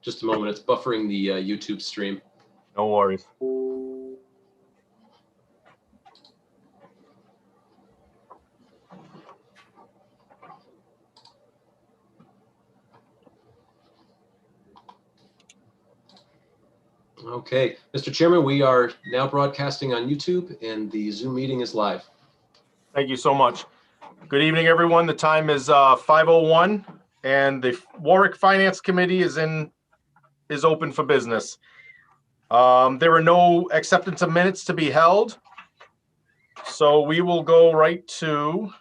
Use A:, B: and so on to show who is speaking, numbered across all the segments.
A: Just a moment, it's buffering the YouTube stream.
B: No worries.
A: Okay, Mr. Chairman, we are now broadcasting on YouTube and the Zoom meeting is live.
B: Thank you so much. Good evening, everyone. The time is 5:01 and the Warwick Finance Committee is open for business. There are no acceptance of minutes to be held. So we will go right to,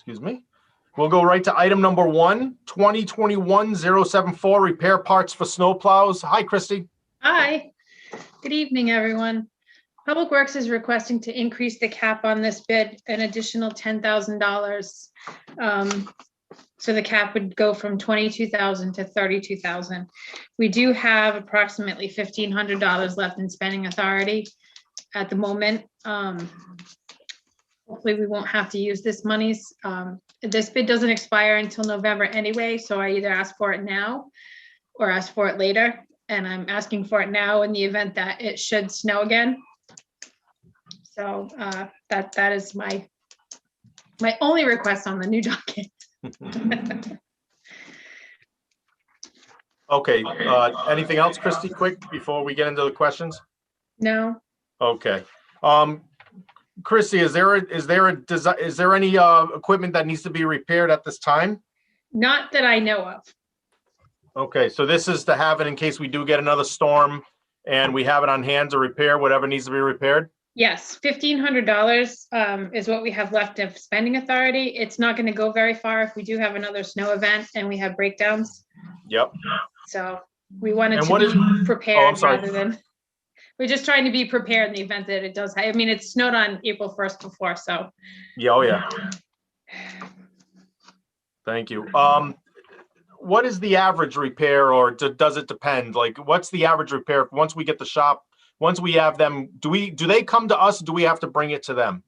B: we'll go right to item number 1, 2021-074, repair parts for snowplows. Hi, Christy.
C: Hi, good evening, everyone. Public Works is requesting to increase the cap on this bid an additional $10,000. So the cap would go from $22,000 to $32,000. We do have approximately $1,500 left in spending authority at the moment. Hopefully we won't have to use this monies. This bid doesn't expire until November anyway, so I either ask for it now or ask for it later. And I'm asking for it now in the event that it should snow again. So that is my only request on the new docket.
B: Okay, anything else, Christy, quick before we get into the questions?
C: No.
B: Okay. Christy, is there any equipment that needs to be repaired at this time?
C: Not that I know of.
B: Okay, so this is to have it in case we do get another storm and we have it on hand to repair whatever needs to be repaired?
C: Yes, $1,500 is what we have left of spending authority. It's not going to go very far if we do have another snow event and we have breakdowns.
B: Yep.
C: So we wanted to be prepared rather than, we're just trying to be prepared in the event that it does. I mean, it snowed on April 1st before, so.
B: Yeah, oh yeah. Thank you. What is the average repair, or does it depend? Like, what's the average repair once we get the shop? Once we have them, do they come to us? Or do we have to bring it to them?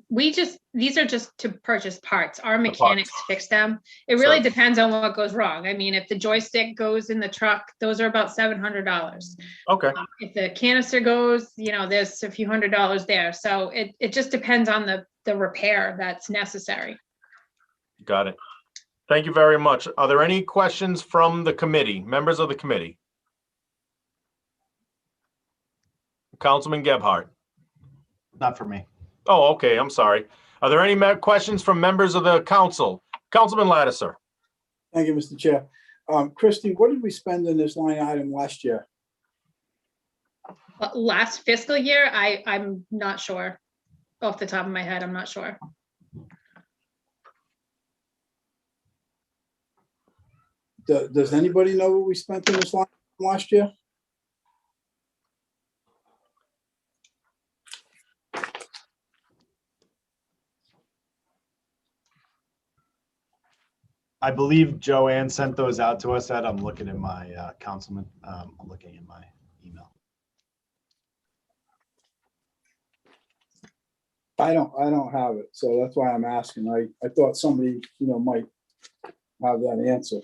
C: These are just to purchase parts. Our mechanics fix them. It really depends on what goes wrong. I mean, if the joystick goes in the truck, those are about $700.
B: Okay.
C: If the canister goes, there's a few $100s there. So it just depends on the repair that's necessary.
B: Got it. Thank you very much. Are there any questions from the committee, members of the committee? Councilman Gebhardt.
D: Not for me.
B: Oh, okay. I'm sorry. Are there any questions from members of the council? Councilman Lattiser.
E: Thank you, Mr. Chair. Christy, what did we spend in this line item last year?
C: Last fiscal year, I'm not sure. Off the top of my head, I'm not sure.
E: Does anybody know what we spent in this line last year?
D: I believe Joanne sent those out to us. I'm looking at my councilman. I'm looking at my email.
E: I don't have it, so that's why I'm asking. I thought somebody might have that answer.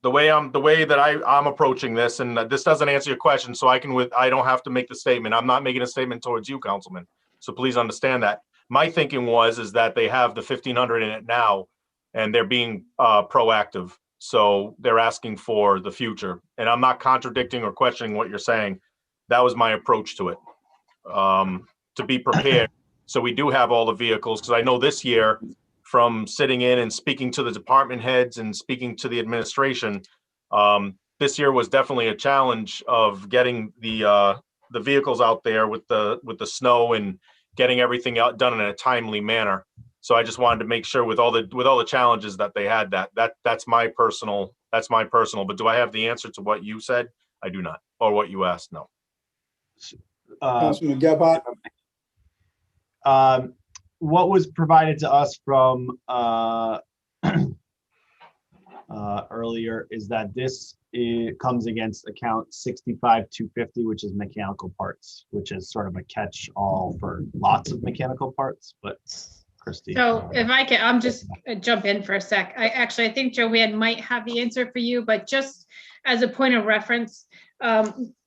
B: The way that I'm approaching this, and this doesn't answer your question, so I don't have to make the statement. I'm not making a statement towards you, Councilman. So please understand that. My thinking is that they have the 1,500 in it now, and they're being proactive. So they're asking for the future, and I'm not contradicting or questioning what you're saying. That was my approach to it, to be prepared. So we do have all the vehicles, because I know this year, from sitting in and speaking to the department heads and speaking to the administration, this year was definitely a challenge of getting the vehicles out there with the snow and getting everything done in a timely manner. So I just wanted to make sure with all the challenges that they had, that's my personal. But do I have the answer to what you said? I do not, or what you asked? No.
E: Councilman Gebhardt.
D: What was provided to us from earlier, is that this comes against account 65,250, which is mechanical parts, which is sort of a catch-all for lots of mechanical parts, but Christie.
C: So if I can, I'm just jump in for a sec. I think Joanne might have the answer for you, but just as a point of reference,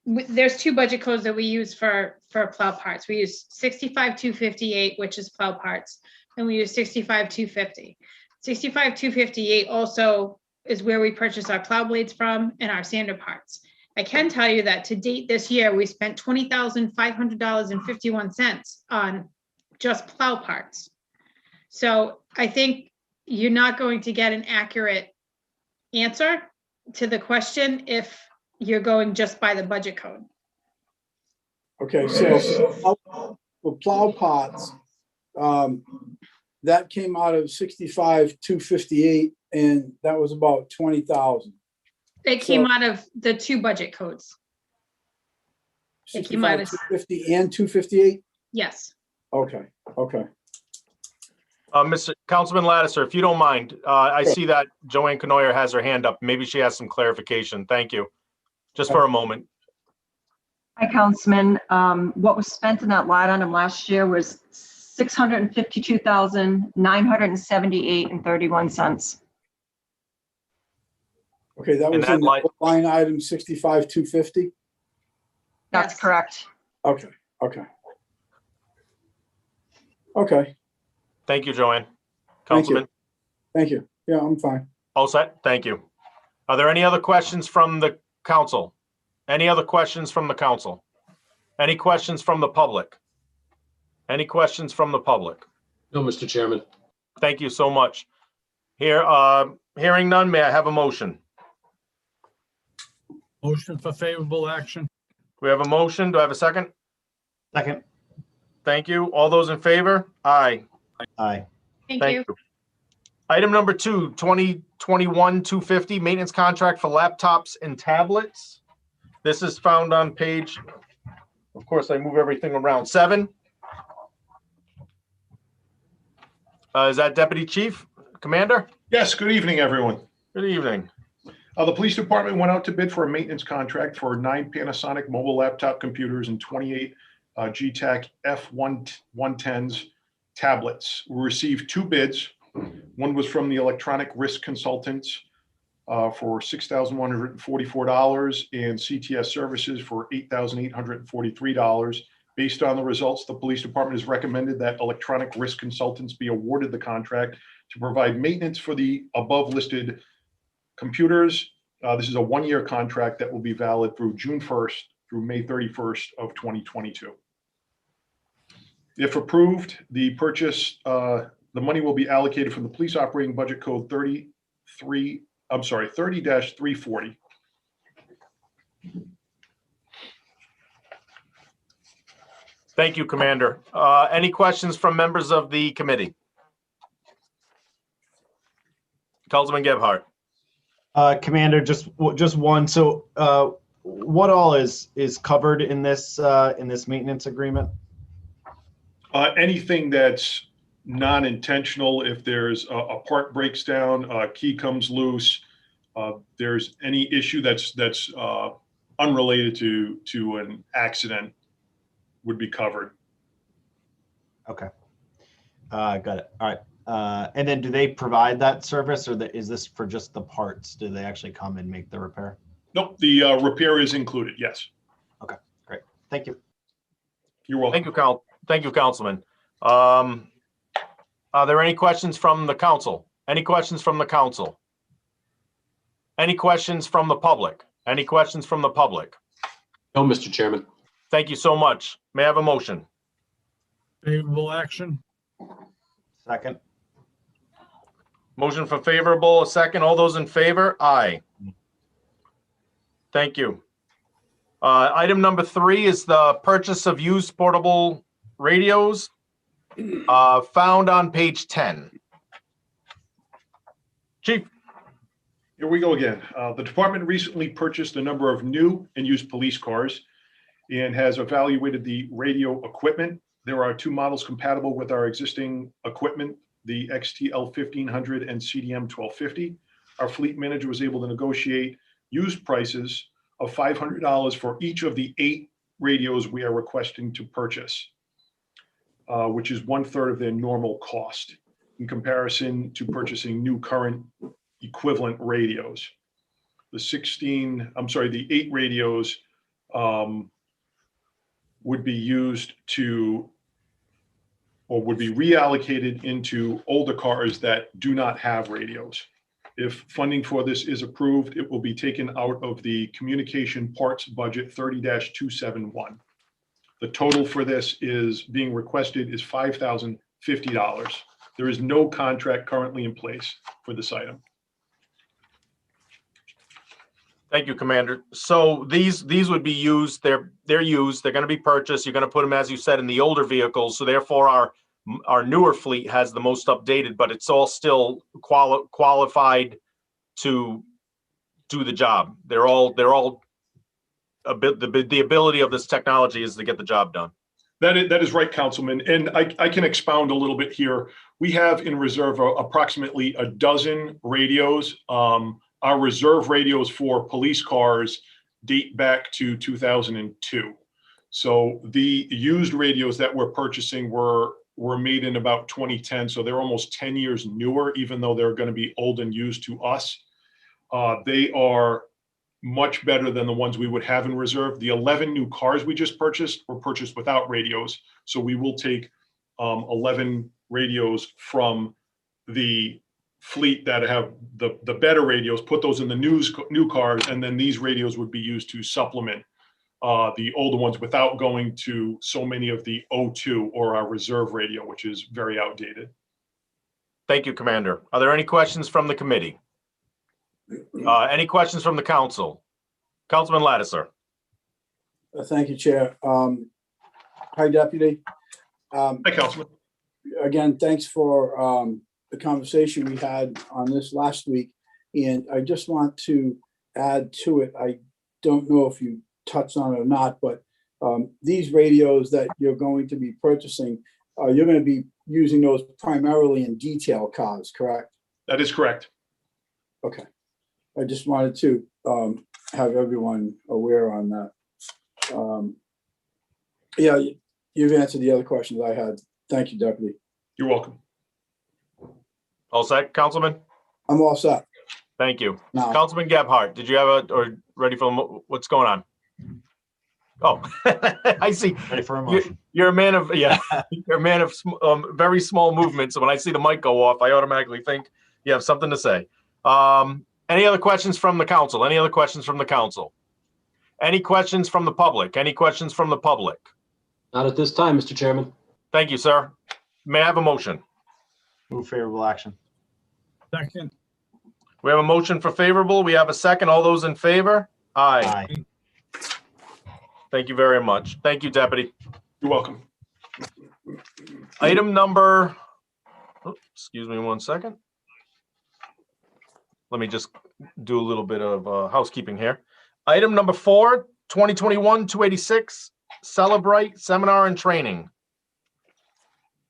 C: there's two budget codes that we use for plow parts. We use 65,258, which is plow parts, and we use 65,250. 65,258 also is where we purchase our plow blades from and our sander parts. I can tell you that to date this year, we spent $20,500.51 on just plow parts. So I think you're not going to get an accurate answer to the question if you're going just by the budget code.
E: Okay, so for plow pots, that came out of 65,258, and that was about 20,000.
C: It came out of the two budget codes. It came out of-
E: 250 and 258?
C: Yes.
E: Okay, okay.
B: Mr. Councilman Lattiser, if you don't mind, I see that Joanne Canoyer has her hand up. Maybe she has some clarification. Thank you. Just for a moment.
F: Hi, Councilman. What was spent in that line item last year was $652,978.31.
E: Okay, that
B: And
E: was
B: that
E: in line item 65,250?
F: That's
C: Yes.
F: correct.
E: Okay, okay. Okay,
B: Thank you, Joanne.
E: Thank you.
B: Councilman,
E: thank you. Yeah, I'm fine.
B: all set? Thank you. Are there any other questions from the council? Any other questions from the council? Any questions from the public? Any questions from the public?
A: No, Mr. Chairman.
B: Thank you so much. Hearing none, may I have a motion?
G: Motion for favorable action.
B: We have a motion. Do I have a second?
D: Second.
B: Thank you. All those in favor? Aye.
D: Aye.
C: Thank you.
B: Item number 2, 2021-250, maintenance contract for laptops and tablets. This is found on page, of course, I move everything around, 7. Is that Deputy Chief, Commander?
H: Yes, good evening, everyone.
B: Good evening.
H: The police department went out to bid for a maintenance contract for 9 Panasonic mobile laptop computers and 28 GTAC F110s tablets. We received 2 bids. One was from the Electronic Risk Consultants for $6,144 and CTS Services for $8,843. Based on the results, the police department has recommended that Electronic Risk Consultants be awarded the contract to provide maintenance for the above listed computers. This is a 1-year contract that will be valid through June 1st through May 31st of 2022. If approved, the purchase, the money will be allocated from the police operating budget code 30-340.
B: Thank you, Commander. Any questions from members of the committee? Councilman Gebhardt.
D: Commander, just one. So what all is covered in this maintenance agreement?
H: Anything that's non-intentional, if there's a part breaks down, a key comes loose, there's any issue that's unrelated to an accident would be covered.
D: Okay. Got it. All right. And then do they provide that service, or is this for just the parts? Do they actually come and make the repair?
H: Nope, the repair is included, yes.
D: Okay, great. Thank you.
H: You're welcome.
B: Thank you, Councilman. Are there any questions from the council? Any questions from the council? Any questions from the public? Any questions from the public?
A: No, Mr. Chairman.
B: Thank you so much. May I have a motion?
G: Favorable action.
D: Second.
B: Motion for favorable, a second. All those in favor? Aye. Thank you. Item number 3 is the purchase of used portable radios found on page 10. Chief.
H: Here we go again. The department recently purchased a number of new and used police cars and has evaluated the radio equipment. There are 2 models compatible with our existing equipment, the XTL 1500 and CDM 1250. our fleet manager was able to negotiate used prices of $500 for each of the 8 radios we are requesting to purchase, which is 1/3 of their normal cost in comparison to purchasing new current equivalent radios. The 8 radios would be used to, or would be reallocated into older cars that do not have radios. If funding for this is approved, it will be taken out of the communication parts budget 30-271. The total for this is being requested is $5,050. There is no contract currently in place for this item.
B: Thank you, Commander. So these would be used, they're used, they're going to be purchased. You're going to put them, as you said, in the older vehicles. So therefore our newer fleet has the most updated, but it's all still qualified to do the job. They're all a bit, the ability of this technology is to get the job done.
H: That is right, Councilman. And I can expound a little bit here. We have in reserve approximately a dozen radios. Our reserve radios for police cars date back to 2002. So the used radios that we're purchasing were made in about 2010. So they're almost 10 years newer, even though they're going to be old and used to us. They are much better than the ones we would have in reserve. The 11 new cars we just purchased were purchased without radios. So we will take 11 radios from the fleet that have the better radios, put those in the new cars, and then these radios would be used to supplement the older ones without going to so many of the O2 or our reserve radio, which is very outdated.
B: Thank you, Commander. Are there any questions from the committee? Any questions from the council? Councilman Lattiser.
E: Thank you, Chair. Hi, Deputy.
H: Hi, Councilman.
E: Again, thanks for the conversation we had on this last week. And I just want to add to it. I don't know if you touched on it or not, but these radios that you're going to be purchasing, you're going to be using those primarily in detail cars, correct?
H: That is correct.
E: Okay. I just wanted to have everyone aware on that. Yeah, you've answered the other questions I had. Thank you, Deputy.
H: You're welcome.
B: All set, Councilman?
E: I'm all set.
B: Thank you.
E: Now,
B: Councilman Gebhardt, did you have or ready for what's going on? Oh, I see.
D: Ready for a motion.
B: You're a man of, yeah, you're a man of very small movements. So when I see the mic go off, I automatically think you have something to say. Any other questions from the council? Any other questions from the council? Any questions from the public? Any questions from the public?
A: Not at this time, Mr. Chairman.
B: Thank you, sir. May I have a motion?
D: Move favorable action.
G: Second.
B: We have a motion for favorable. We have a second. All those in favor? Aye.
D: Aye.
B: Thank you very much. Thank you, Deputy.
H: You're welcome.
B: Item number, excuse me one second. Let me just do a little bit of housekeeping here. Item number 4, 2021-286, Celebrate Seminar and Training.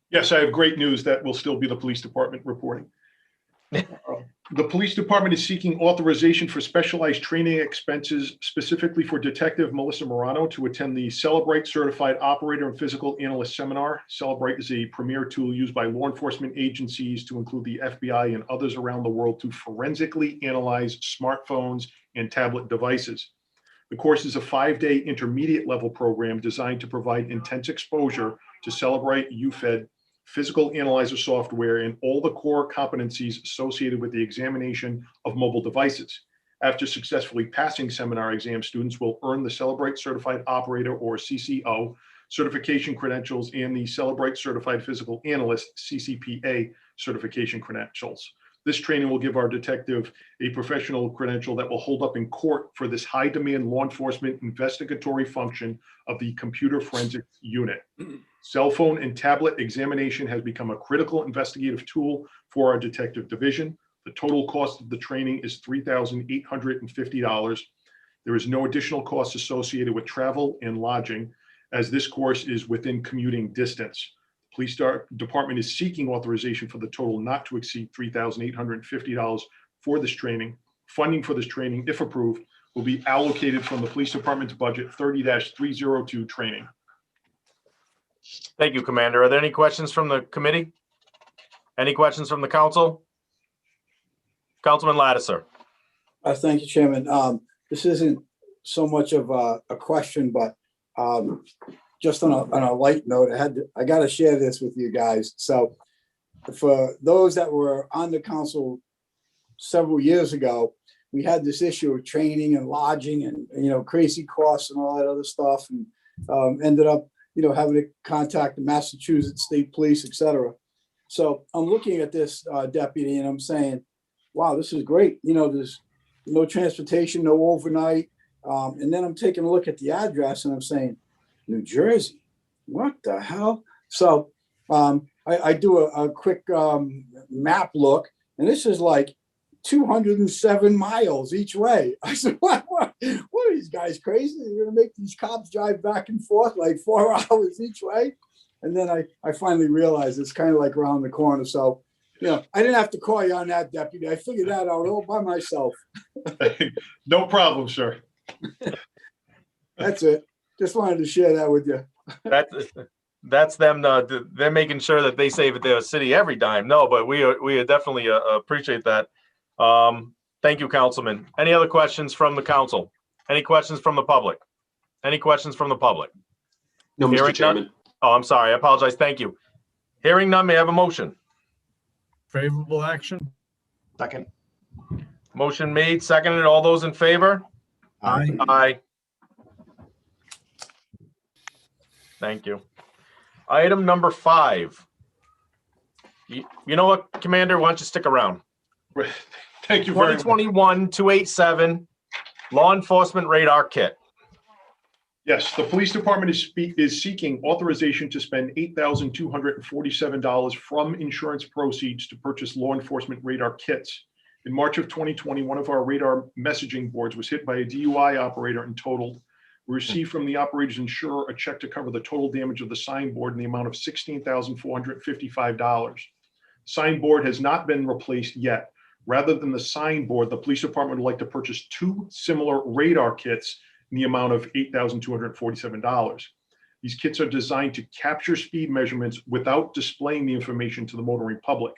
H: Yes, I have great news. That will still be the police department reporting. The police department is seeking authorization for specialized training expenses specifically for Detective Melissa Morano to attend the Celebrate Certified Operator and Physical Analyst Seminar. Celebrate is a premier tool used by law enforcement agencies to include the FBI and others around the world to forensically analyze smartphones and tablet devices. The course is a 5-day intermediate level program designed to provide intense exposure to Celebrate UFED physical analyzer software, and all the core competencies associated with the examination of mobile devices. After successfully passing seminar exam, students will earn the Celebrate Certified Operator or CCO certification credentials and the Celebrate Certified Physical Analyst CCPA certification credentials. This training will give our detective a professional credential that will hold up in court for this high demand law enforcement investigatory function of the computer forensics unit. Cell phone and tablet examination has become a critical investigative tool for our detective division. The total cost of the training is $3,850. There is no additional cost associated with travel and lodging, as this course is within commuting distance. The police department is seeking authorization for the total not to exceed $3,850 for this training. Funding for this training, if approved, will be allocated from the police department's budget 30-302 training.
B: Thank you, Commander. Are there any questions from the committee? Any questions from the council? Councilman Lattiser.
E: Thank you, Chairman. This isn't so much of a question, but just on a light note, I got to share this with you guys. So for those that were on the council several years ago, we had this issue of training and lodging and, crazy costs and all that other stuff, and ended up, having to contact the Massachusetts State Police, et cetera. So I'm looking at this deputy and I'm saying, wow, this is great. There's no transportation, no overnight. And then I'm taking a look at the address and I'm saying, New Jersey, what the hell? So I do a quick map look, and this is like 207 miles each way. I said, what are these guys crazy? They're going to make these cops drive back and forth like 4 hours each way? And then I finally realized it's kind of like around the corner. So, I didn't have to call you on that, deputy. I figured that out all by myself.
H: No problem, sir.
E: That's it. Just wanted to share that with you.
B: That's them. They're making sure that they save their city every dime. No, but we definitely appreciate that. Thank you, Councilman. Any other questions from the council? Any questions from the public? Any questions from the public?
A: No, Mr.
B: Hearing
A: Chairman.
B: none? Oh, I'm sorry. I apologize. Thank you. Hearing none, may I have a motion?
G: Favorable action?
D: Second.
B: Motion made, seconded. All those in favor?
G: Aye.
B: Aye. Thank you. Item number 5. You know what, Commander? Why don't you stick around?
H: Thank you very much.
B: 2021-287 Law Enforcement Radar Kit.
H: Yes, the police department is seeking authorization to spend $8,247 from insurance proceeds to purchase law enforcement radar kits. In March of 2020, one of our radar messaging boards was hit by a DUI operator and totaled. We received from the operator's insurer a check to cover the total damage of the signboard in the amount of $16,455. Signboard has not been replaced yet. Rather than the signboard, the police department would like to purchase 2 similar radar kits in the amount of $8,247. These kits are designed to capture speed measurements without displaying the information to the motoring public.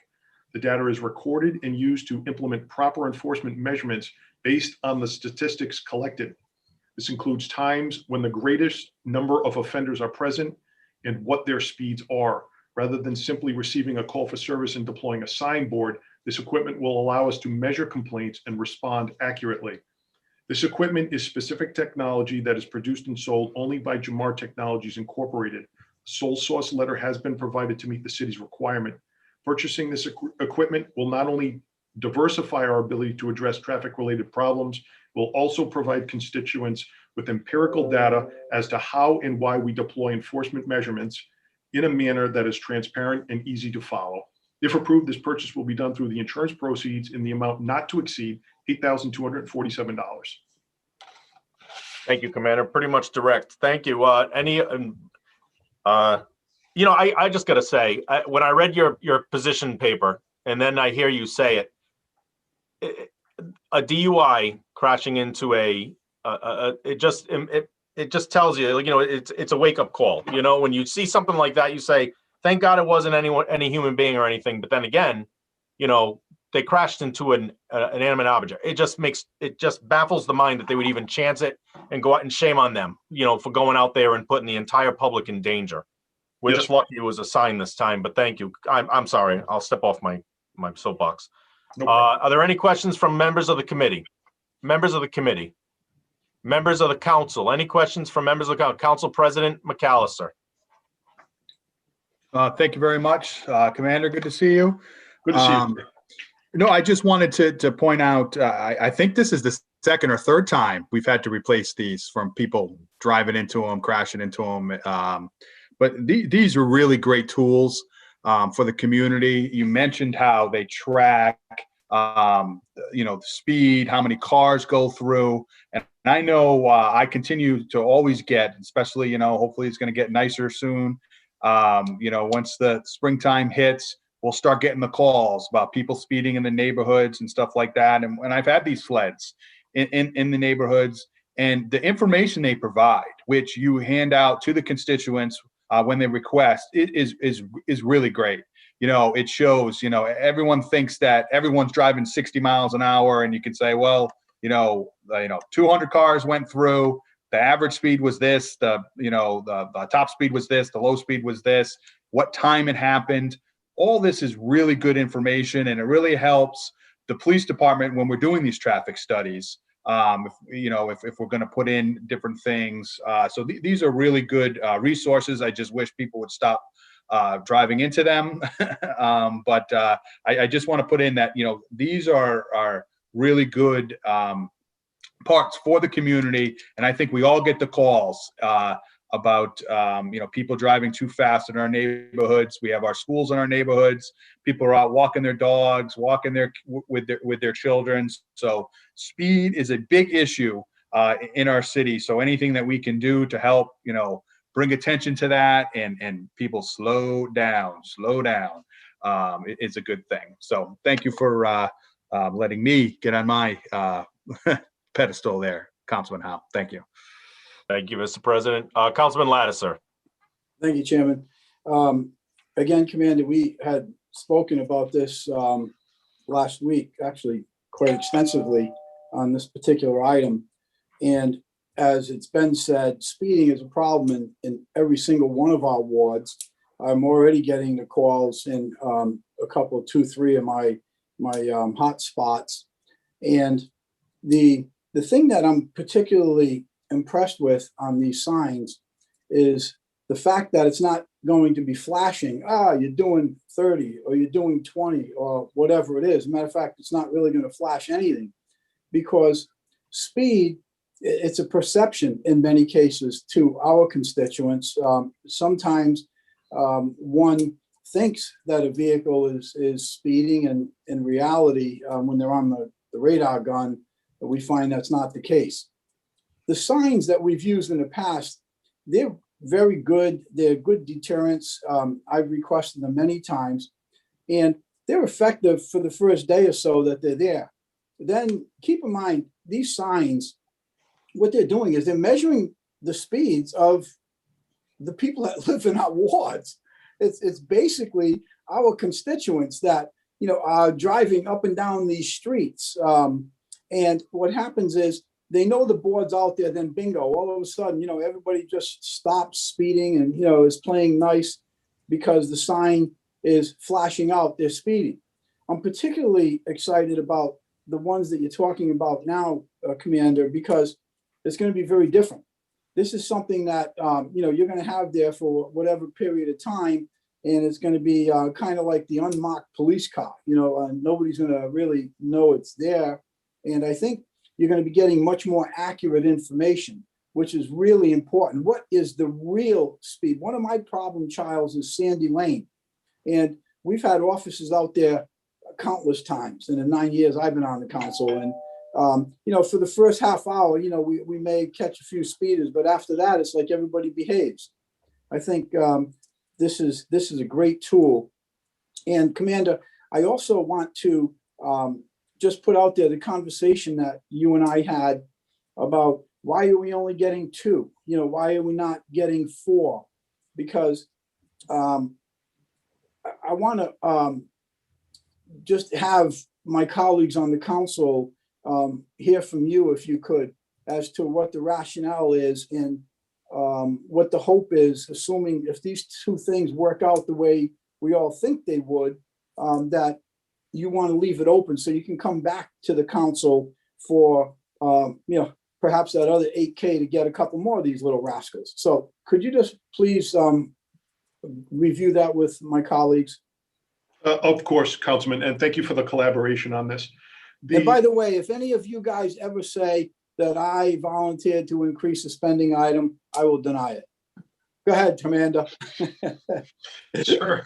H: The data is recorded and used to implement proper enforcement measurements based on the statistics collected. This includes times when the greatest number of offenders are present and what their speeds are. Rather than simply receiving a call for service and deploying a signboard, this equipment will allow us to measure complaints and respond accurately. This equipment is specific technology that is produced and sold only by Jamar Technologies Incorporated. A sole source letter has been provided to meet the city's requirement. Purchasing this equipment will not only diversify our ability to address traffic-related problems, will also provide constituents with empirical data as to how and why we deploy enforcement measurements in a manner that is transparent and easy to follow. If approved, this purchase will be done through the insurance proceeds in the amount not to exceed $8,247.
B: Thank you, Commander. Pretty much direct. Thank you. I just got to say, when I read your position paper and then I hear you say it, a DUI crashing into it just tells you, it's a wake up call. When you see something like that, you say, thank God it wasn't any human being or anything. But then again, they crashed into an inanimate object. It just baffles the mind that they would even chance it and go out, and shame on them, for going out there and putting the entire public in danger. We're
H: Yes.
B: just lucky it was a sign this time, but thank you. I'm sorry. I'll step off my soapbox.
H: No problem.
B: Are there any questions from members of the committee? Members of the committee? Members of the council? Any questions from members of the council? Council President McAllister.
I: Thank you very much, Commander. Good to see you.
H: Good to see you.
I: No, I just wanted to point out, I think this is the second or third time we've had to replace these from people driving into them, crashing into them. But these are really great tools for the community. You mentioned how they track, the speed, how many cars go through. And I know I continue to always get, especially, hopefully it's going to get nicer soon. Once the springtime hits, we'll start getting the calls about people speeding in the neighborhoods and stuff like that. And I've had these sleds in the neighborhoods, and the information they provide, which you hand out to the constituents when they request, it is really great. It shows, everyone thinks that everyone's driving 60 miles an hour, and you can say, well, 200 cars went through, the average speed was this, the top speed was this, the low speed was this, what time it happened. All this is really good information, and it really helps the police department when we're doing these traffic studies. If we're going to put in different things. So these are really good resources. I just wish people would stop driving into them. But I just want to put in that, these are really good parts for the community. And I think we all get the calls about, people driving too fast in our neighborhoods. We have our schools in our neighborhoods. People are out walking their dogs, walking with their children. So speed is a big issue in our city. So anything that we can do to help, bring attention to that and people slow down, it's a good thing. So thank you for letting me get on my pedestal there, Councilman Howe. Thank you.
B: Thank you, Mr. President. Councilman Lattiser.
E: Thank you, Chairman. Again, Commander, we had spoken about this last week, actually quite extensively on this particular item. And as it's been said, speeding is a problem in every single one of our wards. I'm already getting the calls in a couple, 2, 3 of my hot spots. And the thing that I'm particularly impressed with on these signs is the fact that it's not going to be flashing, you're doing 30 or you're doing 20 or whatever it is. As a matter of fact, it's not really going to flash anything, because speed, it's a perception in many cases to our constituents. Sometimes one thinks that a vehicle is speeding, and in reality, when they're on the radar gun, we find that's not the case. The signs that we've used in the past, they're very good. They're good deterrents. I've requested them many times, and they're effective for the first day or so that they're there. Then keep in mind, these signs, what they're doing is they're measuring the speeds of the people that live in our wards. It's basically our constituents that, are driving up and down these streets. And what happens is, they know the board's out there, then bingo, all of a sudden, everybody just stops speeding and, is playing nice because the sign is flashing out, they're speeding. I'm particularly excited about the ones that you're talking about now, Commander, because it's going to be very different. This is something that, you're going to have there for whatever period of time, and it's going to be kind of like the unmarked police car, nobody's going to really know it's there. And I think you're going to be getting much more accurate information, which is really important. What is the real speed? One of my problem childs is Sandy Lane. And we've had officers out there countless times in the 9 years I've been on the council. And, for the first half hour, we may catch a few speeders, but after that, it's like everybody behaves. I think this is a great tool. And Commander, I also want to just put out there the conversation that you and I had about why are we only getting 2? Why are we not getting 4? Because I want to just have my colleagues on the council hear from you, if you could, as to what the rationale is and what the hope is, assuming if these 2 things work out the way we all think they would, that you want to leave it open so you can come back to the council for, perhaps that other 8K to get a couple more of these little rascals. So could you just please review that with my colleagues?
H: Of course, Councilman, and thank you for the collaboration on this.
E: And by the way, if any of you guys ever say that I volunteered to increase the spending item, I will deny it. Go ahead, Commander.
H: Sure.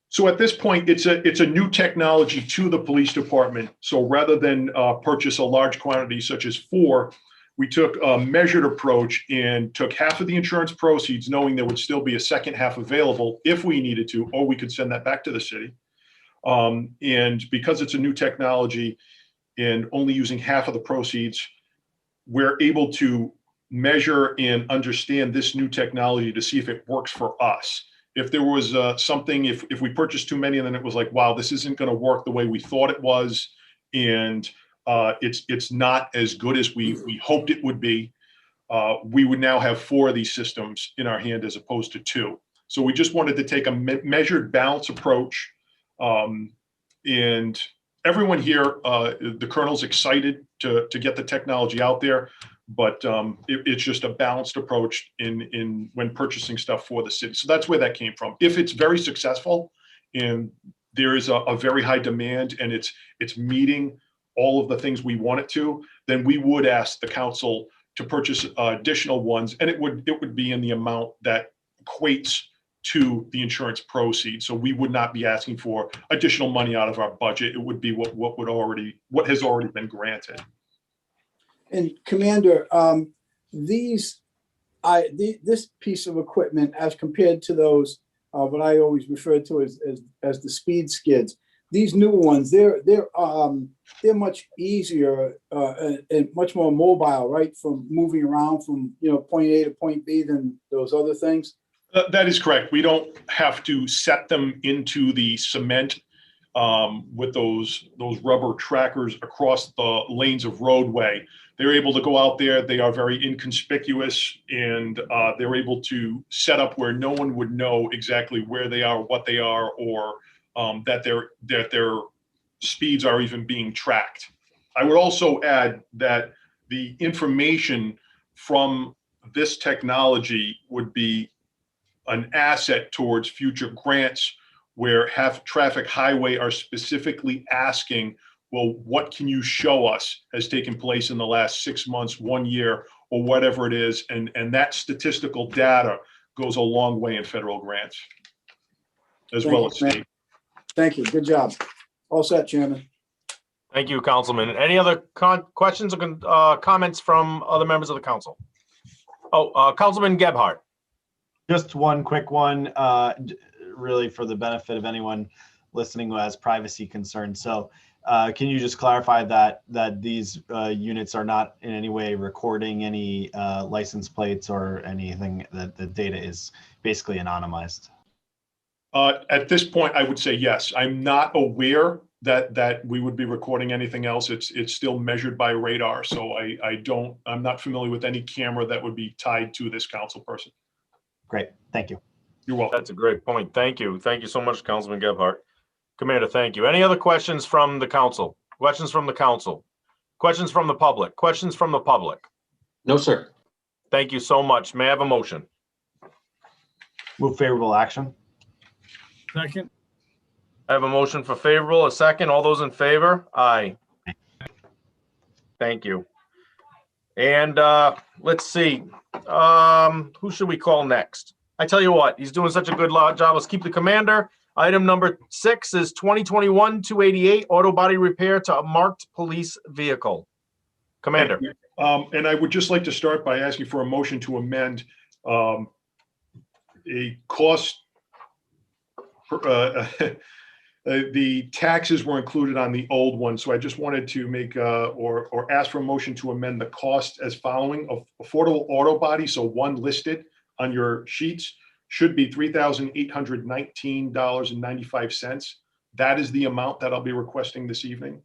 H: So at this point, it's a new technology to the police department. So rather than purchase a large quantity such as 4, we took a measured approach and took half of the insurance proceeds, knowing there would still be a second half available if we needed to, or we could send that back to the city. And because it's a new technology and only using half of the proceeds, we're able to measure and understand this new technology to see if it works for us. If there was something, if we purchased too many and then it was like, wow, this isn't going to work the way we thought it was, and it's not as good as we hoped it would be, we would now have 4 of these systems in our hand as opposed to 2. So we just wanted to take a measured balance approach. And everyone here, the colonel's excited to get the technology out there, but it's just a balanced approach in when purchasing stuff for the city. So that's where that came from. If it's very successful and there is a very high demand and it's meeting all of the things we want it to, then we would ask the council to purchase additional ones, and it would be in the amount that equates to the insurance proceeds. So we would not be asking for additional money out of our budget. It would be what has already been granted.
E: And Commander, this piece of equipment, as compared to those, what I always refer to as the speed skids, these new ones, they're much easier and much more mobile, right? From moving around from point A to point B than those other things.
H: That is correct. We don't have to set them into the cement with those rubber trackers across the lanes of roadway. They're able to go out there. They are very inconspicuous, and they're able to set up where no one would know exactly where they are, what they are, or that their speeds are even being tracked. I would also add that the information from this technology would be an asset towards future grants where traffic highway are specifically asking, well, what can you show us has taken place in the last 6 months, 1 year, or whatever it is. And that statistical data goes a long way in federal grants, as well as state.
E: Thank you. Good job. All set, Chairman.
B: Thank you, Councilman. Any other questions or comments from other members of the council? Oh, Councilman Gebhardt.
D: Just one quick one, really for the benefit of anyone listening who has privacy concerns. So can you just clarify that these units are not in any way recording any license plates or anything, that the data is basically anonymized?
H: At this point, I would say yes. I'm not aware that we would be recording anything else. It's still measured by radar. So I'm not familiar with any camera that would be tied to this council person.
D: Great, thank you.
H: You're welcome.
B: That's a great point. Thank you. Thank you so much, Councilman Gebhardt. Commander, thank you. Any other questions from the council? Questions from the council? Questions from the public? Questions from the public?
A: No, sir.
B: Thank you so much. May I have a motion?
D: Move favorable action.
G: Second.
B: I have a motion for favorable, a second. All those in favor? Aye. Thank you. And let's see. Who should we call next? I tell you what, he's doing such a good job. Let's keep the commander. Item number 6 is 2021-288 auto body repair to a marked police vehicle. Commander.
H: And I would just like to start by asking for a motion to amend a cost. The taxes were included on the old one, so I just wanted to make or ask for a motion to amend the cost as following: of affordable auto body, so one listed on your sheets, should be $3,819.95. That is the amount that I'll be requesting this evening.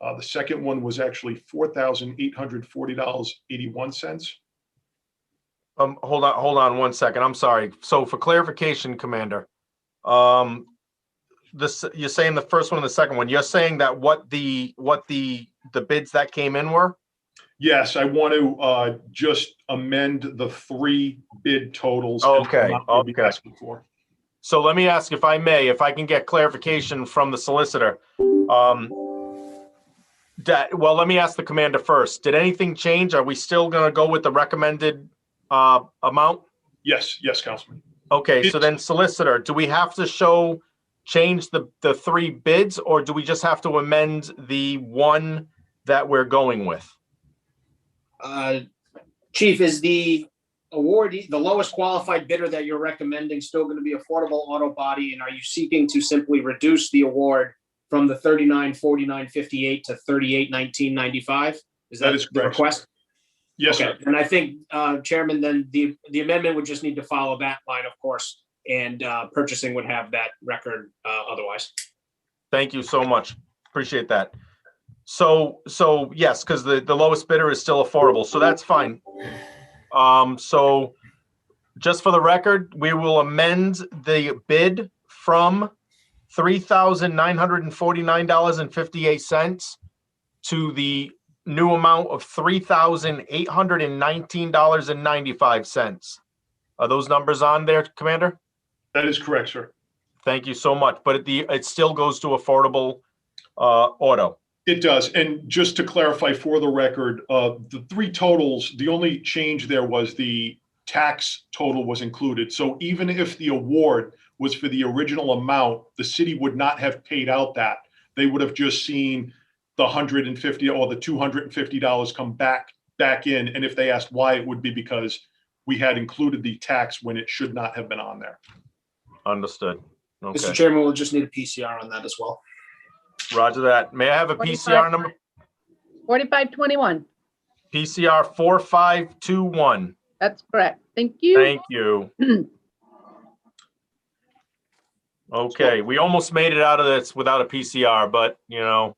H: The second one was actually $4,840.81.
B: Hold on 1 second. I'm sorry. So for clarification, Commander, you're saying the first one and the second one. You're saying that what the bids that came in were?
H: Yes, I want to just amend the 3 bid totals.
B: Okay. Okay. So let me ask, if I may, if I can get clarification from the solicitor. Well, let me ask the commander first. Did anything change? Are we still going to go with the recommended amount?
H: Yes, Councilman.
B: Okay, so then solicitor, do we have to change the 3 bids, or do we just have to amend the one that we're going with?
J: Chief, is the awardee, the lowest qualified bidder that you're recommending still going to be Affordable Auto Body? And are you seeking to simply reduce the award from the $39,4958 to $38,1995?
H: That is
J: the
H: correct.
J: request?
H: Yes,
J: Okay.
H: sir.
J: And I think, Chairman, then the amendment would just need to follow that line, of course, and purchasing would have that record otherwise.
B: Thank you so much. Appreciate that. So yes, because the lowest bidder is still affordable, so that's fine. So just for the record, we will amend the bid from $3,949.58 to the new amount of $3,819.95. Are those numbers on there, Commander?
H: That is correct, sir.
B: Thank you so much. But it still goes to Affordable Auto.
H: It does. And just to clarify for the record, the three totals, the only change there was the tax total was included. So even if the award was for the original amount, the city would not have paid out that. They would have just seen the $150 or the $250 come back in. And if they asked why, it would be because we had included the tax when it should not have been on there.
B: Understood. Okay.
J: Mr. Chairman, we'll just need a PCR on that as well.
B: Roger that. May I have a PCR number?
K: 4521.
B: PCR 4521.
K: That's correct. Thank you.
B: Thank you. Okay, we almost made it out of this without a PCR, but you know,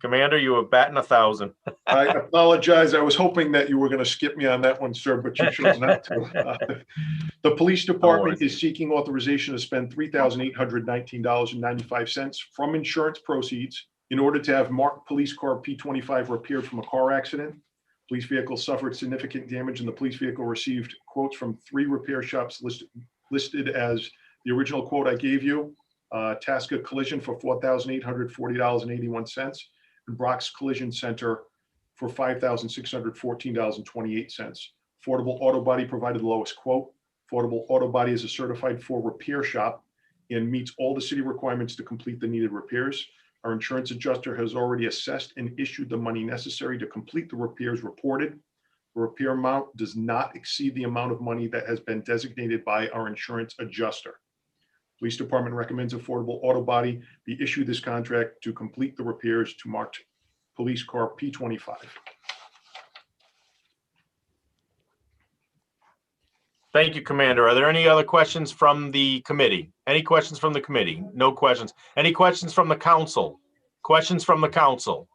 B: Commander, you were batting 1,000.
H: I apologize. I was hoping that you were going to skip me on that one, sir, but you chose not to. The police department is seeking authorization to spend $3,819.95 from insurance proceeds in order to have marked police car P25 repaired from a car accident. Police vehicle suffered significant damage and the police vehicle received quotes from 3 repair shops listed as the original quote I gave you. Tasca Collision for $4,840.81 and Brock's Collision Center for $5,614.28. Affordable Auto Body provided the lowest quote. Affordable Auto Body is a certified for repair shop and meets all the city requirements to complete the needed repairs. Our insurance adjuster has already assessed and issued the money necessary to complete the repairs reported. The repair amount does not exceed the amount of money that has been designated by our insurance adjuster. Police Department recommends Affordable Auto Body be issued this contract to complete the repairs to marked police car P25.
B: Thank you, Commander. Are there any other questions from the committee? Any questions from the committee? No questions. Any questions from the council? Questions from the council?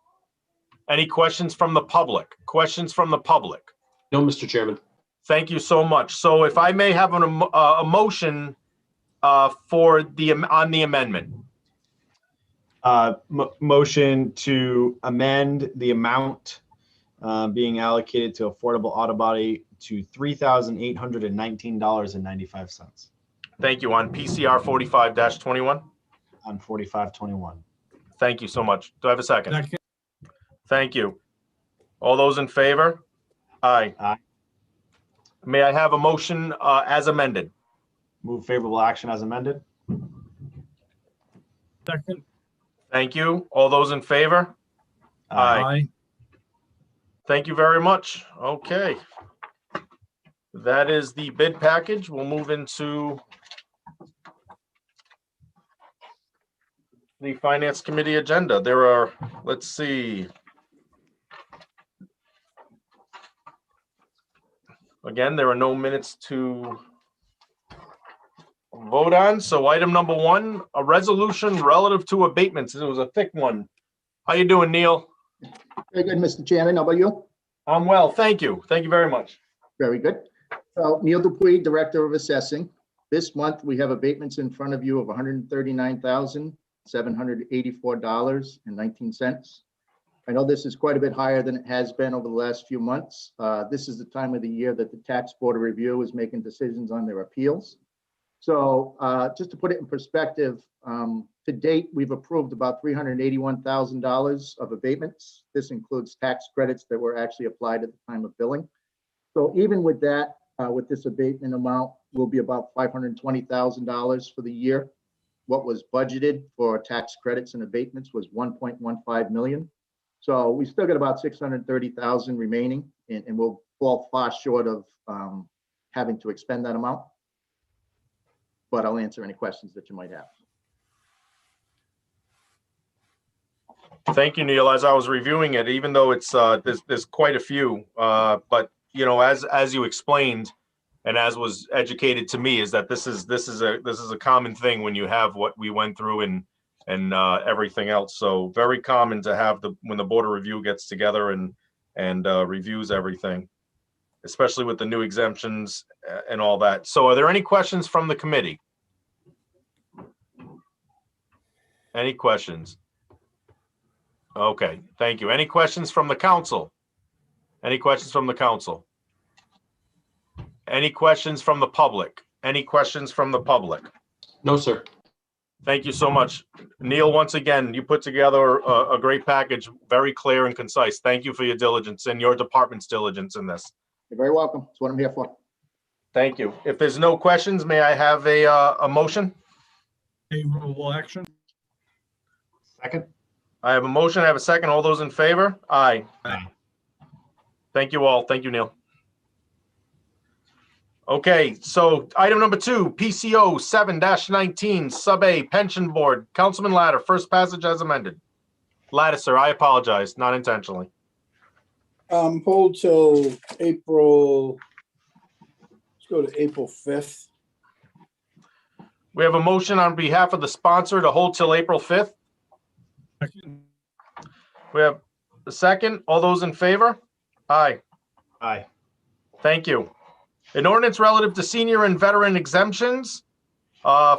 B: Any questions from the public? Questions from the public?
A: No, Mr. Chairman.
B: Thank you so much. So if I may have a motion on the amendment.
D: Motion to amend the amount being allocated to Affordable Auto Body to $3,819.95
B: Thank you. On PCR 45-21.
D: on 4521.
B: Thank you so much. Do I have a second?
G: Second.
B: Thank you. All those in favor? Aye.
D: Aye.
B: May I have a motion as amended?
D: Move favorable action as amended.
G: Second.
B: Thank you. All those in favor? Aye.
G: Aye.
B: Thank you very much. Okay. That is the bid package. We'll move into the Finance Committee agenda. There are, let's see. Again, there are no minutes to vote on. So item number 1, a resolution relative to abatements. It was a thick one. How you doing, Neil?
L: Very good, Mr. Chairman. How about you?
B: I'm well. Thank you. Thank you very much.
L: Very good. So Neil Dupuy, Director of Assessing. This month, we have abatements in front of you of $139,784.19. I know this is quite a bit higher than it has been over the last few months. This is the time of the year that the Tax Board of Review is making decisions on their appeals. So just to put it in perspective, to date, we've approved about $381,000 of abatements. This includes tax credits that were actually applied at the time of billing. So even with that, with this abatement amount, will be about $520,000 for the year. What was budgeted for tax credits and abatements was $1.15 million. So we still got about 630,000 remaining, and we'll fall far short of having to expend that amount. But I'll answer any questions that you might have.
B: Thank you, Neil. As I was reviewing it, even though it's there's quite a few, but you know, as you explained, and as was educated to me, is that this is a common thing when you have what we went through and everything else. So very common to have when the board of review gets together and reviews everything, especially with the new exemptions and all that. So are there any questions from the committee? Any questions? Okay, thank you. Any questions from the council? Any questions from the council? Any questions from the public? Any questions from the public?
A: No, sir.
B: Thank you so much. Neil, once again, you put together a great package, very clear and concise. Thank you for your diligence and your department's diligence in this.
L: You're very welcome. That's what I'm here for.
B: Thank you. If there's no questions, may I have a motion?
G: Favorable action.
H: Second.
B: I have a motion. I have a second. All those in favor? Aye.
G: Aye.
B: Thank you all. Thank you, Neil. Okay, so item number 2, PCO 7-19, Sub A Pension Board. Councilman Ladder, first passage as amended. Lattiser, I apologize, not intentionally.
E: Hold till April, let's go to April 5th.
B: We have a motion on behalf of the sponsor to hold till April 5th.
G: Second.
B: We have a second. All those in favor? Aye.
H: Aye.
B: Thank you. An ordinance relative to senior and veteran exemptions.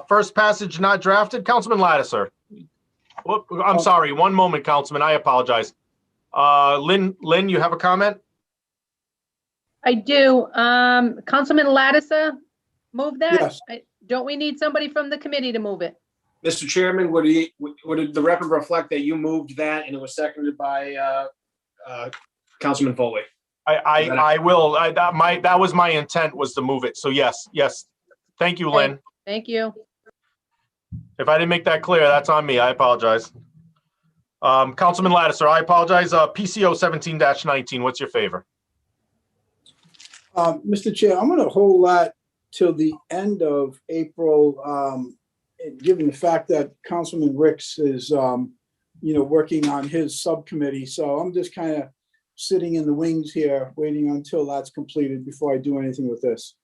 B: First passage not drafted. Councilman Lattiser. Whoop, I'm sorry. One moment, Councilman. I apologize. Lynn, you have a comment?
K: I do. Councilman Lattiser, move that?
E: Yes.
K: Don't we need somebody from the committee to move it?
J: Mr. Chairman, would the record reflect that you moved that and it was seconded by Councilman Foley?
B: I will. That was my intent, was to move it. So yes. Thank you, Lynn.
K: Thank you.
B: If I didn't make that clear, that's on me. I apologize. Councilman Lattiser, I apologize. PCO 17-19, what's your favor?
E: Mr. Chair, I'm going to hold that till the end of April, given the fact that Councilman Ricks is, working on his subcommittee. So I'm just kind of sitting in the wings here, waiting until that's completed before I do anything with this.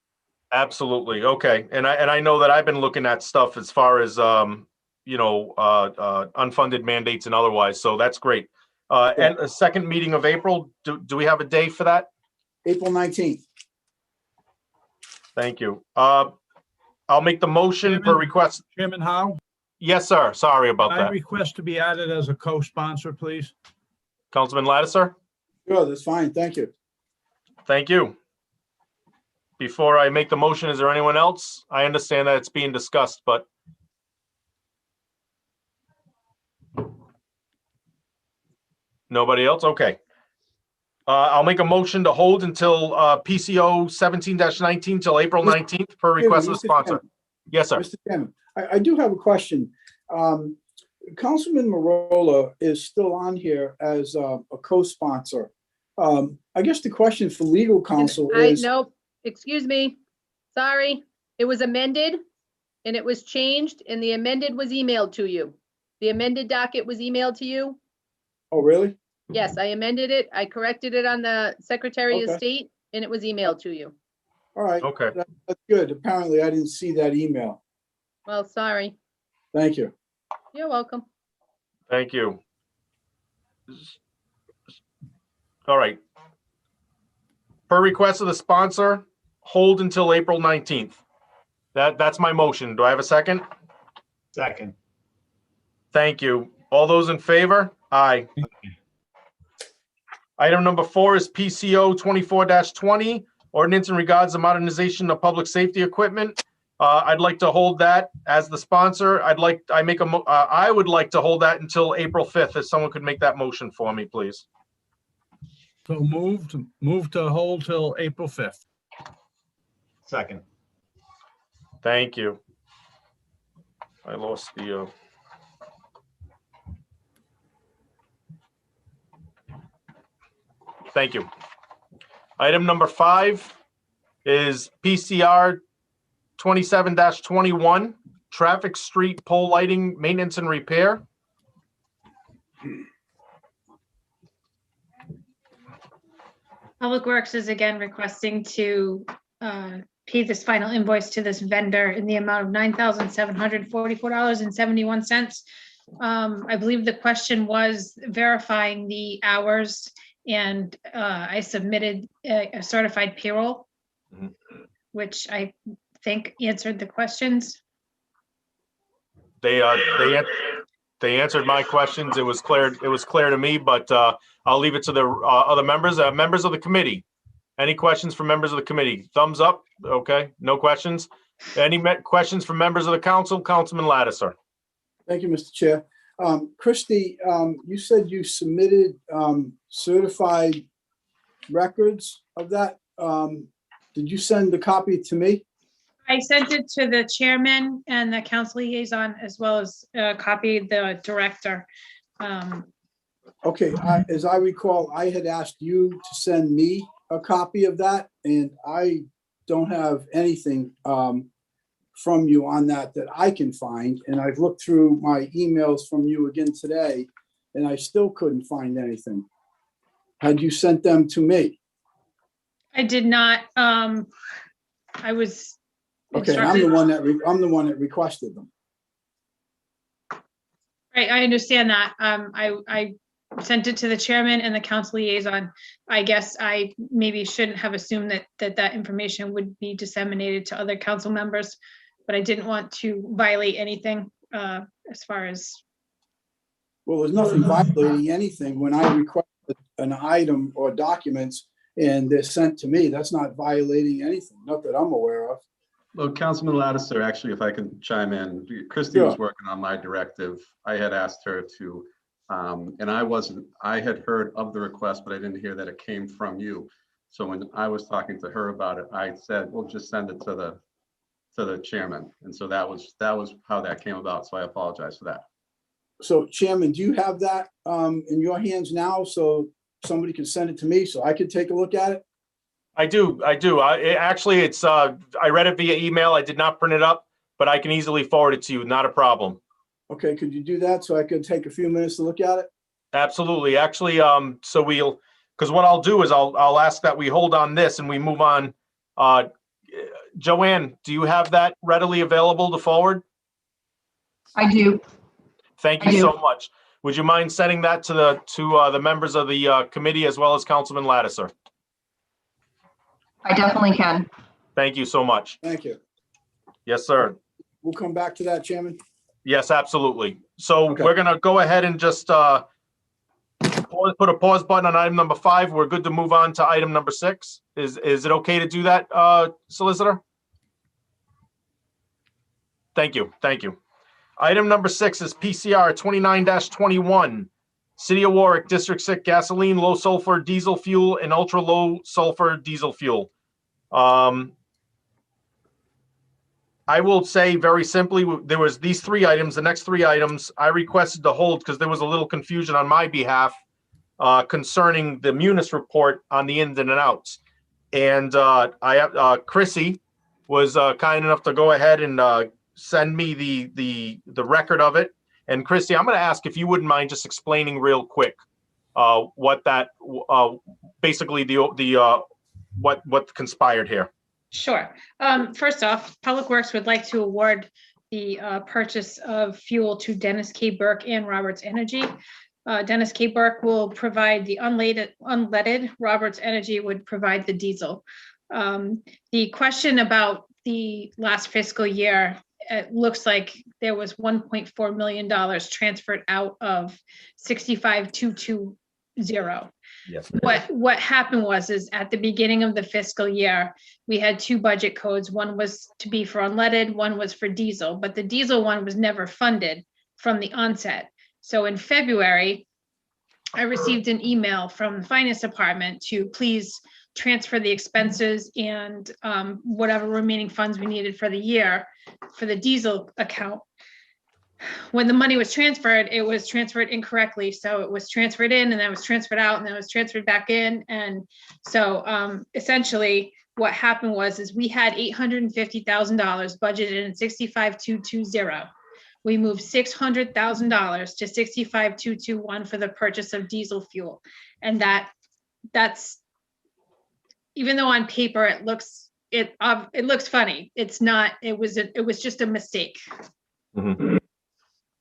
B: Absolutely. Okay. And I know that I've been looking at stuff as far as, unfunded mandates and otherwise. So that's great. And a second meeting of April, do we have a day for that?
E: April 19th.
B: Thank you. I'll make the motion per request.
G: Chairman Howe,
B: Yes, sir. Sorry about
G: I
B: that.
G: request to be added as a co-sponsor, please.
B: Councilman Lattiser?
E: Sure, that's fine. Thank you.
B: Thank you. Before I make the motion, is there anyone else? I understand that it's being discussed, but. Nobody else? Okay. I'll make a motion to hold until PCO 17-19 till April 19th per request of the sponsor. Yes, sir.
E: Mr. Chairman, I do have a question. Councilman Marola is still on here as a co-sponsor. I guess the question for legal counsel is.
K: Nope, excuse me. Sorry, it was amended and it was changed and the amended was emailed to you. The amended docket was emailed to you.
E: Oh, really?
K: Yes, I amended it. I corrected it on the Secretary of
E: Okay.
K: State and it was emailed to you.
E: All right.
B: Okay.
E: That's good. Apparently, I didn't see that email.
K: Well, sorry.
E: Thank you.
K: You're welcome.
B: Thank you. All right. Per request of the sponsor, hold until April 19th. That's my motion. Do I have a second?
H: Second.
B: Thank you. All those in favor? Aye. Item number 4 is PCO 24-20, ordinance in regards to modernization of public safety equipment. I'd like to hold that as the sponsor. I would like to hold that until April 5th. If someone could make that motion for me, please.
G: So move to hold till April 5th.
H: Second.
B: Thank you. I lost the. Thank you. Item number 5 is PCR 27-21, traffic street pole lighting maintenance and repair.
C: Public Works is again requesting to pay this final invoice to this vendor in the amount of $9,744.71. I believe the question was verifying the hours, and I submitted a certified payroll,
B: Mhm.
C: which I think answered the questions.
B: They answered my questions. It was clear to me, but I'll leave it to the other members. Members of the committee. Any questions from members of the committee? Thumbs up. Okay, no questions. Any questions from members of the council? Councilman Lattiser.
E: Thank you, Mr. Chair. Christie, you said you submitted certified records of that. Did you send the copy to me?
C: I sent it to the chairman and the council liaison, as well as a copy of the director.
E: Okay, as I recall, I had asked you to send me a copy of that, and I don't have anything from you on that I can find. And I've looked through my emails from you again today, and I still couldn't find anything. Had you sent them to me?
C: I did not, I was
E: Okay, I'm the one that requested them.
C: Right, I understand that. I sent it to the chairman and the council liaison. I guess I maybe shouldn't have assumed that information would be disseminated to other council members, but I didn't want to violate anything as far as.
E: Well, there's nothing violating anything when I request an item or documents and they're sent to me. That's not violating anything, not that I'm aware of.
M: Well, Councilman Lattiser, actually, if I can chime in, Christie was working on my directive. I had asked her to, and I had heard of the request, but I didn't hear that it came from you. So when I was talking to her about it, I said, well, just send it to the chairman. And so that was how that came about. So I apologize for that.
E: So Chairman, do you have that in your hands now? So somebody can send it to me so I could take a look at it?
B: I do. Actually, it's I read it via email. I did not print it up, but I can easily forward it to you. Not a problem.
E: Okay, could you do that so I could take a few minutes to look at it?
B: Absolutely. Actually, because what I'll do is I'll ask that we hold on this and we move on. Joanne, do you have that readily available to forward?
F: I do.
B: Thank you so much. Would you mind sending that to the members of the committee as well as Councilman Lattiser?
F: I definitely can.
B: Thank you so much.
E: Thank you.
B: Yes, sir.
E: We'll come back to that, Chairman.
B: Yes, absolutely. So
E: Okay.
B: We're going to go ahead and just put a pause button on item number 5. We're good to move on to item number 6. Is it okay to do that, Solicitor? Thank you. Thank you. Item number 6 is PCR 29-21. City of Warwick, District 6 gasoline, low sulfur diesel fuel, and ultra low sulfur diesel fuel. I will say very simply, there was these 3 items. The next 3 items I requested to hold because there was a little confusion on my behalf concerning the Munis report on the ins and outs. And Chrissy was kind enough to go ahead and send me the record of it. And Christy, I'm going to ask if you wouldn't mind just explaining real quick what that basically what conspired here.
C: Sure. First off, Public Works would like to award the purchase of fuel to Dennis K. Burke and Roberts Energy. Dennis K. Burke will provide the unleaded. Roberts Energy would provide the diesel. The question about the last fiscal year, it looks like there was $1.4 million transferred out of 65,220.
B: Yes.
C: What happened is at the beginning of the fiscal year, we had 2 budget codes. One was to be for unleaded, one was for diesel, but the diesel one was never funded from the onset. So in February, I received an email from the finance department to please transfer the expenses and whatever remaining funds we needed for the year for the diesel account. when the money was transferred, it was transferred incorrectly. So it was transferred in and then it was transferred out and then it was transferred back in. And so essentially what happened is we had $850,000 budgeted in 65,220. We moved $600,000 to 65,221 for the purchase of diesel fuel. And that's, even though on paper it looks funny, it's not, it was just a mistake.
B: Mhm.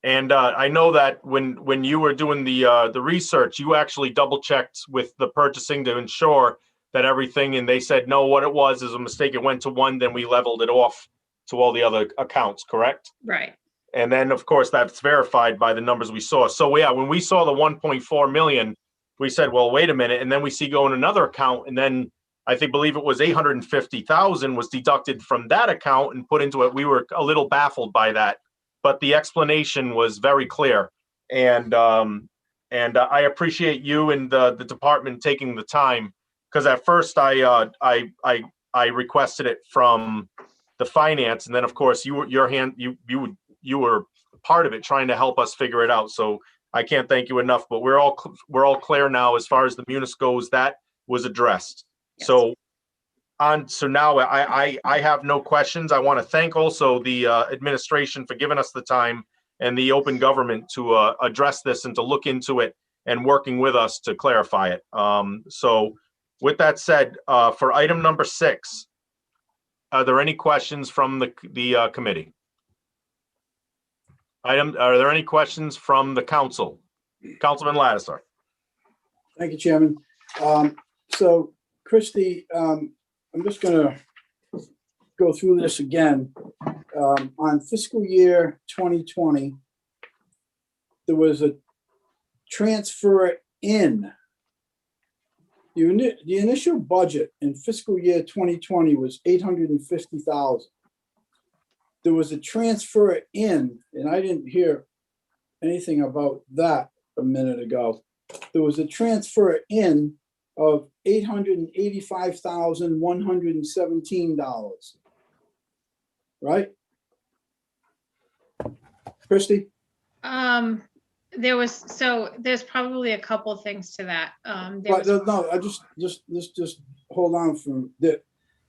B: And I know that when you were doing the research, you actually double checked with the purchasing to ensure that everything, and they said, no, what it was is a mistake. It went to one, then we leveled it off to all the other accounts, correct?
C: Right.
B: And then, of course, that's verified by the numbers we saw. So yeah, when we saw the 1.4 million, we said, well, wait a minute. And then we see go in another account. And then believe it was 850,000 was deducted from that account and put into it. We were a little baffled by that, but the explanation was very clear. And I appreciate you and the department taking the time, because at first I requested it from the finance, and then of course you were part of it trying to help us figure it out. So I can't thank you enough, but we're all clear now as far as the munis goes. That was addressed. Yes. So now I have no questions. I want to thank also the administration for giving us the time and the open government to address this and to look into it and working with us to clarify it. So with that said, for item number 6, are there any questions from the committee? Are there any questions from the council? Councilman Lattiser.
E: Thank you, Chairman. So, Christie, I'm just going to go through this again. On fiscal year 2020, there was a transfer in. The initial budget in fiscal year 2020 was $850,000. There was a transfer in, and I didn't hear anything about that a minute ago. There was a transfer in of $885,117, right? Christie?
C: There's probably a couple things to that.
E: No, I just hold on from that.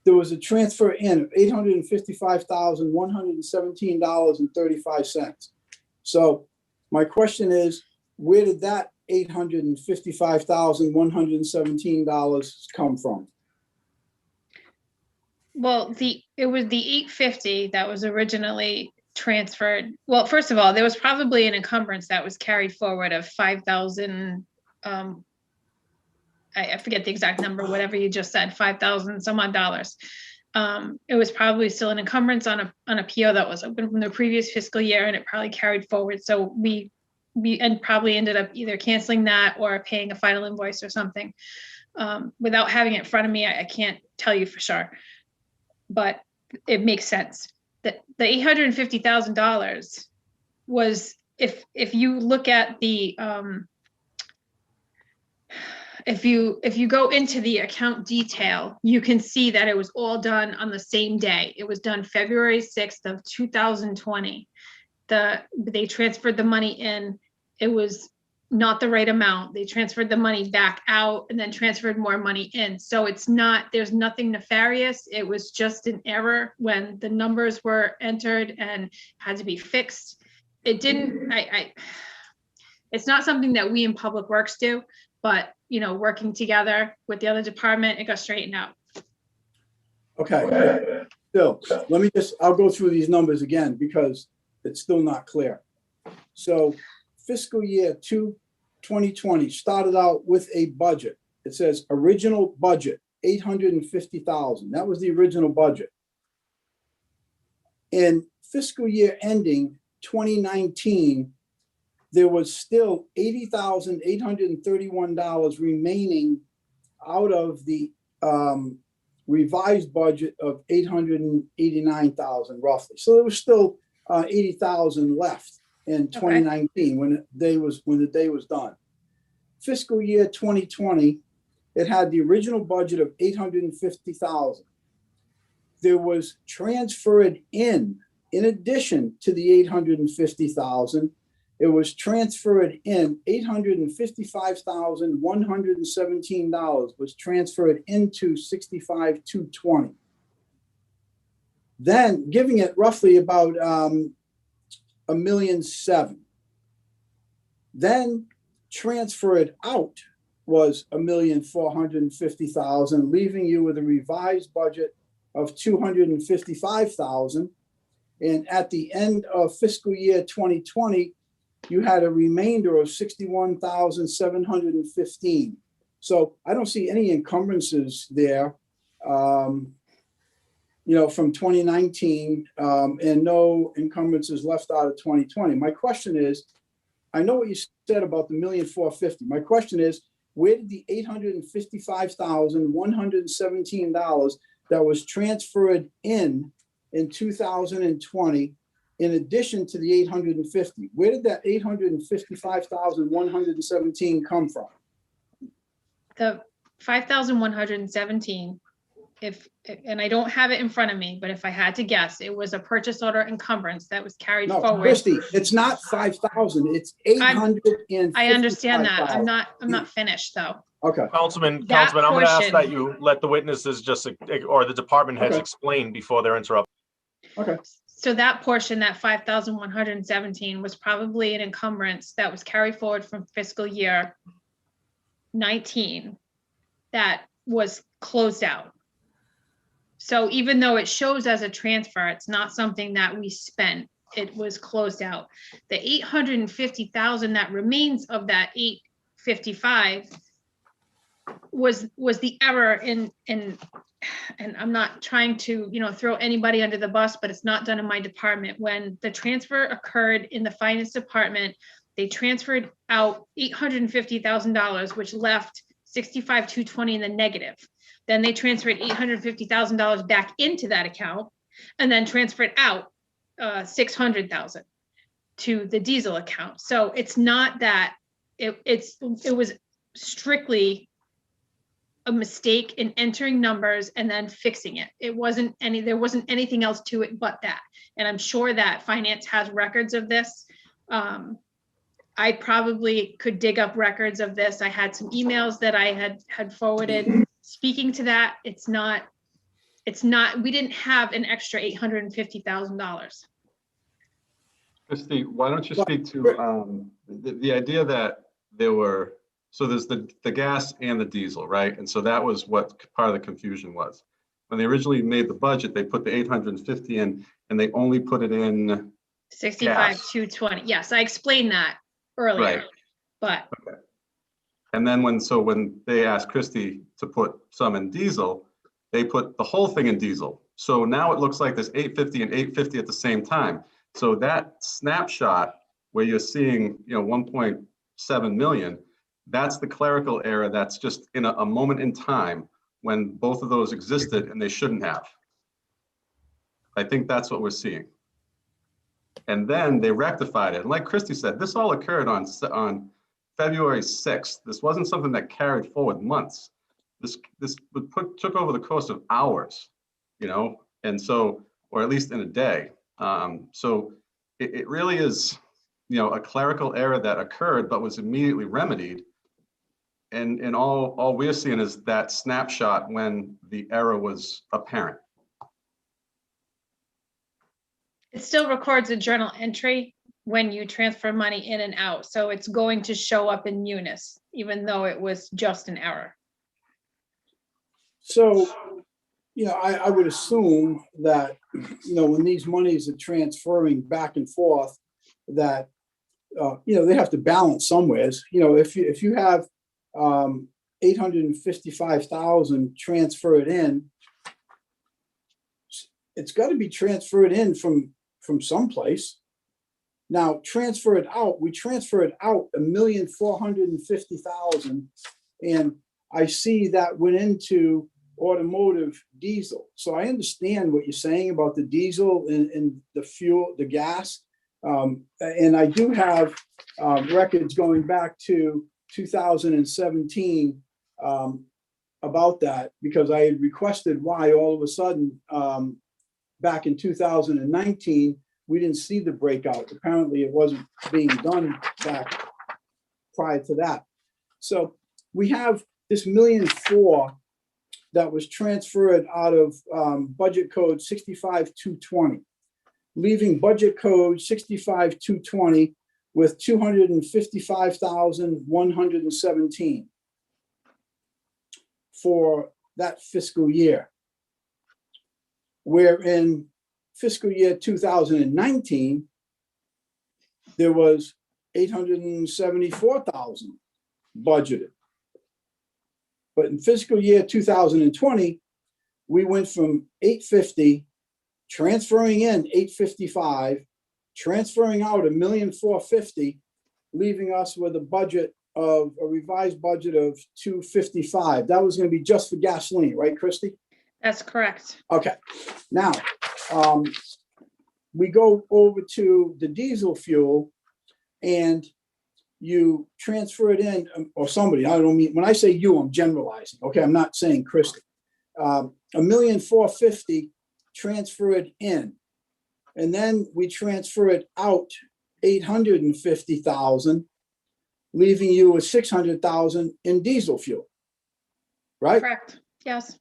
E: There was a transfer in of $855,117.35. So my question is, where did that $855,117 come from?
C: Well, it was the $850 that was originally transferred. Well, first of all, there was probably an encumbrance that was carried forward of 5,000. I forget the exact number, whatever you just said, 5,000 some odd dollars. It was probably still an encumbrance on a PO that was open from the previous fiscal year, and it probably carried forward. So we probably ended up either canceling that or paying a final invoice or something. Without having it in front of me, I can't tell you for sure, but it makes sense that the $850,000 was, if you look at the if you go into the account detail, you can see that it was all done on the same day. It was done February 6th of 2020. They transferred the money in. It was not the right amount. They transferred the money back out and then transferred more money in. So there's nothing nefarious. It was just an error when the numbers were entered and had to be fixed. It didn't, it's not something that we in Public Works do, but working together with the other department, it got straightened out.
E: Okay. Still, I'll go through these numbers again because it's still not clear. So fiscal year 2020 started out with a budget. It says original budget, $850,000. That was the original budget. In fiscal year ending 2019, there was still $80,831 remaining out of the revised budget of $889,000 roughly. So there was still $80,000 left in 2019 when the day was done. Fiscal year 2020, it had the original budget of $850,000. There was transferred in in addition to the 850,000, it was transferred in $855,117 was transferred into 65,220. Then giving it roughly about $1.7 million. Then transferred out was $1,450,000, leaving you with a revised budget of $255,000. And at the end of fiscal year 2020, you had a remainder of $61,715. So I don't see any encumbrances there, from 2019, and no encumbrances left out of 2020. My question is, I know what you said about the $1,450,000. My question is, where did the $855,117 that was transferred in 2020, in addition to the 850, where did that 855,117 come from?
C: The 5,117, and I don't have it in front of me, but if I had to guess, it was a purchase order encumbrance that was carried
E: No,
C: forward.
E: Christie, it's not 5,000, it's 855,000.
C: I understand that. I'm not finished though.
E: Okay.
B: Councilman,
C: That
B: I'm gonna ask
C: portion-
B: that you let the witnesses or the department heads
E: Okay.
B: explain before they're interrupted.
E: Okay.
C: So that portion, that 5,117 was probably an encumbrance that was carried forward from fiscal year 19 that was closed out. So even though it shows as a transfer, it's not something that we spent. It was closed out. The 850,000 that remains of that 855 was the error in and I'm not trying to, throw anybody under the bus, but it's not done in my department. When the transfer occurred in the finance department, they transferred out $850,000, which left 65,220 in the negative. Then they transferred $850,000 back into that account, and then transferred out $600,000 to the diesel account. So it's not that it was strictly a mistake in entering numbers and then fixing it. There wasn't anything else to it but that. And I'm sure that finance has records of this. I probably could dig up records of this. I had some emails that I had forwarded speaking to that. It's not, we didn't have an extra $850,000.
M: Christie, why don't you speak to the idea that there were, so there's the gas and the diesel, right? And so that was what part of the confusion was. When they originally made the budget, they put the 850 in and they only put it in
C: 65,220. Yes, I explained that earlier,
M: Right.
C: but
M: Okay. And then when they asked Christie to put some in diesel, they put the whole thing in diesel. So now it looks like there's 850 and 850 at the same time. So that snapshot where you're seeing, 1.7 million, that's the clerical error. That's just in a moment in time when both of those existed and they shouldn't have. I think that's what we're seeing. And then they rectified it. And like Christie said, this all occurred on February 6th. This wasn't something that carried forward months. This took over the course of hours, and so, or at least in a day. So it really is, a clerical error that occurred but was immediately remedied. And all we're seeing is that snapshot when the error was apparent.
C: it still records a journal entry when you transfer money in and out. So it's going to show up in Munis, even though it was just an error.
E: So, I would assume that, when these monies are transferring back and forth, that, they have to balance somewheres. If you have 855,000 transferred in, it's got to be transferred in from someplace. Now, transferred out, we transferred out $1,450,000, and I see that went into automotive diesel. So I understand what you're saying about the diesel and the fuel, the gas. And I do have records going back to 2017 about that, because I had requested why all of a sudden back in 2019, we didn't see the breakout. Apparently it wasn't being done back prior to that. So we have this $1.4 million that was transferred out of budget code 65220, leaving budget code 65220 with 255,117 for that fiscal year. Where in fiscal year 2019, there was 874,000 budgeted. But in fiscal year 2020, we went from 850, transferring in 855, transferring out $1,450,000, leaving us with a budget of a revised budget of 255. That was going to be just for gasoline, right, Christy?
C: That's correct.
E: Okay. Now, we go over to the diesel fuel, and you transfer it in, or somebody, I don't mean, when I say you, I'm generalizing. Okay, I'm not saying Christie. $1,450,000 transfer it in. And then we transfer it out $850,000, leaving you with $600,000 in diesel fuel. Right?
C: Correct. Yes.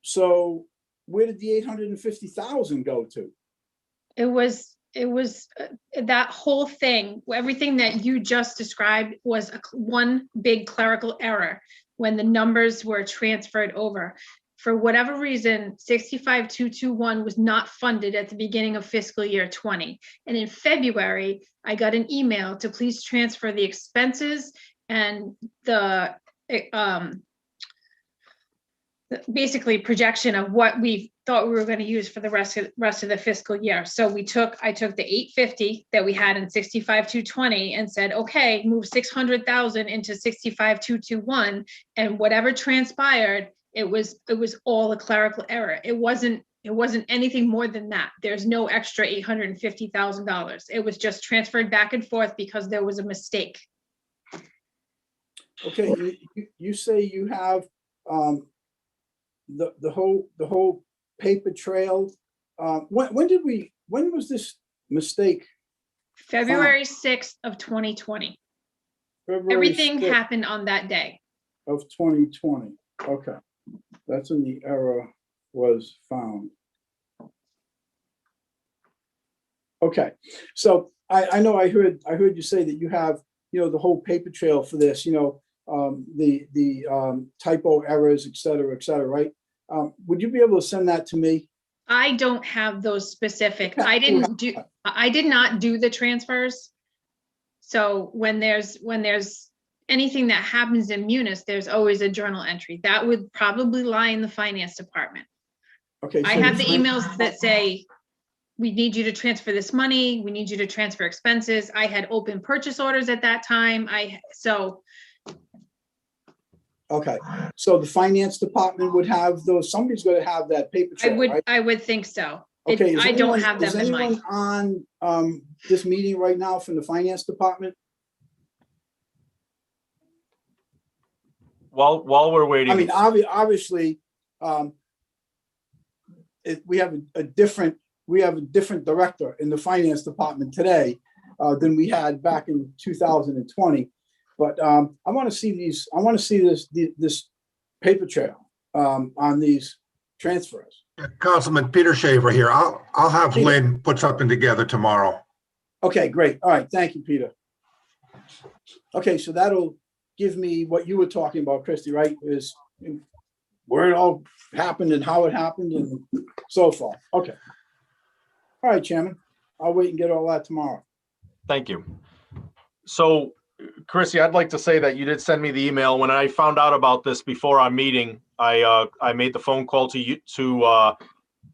E: So where did the $850,000 go to?
C: It was that whole thing, everything that you just described was one big clerical error when the numbers were transferred over. For whatever reason, 65221 was not funded at the beginning of fiscal year 20. And in February, I got an email to please transfer the expenses and the basically projection of what we thought we were going to use for the rest of the fiscal year. So I took the 850 that we had in 65220 and said, okay, move 600,000 into 65221, and whatever transpired, it was all a clerical error. It wasn't anything more than that. There's no extra $850,000. It was just transferred back and forth because there was a mistake.
E: Okay, you say you have the whole paper trail. When was this mistake?
C: February 6th of 2020.
E: February
C: Everything
E: 6th
C: happened on that day.
E: of 2020. Okay, that's when the error was found. Okay, so I know I heard you say that you have, the whole paper trail for this, the typo errors, et cetera, right? Would you be able to send that to me?
C: I don't have those specific. I did not do the transfers. So when there's anything that happens in Munis, there's always a journal entry. That would probably lie in the finance department.
E: Okay.
C: I have the emails that say, we need you to transfer this money. We need you to transfer expenses. I had open purchase orders at that time.
E: Okay, so the finance department would have those, somebody's gonna have that paper trail, right?
C: I would think so.
E: Okay,
C: I don't have them in mind.
E: Is anyone on this meeting right now from the finance department?
B: While we're waiting.
E: I mean, obviously, we have a different director in the finance department today than we had back in 2020. But I want to see this paper trail on these transfers.
N: Councilman Peter Shaver here. I'll have Lynn put something together tomorrow.
E: Okay, great. All right, thank you, Peter. Okay, so that'll give me what you were talking about, Christy, right? Is where it all happened and how it happened and so forth. Okay. All right, Chairman. I'll wait and get all that tomorrow.
B: Thank you. So, Chrissy, I'd like to say that you did send me the email. When I found out about this before our meeting, I made the phone call to you to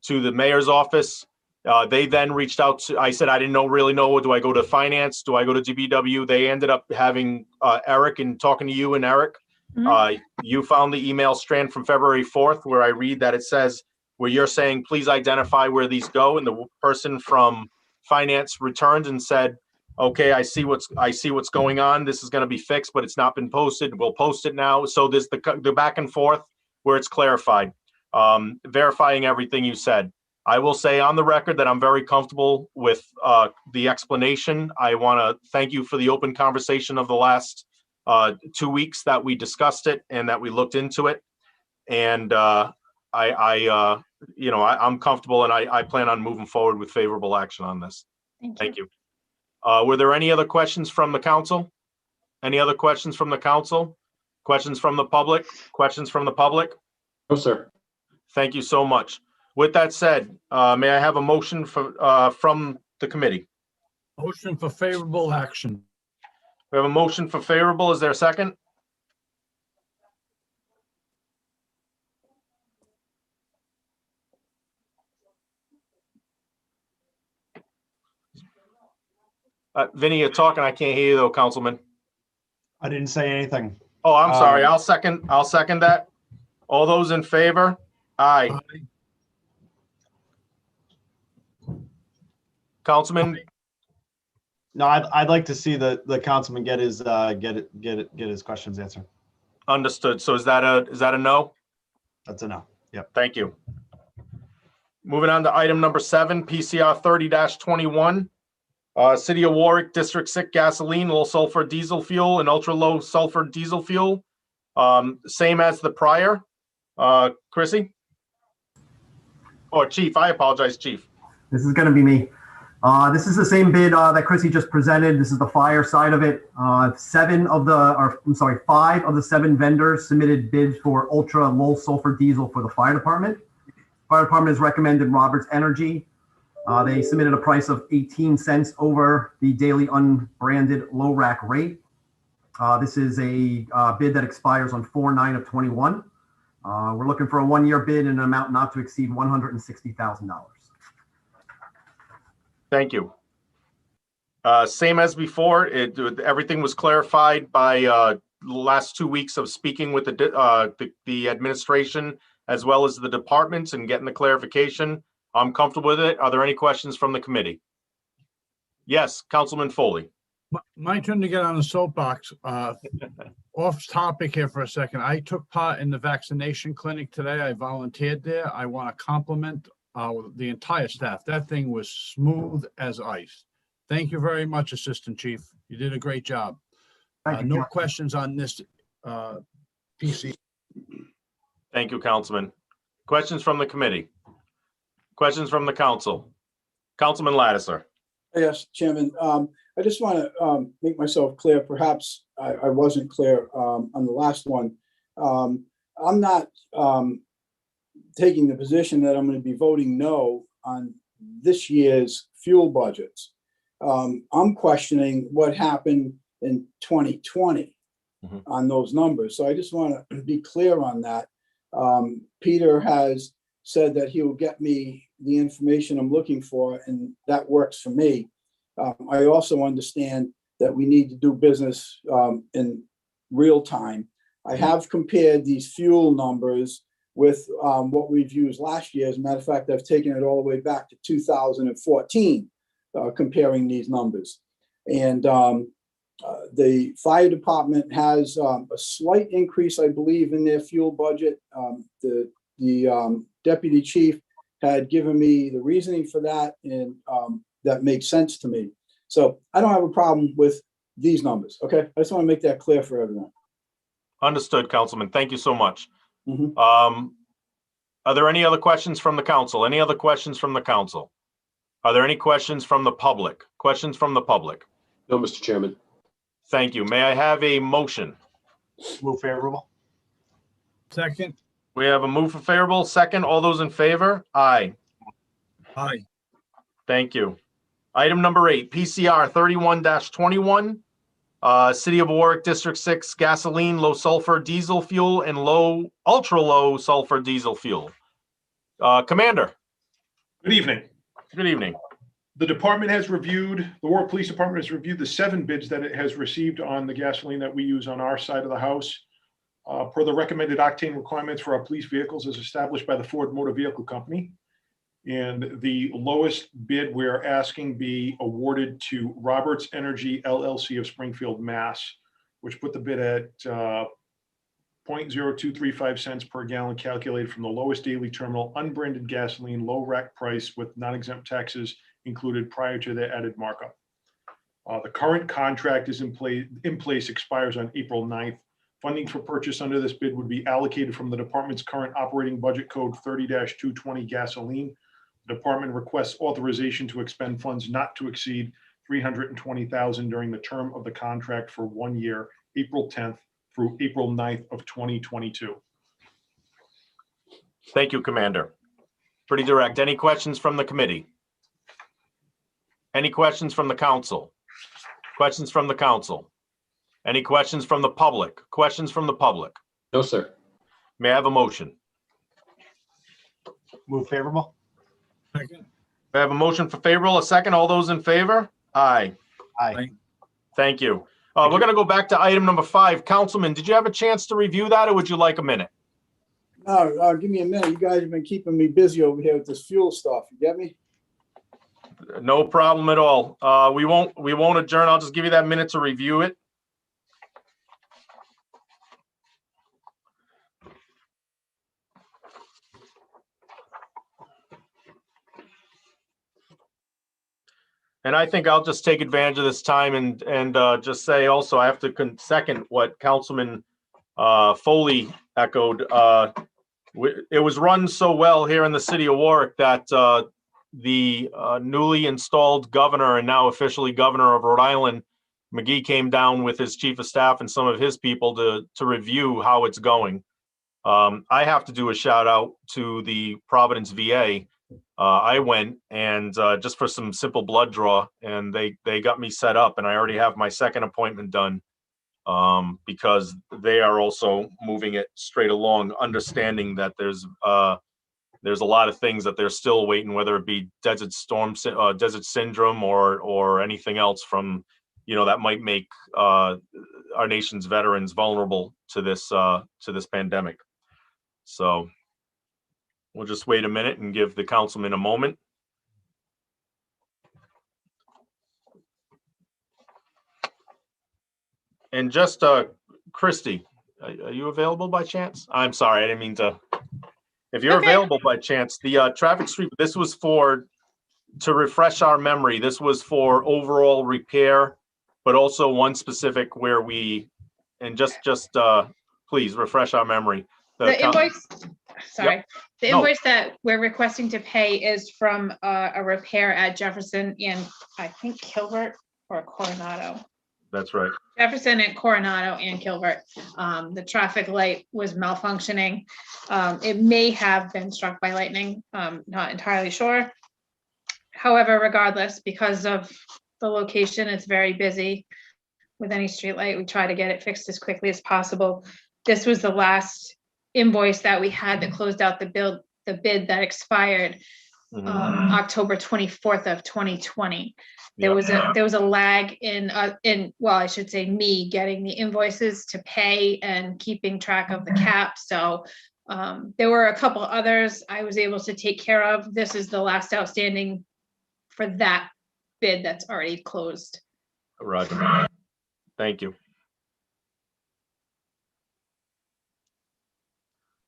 B: the mayor's office. They then reached out to. I said I didn't really know. Do I go to finance? Do I go to DBW? They ended up having Eric and talking to you and Eric. Mm-hmm. You found the email strand from February 4th where I read that it says where you're saying please identify where these go, and the person from finance returned and said, okay, I see what's going on. This is going to be fixed, but it's not been posted. We'll post it now. So there's the back and forth where it's clarified, verifying everything you said. I will say on the record that I'm very comfortable with the explanation. I want to thank you for the open conversation of the last 2 weeks that we discussed it and that we looked into it. And I'm comfortable, and I plan on moving forward with favorable action on this. Thank you. Were there any other questions from the council? Any other questions from the council? Questions from the public? Questions from the public?
A: No, sir.
B: Thank you so much. With that said, may I have a motion from the committee?
G: Motion for favorable action.
B: We have a motion for favorable. Is there a second? Vinny, you're talking. I can't hear you though, Councilman.
D: I didn't say anything.
B: Oh, I'm sorry. I'll second that. All those in favor? Aye. Councilman?
D: No, I'd like to see the councilman get his questions answered.
B: Understood. So is that a no?
D: That's a no. Yep.
B: Thank you. Moving on to item number 7, PCR 30-21. City of Warwick, District 6 gasoline, low sulfur diesel fuel, and ultra low sulfur diesel fuel. Same as the prior. Chrissy? Or Chief, I apologize, Chief.
O: This is going to be me. This is the same bid that Chrissy just presented. This is the fire side of it. 5 of the 7 vendors submitted bids for ultra low sulfur diesel for the fire department. Fire department has recommended Roberts Energy. They submitted a price of 18 cents over the daily unbranded low rack rate. This is a bid that expires on 4/9/21. We're looking for a 1-year bid in an amount not to exceed $160,000.
B: Thank you. Same as before, everything was clarified by the last 2 weeks of speaking with the administration as well as the departments and getting the clarification. I'm comfortable with it. Are there any questions from the committee? Yes, Councilman Foley.
G: My turn to get on the soapbox. Off topic here for a second. I took part in the vaccination clinic today. I volunteered there. I want to compliment the entire staff. That thing was smooth as ice. Thank you very much, Assistant Chief. You did a great job. No questions on this PC.
B: Thank you, Councilman. Questions from the committee? Questions from the council? Councilman Lattiser.
E: Yes, Chairman. I just want to make myself clear. Perhaps I wasn't clear on the last one. I'm not taking the position that I'm going to be voting no on this year's fuel budgets. I'm questioning what happened in 2020 on those numbers. So I just want to be clear on that. Peter has said that he will get me the information I'm looking for, and that works for me. I also understand that we need to do business in real time. I have compared these fuel numbers with what we've used last year. As a matter of fact, I've taken it all the way back to 2014, comparing these numbers. And the fire department has a slight increase, I believe, in their fuel budget. The deputy chief had given me the reasoning for that, and that makes sense to me. So I don't have a problem with these numbers. Okay, I just want to make that clear for everyone.
B: Understood, Councilman. Thank you so much. Are there any other questions from the council? Any other questions from the council? Are there any questions from the public? Questions from the public?
A: No, Mr. Chairman.
B: Thank you. May I have a motion?
D: Move favorable.
G: Second.
B: We have a move for favorable. Second. All those in favor? Aye.
G: Aye.
B: Thank you. Item number 8, PCR 31-21. City of Warwick, District 6, gasoline, low sulfur diesel fuel, and ultra low sulfur diesel fuel. Commander.
H: Good evening.
B: Good evening.
H: The Warwick Police Department has reviewed the 7 bids that it has received on the gasoline that we use on our side of the house. Per the recommended octane requirements for our police vehicles as established by the Ford Motor Vehicle Company. And the lowest bid we're asking be awarded to Roberts Energy LLC of Springfield, Mass, which put the bid at 0.0235 cents per gallon calculated from the lowest daily terminal unbranded gasoline low rack price with non-exempt taxes included prior to the added markup. The current contract is in place, expires on April 9th. Funding for purchase under this bid would be allocated from the department's current operating budget code 30-220 gasoline. The department requests authorization to expend funds not to exceed $320,000 during the term of the contract for 1 year, April 10th through April 9th of 2022.
B: Thank you, Commander. Pretty direct. Any questions from the committee? Any questions from the council? Questions from the council? Any questions from the public? Questions from the public?
A: No, sir.
B: May I have a motion?
D: Move favorable.
G: Second.
B: May I have a motion for favorable? A second. All those in favor? Aye.
D: Aye.
B: Thank you. We're going to go back to item number 5. Councilman, did you have a chance to review that, or would you like a minute?
E: No, give me a minute. You guys have been keeping me busy over here with this fuel stuff. You get me?
B: No problem at all. We won't adjourn. I'll just give you that minute to review it. And I think I'll just take advantage of this time and just say also, I have to second what Councilman Foley echoed. It was run so well here in the city of Warwick that the newly installed governor and now officially governor of Rhode Island, McGee, came down with his chief of staff and some of his people to review how it's going. I have to do a shout out to the Providence VA. I went and just for some simple blood draw, and they got me set up, and I already have my second appointment done because they are also moving it straight along, understanding that there's a lot of things that they're still waiting, whether it be desert syndrome or anything else from, that might make our nation's veterans vulnerable to this pandemic. So we'll just wait a minute and give the councilman a moment. And just, Christy, are you available by chance? I'm sorry, I didn't mean to. If you're available by chance, the traffic sweep, this was to refresh our memory, this was for overall repair, but also one specific where please refresh our memory.
C: The invoice, sorry, yep. The invoice that we're requesting to pay is from a repair at Jefferson and I think Kilbert or Coronado.
B: That's right.
C: Jefferson and Coronado and Kilbert. The traffic light was malfunctioning. It may have been struck by lightning. Not entirely sure. However, regardless, because of the location, it's very busy. With any street light, we try to get it fixed as quickly as possible. This was the last invoice that we had that closed out the bid that expired October 24th of 2020. There was a lag in well, I should say me getting the invoices to pay and keeping track of the cap. So there were a couple others I was able to take care of. This is the last outstanding for that bid that's already closed.
B: Roger. Thank you.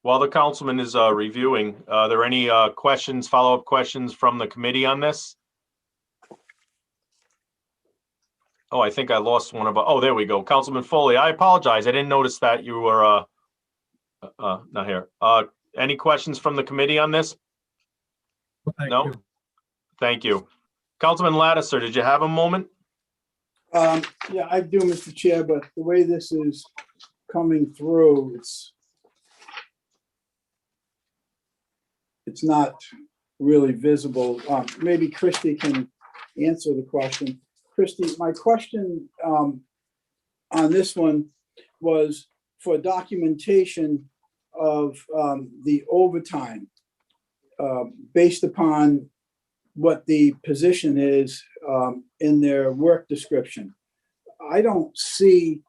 B: While the councilman is reviewing, are there any questions, follow-up questions from the committee on this? Oh, I think I lost one of oh, there we go. Councilman Foley, I apologize. I didn't notice that you were not here. Any questions from the committee on this? No? Thank you. Councilman Lattiser, did you have a moment?
E: Yeah, I do, Mr. Chair, but the way this is coming through, it's not really visible. Maybe Christy can answer the question. Christy, my question on this one was for documentation of the overtime based upon what the position is in their work description. I don't see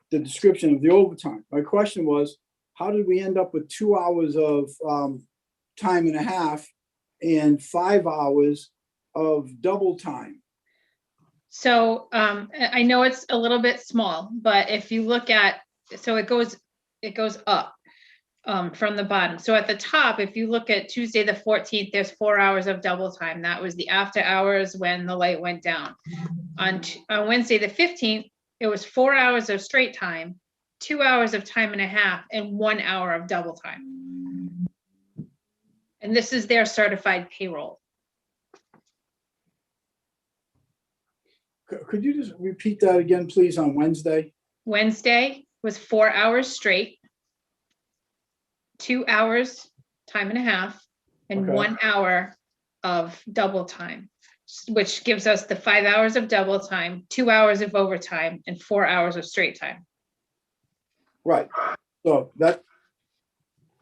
E: the description of the overtime. My question was, how did we end up with 2 hours of time and a half and 5 hours of double time?
C: So I know it's a little bit small, but if you look at, so it goes it goes up from the bottom. So at the top, if you look at Tuesday, the 14th, there's 4 hours of double time. That was the after hours when the light went down. On Wednesday, the 15th, it was 4 hours of straight time, 2 hours of time and a half, and 1 hour of double time. And this is their certified payroll.
E: Could you just repeat that again, please, on Wednesday?
C: Wednesday was 4 hours straight, 2 hours time and a half, and
E: Okay.
C: 1 hour of double time, which gives us the 5 hours of double time, 2 hours of overtime, and 4 hours of straight time.
E: Right. So that,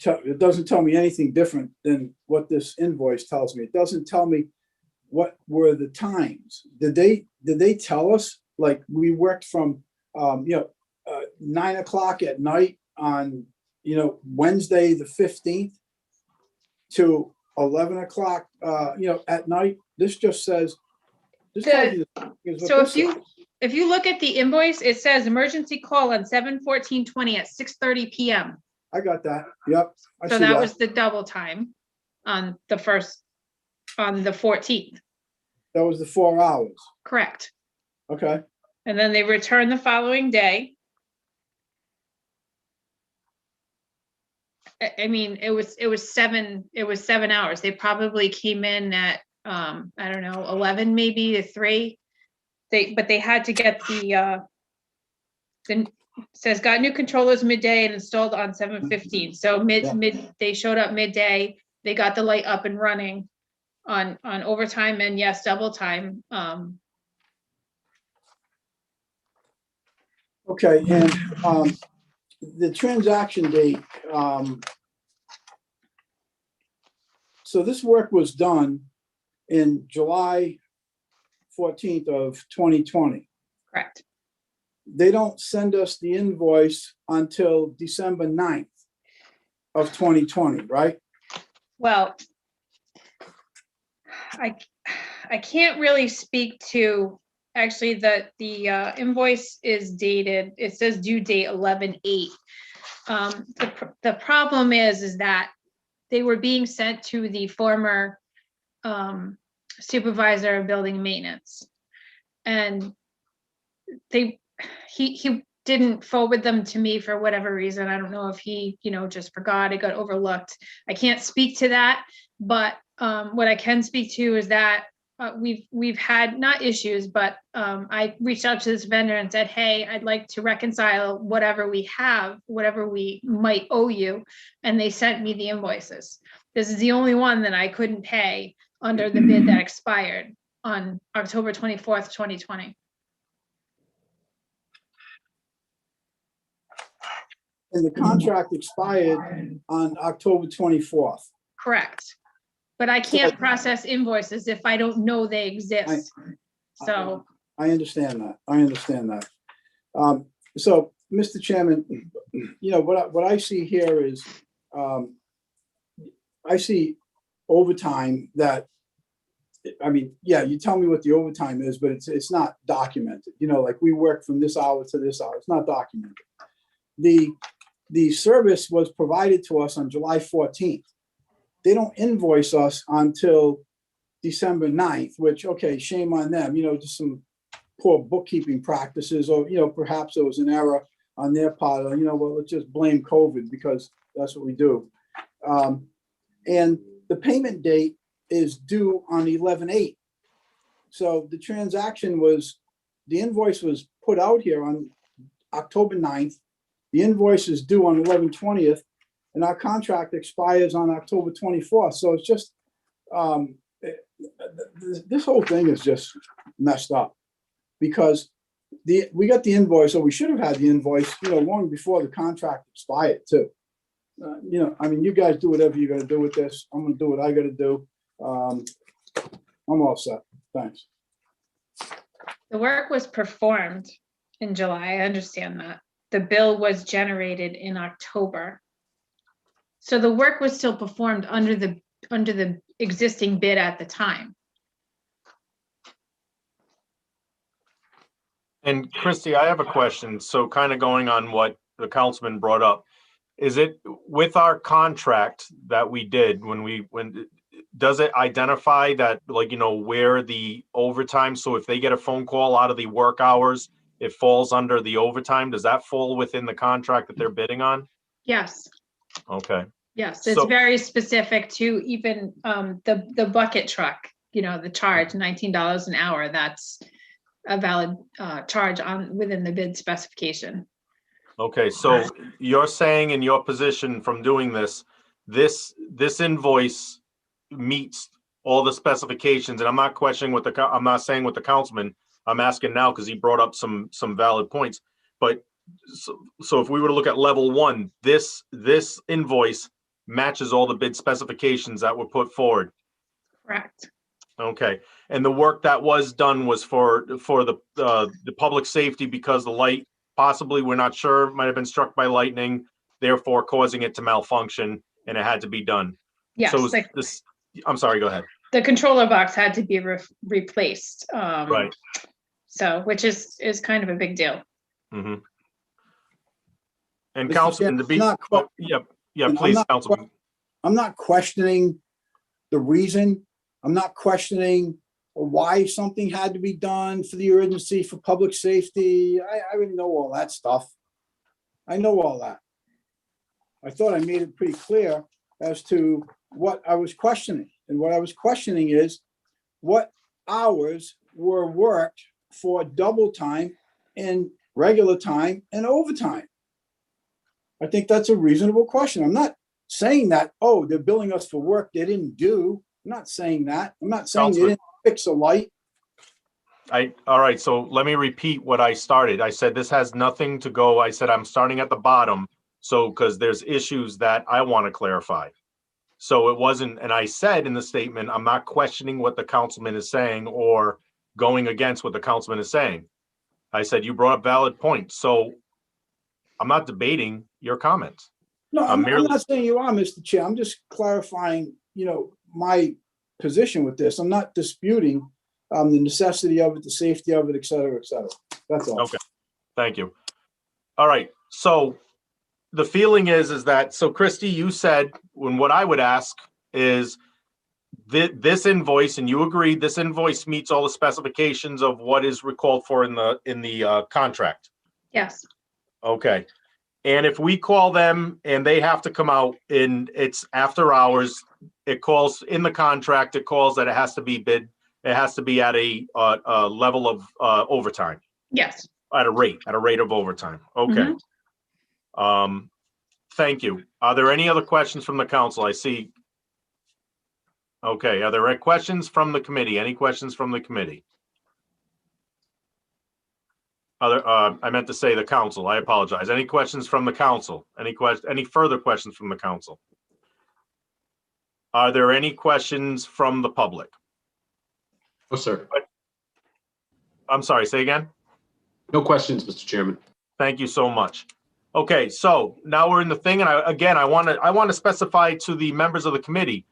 E: it doesn't tell me anything different than what this invoice tells me. It doesn't tell me what were the times. Did they tell us, like, we worked from 9 o'clock at night on Wednesday the 15th to 11 o'clock at night? This just says, this tells you is what
C: So
E: this says.
C: if you look at the invoice, it says emergency call on 7/14/20 at 6:30 p.m.
E: I got that. Yep. I
C: So
E: see
C: that was the double time on the 14th.
E: That was the 4 hours.
C: Correct.
E: Okay.
C: And then they returned the following day. I mean, it was 7 hours. They probably came in at I don't know, 11 maybe to 3. But they had to get the says got new controllers midday and installed on 7/15. So they showed up midday. They got the light up and running on overtime and yes, double time.
E: Okay, and the transaction date, so this work was done in July 14th of 2020.
C: Correct.
E: They don't send us the invoice until December 9th of 2020, right?
C: Well, I can't really speak to, actually, the invoice is dated, it says due date 11/8. The problem is that they were being sent to the former supervisor of building maintenance. And he didn't forward them to me for whatever reason. I don't know if he, just forgot, it got overlooked. I can't speak to that, but what I can speak to is that we've had not issues, but I reached out to this vendor and said, hey, I'd like to reconcile whatever we have, whatever we might owe you. And they sent me the invoices. This is the only one that I couldn't pay under the bid that expired on October 24th, 2020.
E: And the contract expired on October 24th.
C: Correct. But I can't process invoices if I don't know they exist. So
E: I understand that. I understand that. So, Mr. Chairman, what I see here is, I see overtime that, I mean, yeah, you tell me what the overtime is, but it's not documented. Like we work from this hour to this hour. It's not documented. The service was provided to us on July 14th. They don't invoice us until December 9th, which, okay, shame on them, just some poor bookkeeping practices, or, perhaps it was an error on their part, or, well, let's just blame COVID because that's what we do. And the payment date is due on 11/8. So the the invoice was put out here on October 9th. The invoice is due on 11/20th, and our contract expires on October 24th. So it's just, this whole thing is just messed up because we got the invoice, or we should have had the invoice, long before the contract expired too. I mean, you guys do whatever you're gonna do with this. I'm gonna do what I gotta do. I'm all set. Thanks.
C: the work was performed in July. I understand that. The bill was generated in October. So the work was still performed under the existing bid at the time.
B: And Christy, I have a question. So kind of going on what the councilman brought up. is it with our contract that we did when does it identify that, like, you know, where the overtime, so if they get a phone call out of the work hours, it falls under the overtime? Does that fall within the contract that they're bidding on?
C: Yes,
B: Okay.
C: yes, it's
B: So-
C: very specific to even the bucket truck, you know, the charge, $19 an hour, that's a valid charge within the bid specification.
B: Okay, so you're saying in your position from doing this invoice meets all the specifications, and I'm not questioning I'm not saying with the councilman, I'm asking now because he brought up some valid points. But so if we were to look at level one, this invoice matches all the bid specifications that were put forward.
C: Correct.
B: Okay, and the work that was done was for the public safety, because the light, possibly, we're not sure, might have been struck by lightning, therefore causing it to malfunction, and it had to be done.
C: Yes,
B: So I'm sorry, go ahead.
C: the controller box had to be replaced.
B: Right.
C: So, which is kind of a big deal.
B: Mm-hmm. And
E: Mr.
B: Councilman, please, Councilman.
E: I'm not questioning the reason. I'm not questioning why something had to be done for the urgency, for public safety. I already know all that stuff. I know all that. I thought I made it pretty clear as to what I was questioning. And what I was questioning is what hours were worked for double time and regular time and overtime. I think that's a reasonable question. I'm not saying that, oh, they're billing us for work they didn't do. I'm not saying that. I'm not saying they didn't fix a light.
B: All right, so let me repeat what I started. I said this has nothing to go. I said I'm starting at the bottom, so because there's issues that I want to clarify. So it wasn't, and I said in the statement, I'm not questioning what the councilman is saying or going against what the councilman is saying. I said you brought up valid points, so I'm not debating your comments.
E: No, I'm not saying you are, Mr. Chair. I'm just clarifying, my position with this. I'm not disputing the necessity of it, the safety of it, et cetera, et cetera. That's all.
B: Okay, thank you. All right, so the feeling is that, so Christy, you said, when what I would ask is this invoice, and you agreed this invoice meets all the specifications of what is recalled for in the contract.
C: Yes.
B: Okay. And if we call them and they have to come out and it's after hours, it calls in the contract, it calls that it has to be bid, it has to be at a level of overtime.
C: Yes.
B: At a rate of overtime. Okay. Thank you. Are there any other questions from the council? I see. Okay, are there any questions from the committee? Any questions from the committee? I meant to say the council. I apologize. Any questions from the council? Any further questions from the council? Are there any questions from the public?
A: No, sir.
B: I'm sorry, say again?
A: No questions, Mr. Chairman.
B: Thank you so much. Okay, so now we're in the thing, and I want to specify to the members of the committee,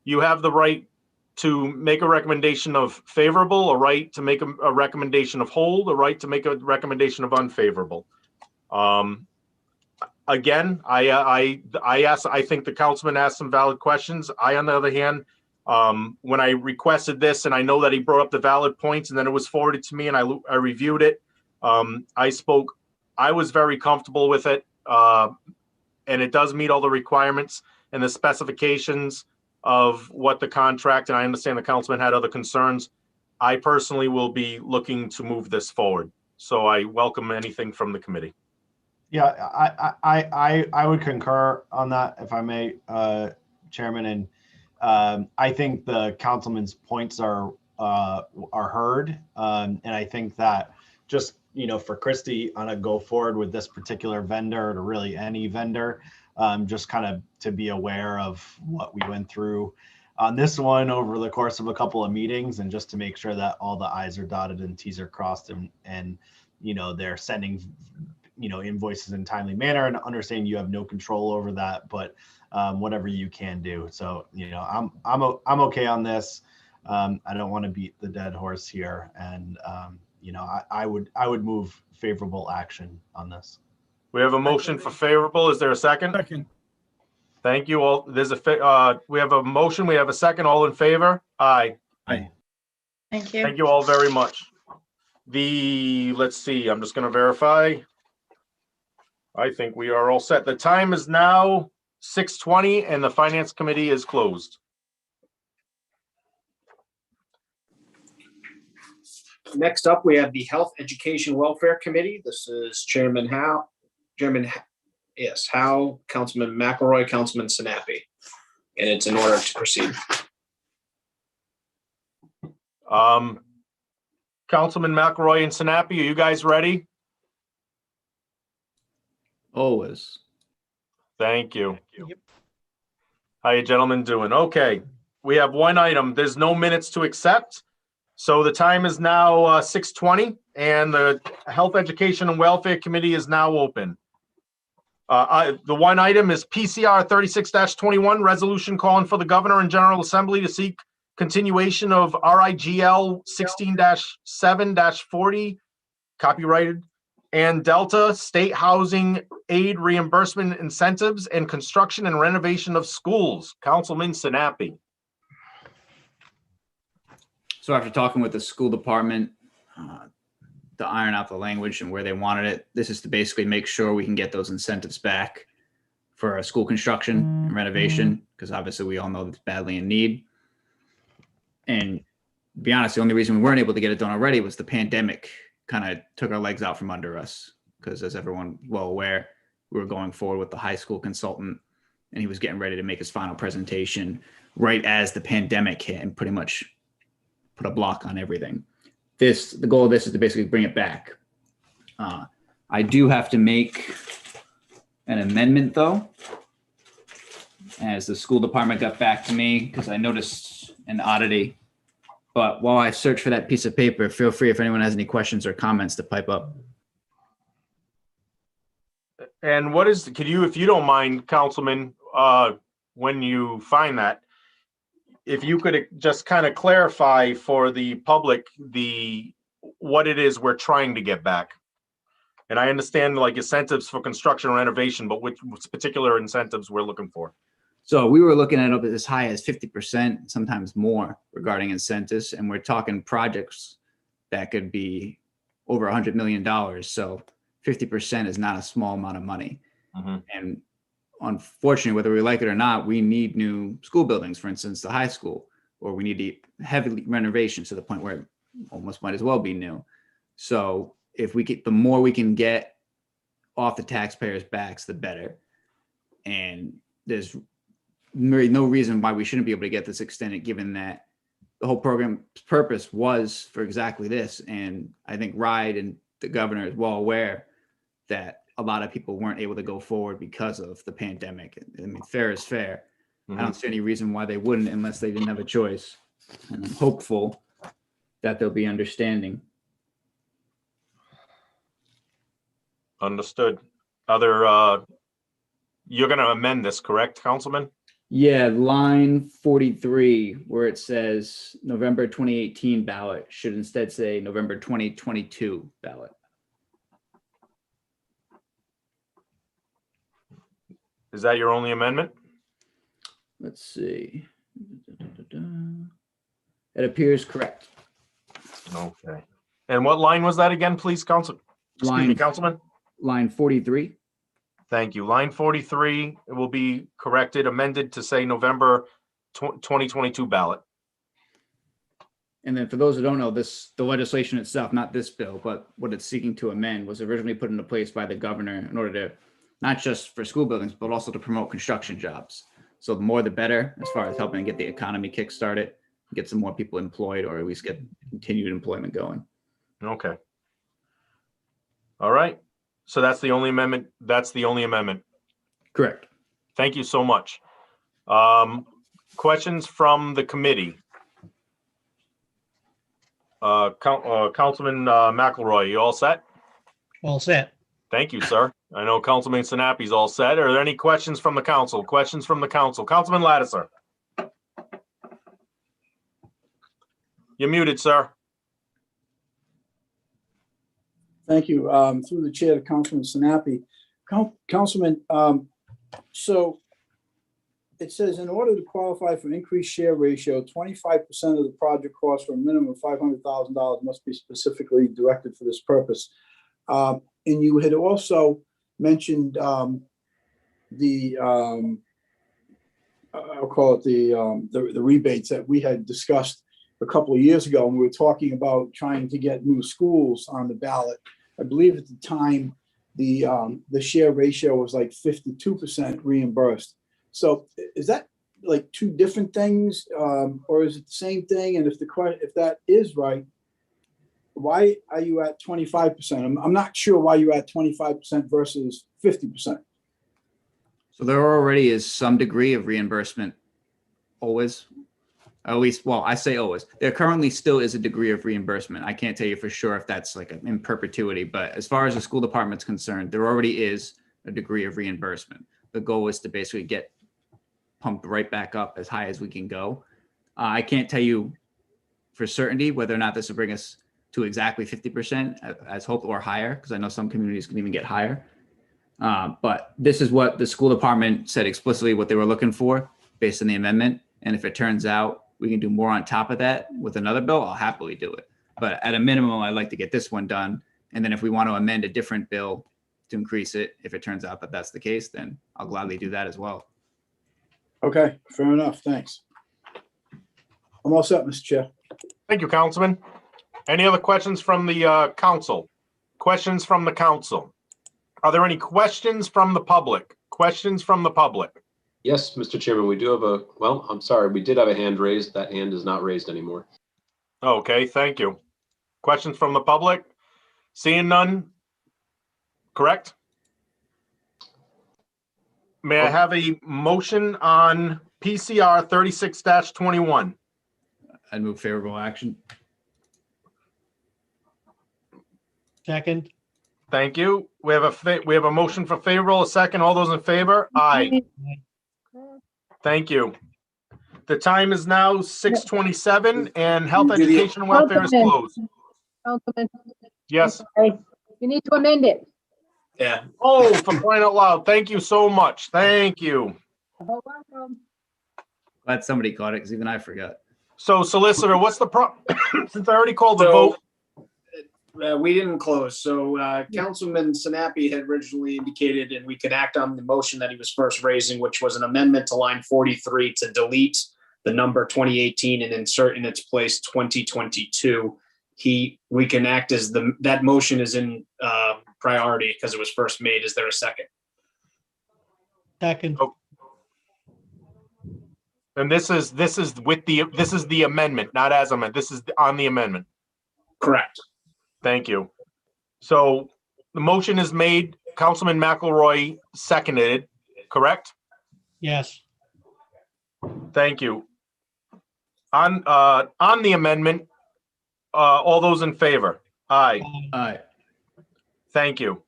B: you have the right to make a recommendation of favorable, a right to make a recommendation of hold, a right to make a recommendation of unfavorable. Again, I think the councilman asked some valid questions. On the other hand, when I requested this, and I know that he brought up the valid points, and then it was forwarded to me, and I reviewed it. I was very comfortable with it, and it does meet all the requirements and the specifications of what the contract, and I understand the councilman had other concerns. I personally will be looking to move this forward. So I welcome anything from the committee.
D: Yeah, I would concur on that, if I may, Chairman. And I think the councilman's points are heard. And I think that just, for Christy on a go forward with this particular vendor, or really any vendor, just kind of to be aware of what we went through on this one over the course of a couple of meetings, and just to make sure that all the I's are dotted and T's are crossed, and they're sending invoices in a timely manner, and understand you have no control over that, but whatever you can do. So I'm okay on this. I don't want to beat the dead horse here, and I would move favorable action on this.
B: We have a motion for favorable. Is there a second?
G: Second.
B: Thank you all. We have a motion. We have a second. All in favor? Aye.
C: Thank you.
B: Thank you all very much. Let's see, I'm just going to verify. I think we are all set. The time is now 6:20 and the Finance Committee is closed.
J: Next up, we have the Health, Education, Welfare Committee. This is Chairman Howe, Councilman McElroy, Councilman Sinapi. And it's in order to proceed.
B: Councilman McElroy and Sinapi, are you guys ready?
P: Always.
B: Thank you. How you gentlemen doing? Okay, we have one item. There's no minutes to accept. So the time is now 6:20 and the Health, Education and Welfare Committee is now open. The one item is PCR 36-21, resolution calling for the Governor and General Assembly to seek continuation of RIGL 16-7-40, copyrighted, and Delta State Housing Aid Reimbursement Incentives and Construction and Renovation of Schools. Councilman Sinapi.
P: So after talking with the school department to iron out the language and where they wanted it, this is to basically make sure we can get those incentives back for school construction and renovation, because obviously we all know it's badly in need. And to be honest, the only reason we weren't able to get it done already was the pandemic kind of took our legs out from under us, because as everyone well aware, we were going forward with the high school consultant and he was getting ready to make his final presentation right as the pandemic hit and pretty much put a block on everything. The goal of this is to basically bring it back. I do have to make an amendment though, as the school department got back to me because I noticed an oddity. But while I search for that piece of paper, feel free if anyone has any questions or comments to pipe up.
B: And could you, if you don't mind, Councilman, when you find that, if you could just kind of clarify for the public what it is we're trying to get back. And I understand like incentives for construction and renovation, but which particular incentives we're looking for.
P: So we were looking at up as high as 50%, sometimes more regarding incentives. And we're talking projects that could be over $100 million. So 50% is not a small amount of money.
B: Mm-hmm.
P: And unfortunately, whether we like it or not, we need new school buildings, for instance, the high school, or we need heavy renovations to the point where it almost might as well be new. So if we get, the more we can get off the taxpayers' backs, the better. And there's really no reason why we shouldn't be able to get this extended, given that the whole program's purpose was for exactly this. And I think Ride and the governor is well aware that a lot of people weren't able to go forward because of the pandemic. I mean, fair is fair.
B: Mm-hmm.
P: I don't see any reason why they wouldn't unless they didn't have a choice. And I'm hopeful that they'll be understanding.
B: Understood. You're going to amend this, correct, Councilman?
P: Yeah, line 43, where it says November 2018 ballot should instead say November 2022 ballot.
B: Is that your only amendment?
P: Let's see. It appears correct.
B: Okay. And what line was that again, please, Councilman?
P: Line 43.
B: Thank you. Line 43, it will be corrected, amended to say November 2022 ballot.
P: And then for those who don't know, the legislation itself, not this bill, but what it's seeking to amend, was originally put into place by the governor in order to, not just for school buildings, but also to promote construction jobs. So the more the better, as far as helping get the economy kickstarted, get some more people employed, or at least get continued employment going.
B: Okay. All right. So that's the only amendment. That's the only amendment.
P: Correct.
B: Thank you so much. Questions from the committee? Councilman McElroy, you all set?
Q: All set.
B: Thank you, sir. I know Councilman Sinapi's all set. Are there any questions from the council? Questions from the council? Councilman Lattiser. You're muted, sir.
E: Thank you. Through the chair to Councilman Sinapi. Councilman, so it says in order to qualify for increased share ratio, 25% of the project cost for a minimum of $500,000 must be specifically directed for this purpose. And you had also mentioned I'll call it the rebates that we had discussed a couple of years ago, and we were talking about trying to get new schools on the ballot. I believe at the time, the share ratio was like 52% reimbursed. So is that like two different things, or is it the same thing? And if that is right, why are you at 25%? I'm not sure why you're at 25% versus 50%.
P: So there already is some degree of reimbursement always. At least, well, I say always. There currently still is a degree of reimbursement. I can't tell you for sure if that's like in perpetuity, but as far as the school department's concerned, there already is a degree of reimbursement. The goal is to basically get pumped right back up as high as we can go. I can't tell you for certainty whether or not this will bring us to exactly 50% as hoped or higher, because I know some communities can even get higher. But this is what the school department said explicitly what they were looking for based on the amendment. And if it turns out we can do more on top of that with another bill, I'll happily do it. But at a minimum, I'd like to get this one done. And then if we want to amend a different bill to increase it, if it turns out that that's the case, then I'll gladly do that as well.
E: Okay, fair enough. Thanks. I'm all set, Mr. Chair.
B: Thank you, Councilman. Any other questions from the council? Questions from the council? Are there any questions from the public? Questions from the public?
A: Yes, Mr. Chairman, we do have I'm sorry, we did have a hand raised. That hand is not raised anymore.
B: Okay, thank you. Questions from the public? Seeing none? Correct? May I have a motion on PCR 36-21?
P: I'd move favorable action.
Q: Second.
B: Thank you. We have a motion for favorable, a second. All those in favor? Aye. Thank you. The time is now 6:27 and health, education, and welfare is closed.
K: Councilman,
B: Yes.
K: you need to amend it.
J: Yeah.
B: Oh, for crying out loud. Thank you so much. Thank you.
K: You're welcome.
P: Glad somebody caught it because even I forgot.
B: So solicitor, what's the since I already called the
J: So,
B: vote?
J: We didn't close. So Councilman Sinapi had originally indicated, and we could act on the motion that he was first raising, which was an amendment to line 43 to delete the number 2018 and insert in its place 2022. We can act as that motion is in priority because it was first made. Is there a second?
Q: Second.
B: Oh. And this is the amendment, not as amendment. This is on the amendment.
J: Correct.
B: Thank you. So the motion is made. Councilman McElroy seconded it, correct?
Q: Yes.
B: Thank you. On the amendment, all those in favor? Aye.
P: Aye.
B: Thank you.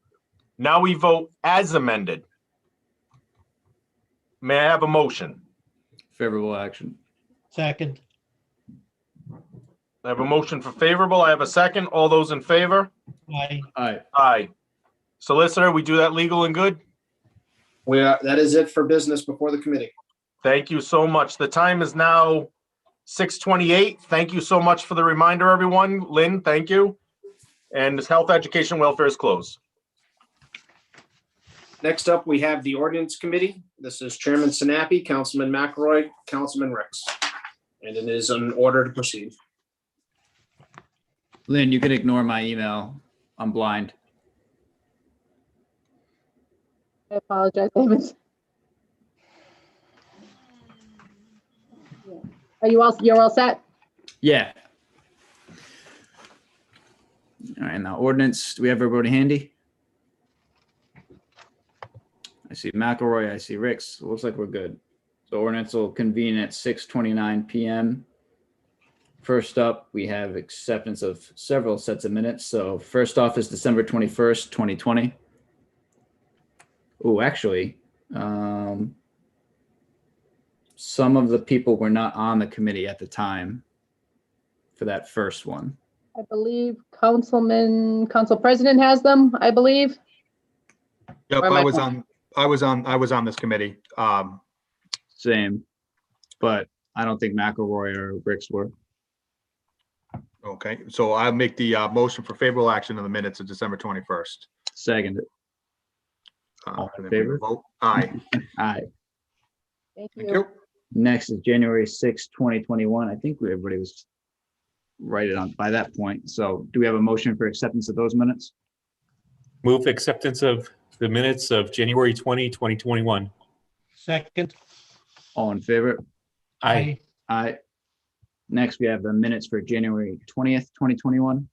B: Now we vote as amended. May I have a motion?
P: Favorable action.
Q: Second.
B: I have a motion for favorable. I have a second. All those in favor?
Q: Aye.
P: Aye.
B: Aye. Solicitor, we do that legal and good?
J: That is it for business before the committee.
B: Thank you so much. The time is now 6:28. Thank you so much for the reminder, everyone. Lynn, thank you. And health, education, welfare is closed.
J: Next up, we have the ordinance committee. This is Chairman Sinapi, Councilman McElroy, Councilman Ricks. And it is in order to proceed.
P: Lynn, you can ignore my email. I'm blind.
K: I apologize, David. You're all set?
P: Yeah. All right, now ordinance, do we have everybody handy? I see McElroy, I see Ricks. Looks like we're good. So ordinance will convene at 6:29 p.m. First up, we have acceptance of several sets of minutes. So first off is December 21st, 2020. Oh, actually, some of the people were not on the committee at the time for that first one.
K: I believe Council President has them, I believe.
I: Yep,
P: Or my
I: I was
P: point.
I: I was on this committee.
P: Same, but I don't think McElroy or Ricks were.
I: Okay, so I'll make the motion for favorable action on the minutes of December 21st.
P: Second. All in favor?
I: Vote aye.
P: Aye.
K: Thank
I: Thank
K: you.
I: you.
P: Next is January 6th, 2021. I think everybody was right on by that point. So do we have a motion for acceptance of those minutes?
R: Move acceptance of the minutes of January 20, 2021.
Q: Second.
P: All in favor?
R: Aye.
P: Aye. Next, we have the minutes for January 20th, 2021.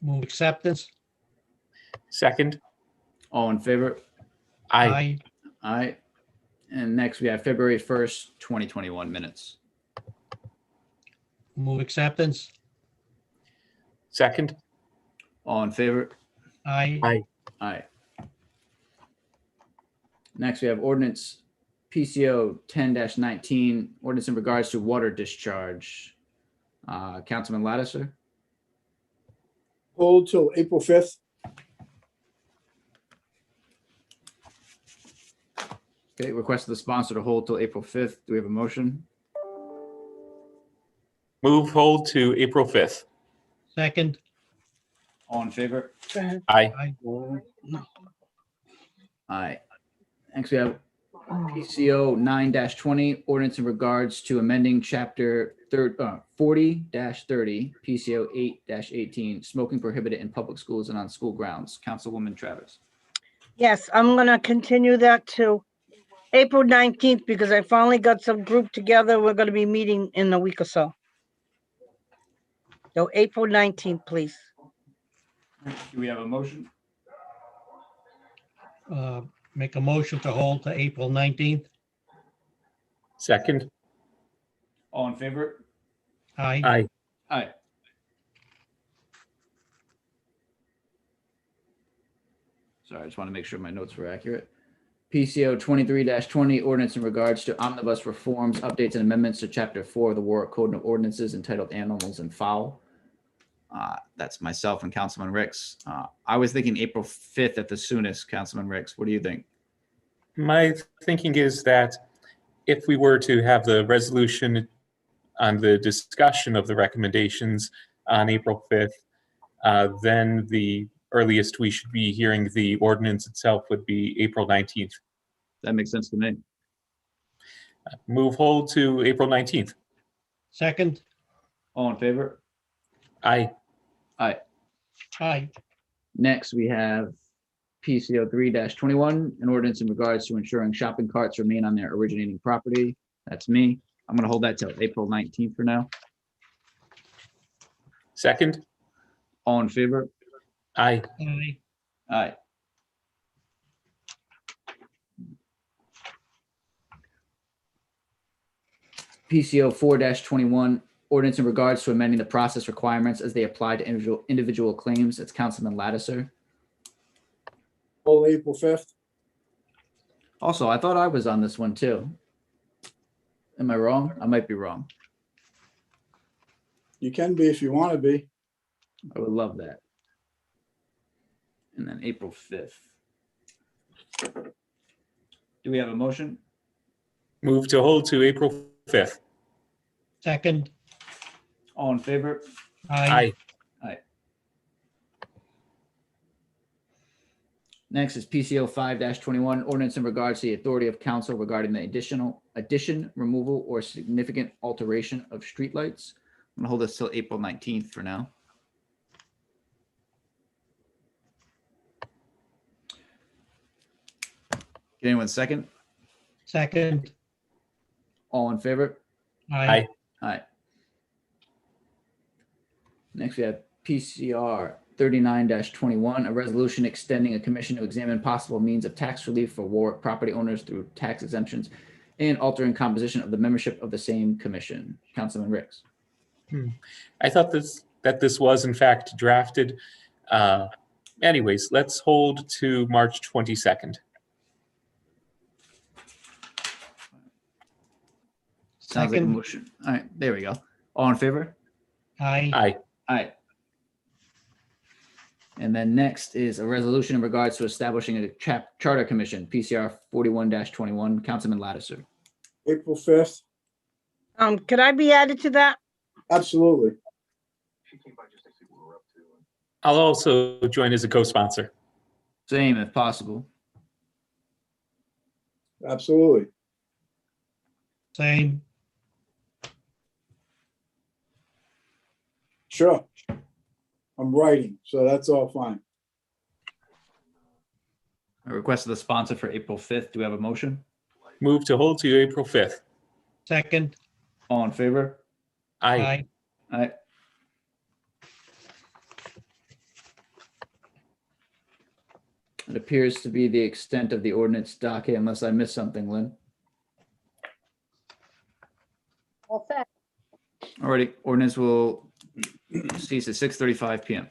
Q: Move acceptance.
R: Second.
P: All in favor?
R: Aye.
P: Aye. And next, we have February 1st, 2021 minutes.
Q: Move acceptance.
R: Second.
P: All in favor?
Q: Aye.
R: Aye.
P: Aye. Next, we have ordinance PCO 10-19, ordinance in regards to water discharge. Councilman Lattiser,
E: Hold till April 5th.
P: okay, request of the sponsor to hold till April 5th. Do we have a motion?
R: Move hold to April 5th.
Q: Second.
P: All in favor?
R: Aye.
Q: Aye.
P: Aye. Next, we have PCO 9-20, ordinance in regards to amending chapter 40-30, PCO 8-18, smoking prohibited in public schools and on school grounds. Councilwoman Travis.
S: Yes, I'm gonna continue that to April 19th because I finally got some group together. We're gonna be meeting in a week or so. So April 19th, please.
P: Do we have a motion?
Q: Make a motion to hold to April 19th.
R: Second.
P: All in favor?
Q: Aye.
R: Aye.
P: Aye. Sorry, I just want to make sure my notes were accurate. PCO 23-20, ordinance in regards to omnibus reforms, updates, and amendments to Chapter 4 of the Warwick Code of Ordinances entitled Animals and Fowl. That's myself and Councilman Ricks. I was thinking April 5th at the soonest. Councilman Ricks, what do you think?
R: My thinking is that if we were to have the resolution on the discussion of the recommendations on April 5th, then the earliest we should be hearing the ordinance itself would be April 19th.
P: That makes sense to me.
R: Move hold to April 19th.
Q: Second.
P: All in favor?
R: Aye.
P: Aye.
Q: Aye.
P: Next, we have PCO 3-21, an ordinance in regards to ensuring shopping carts remain on their originating property. That's me. I'm going to hold that till April 19th for now.
R: Second.
P: All in favor?
R: Aye.
Q: Aye.
P: Aye. PCO 4-21, ordinance in regards to amending the process requirements as they apply to individual claims. It's Councilman Lattiser.
E: Hold April 5th.
P: Also, I thought I was on this one too. Am I wrong? I might be wrong.
E: You can be if you want to be.
P: I would love that. And then April 5th. Do we have a motion?
R: Move to hold to April 5th.
Q: Second.
P: All in favor?
Q: Aye.
P: Aye. Next is PCO 5-21, ordinance in regards to the authority of council regarding the addition, removal, or significant alteration of streetlights. I'm gonna hold this till April 19th for now. Get anyone second?
Q: Second.
P: All in favor?
Q: Aye.
P: Aye. Next, we have PCR 39-21, a resolution extending a commission to examine possible means of tax relief for Warwick property owners through tax exemptions and altering composition of the membership of the same commission. Councilman Ricks.
R: I thought that this was in fact drafted. Anyways, let's hold to March 22nd.
P: Sounds like a
Q: Second.
P: motion. All right, there we go. All in favor?
Q: Aye.
R: Aye.
P: Aye. And then next is a resolution in regards to establishing a charter commission, PCR 41-21, Councilman Lattiser.
E: April 5th,
S: Could I be added to that?
E: absolutely.
R: I'll also join as a co-sponsor.
P: Same if possible.
E: Absolutely.
Q: Same.
E: Sure. I'm writing, so that's all fine.
P: I requested the sponsor for April 5th. Do we have a motion?
R: Move to hold to April 5th.
Q: Second.
P: All in favor?
R: Aye.
P: Aye. It appears to be the extent of the ordinance docket, unless I missed something, Lynn.
K: All set.
P: Alrighty, ordinance will cease at 6:35 PM.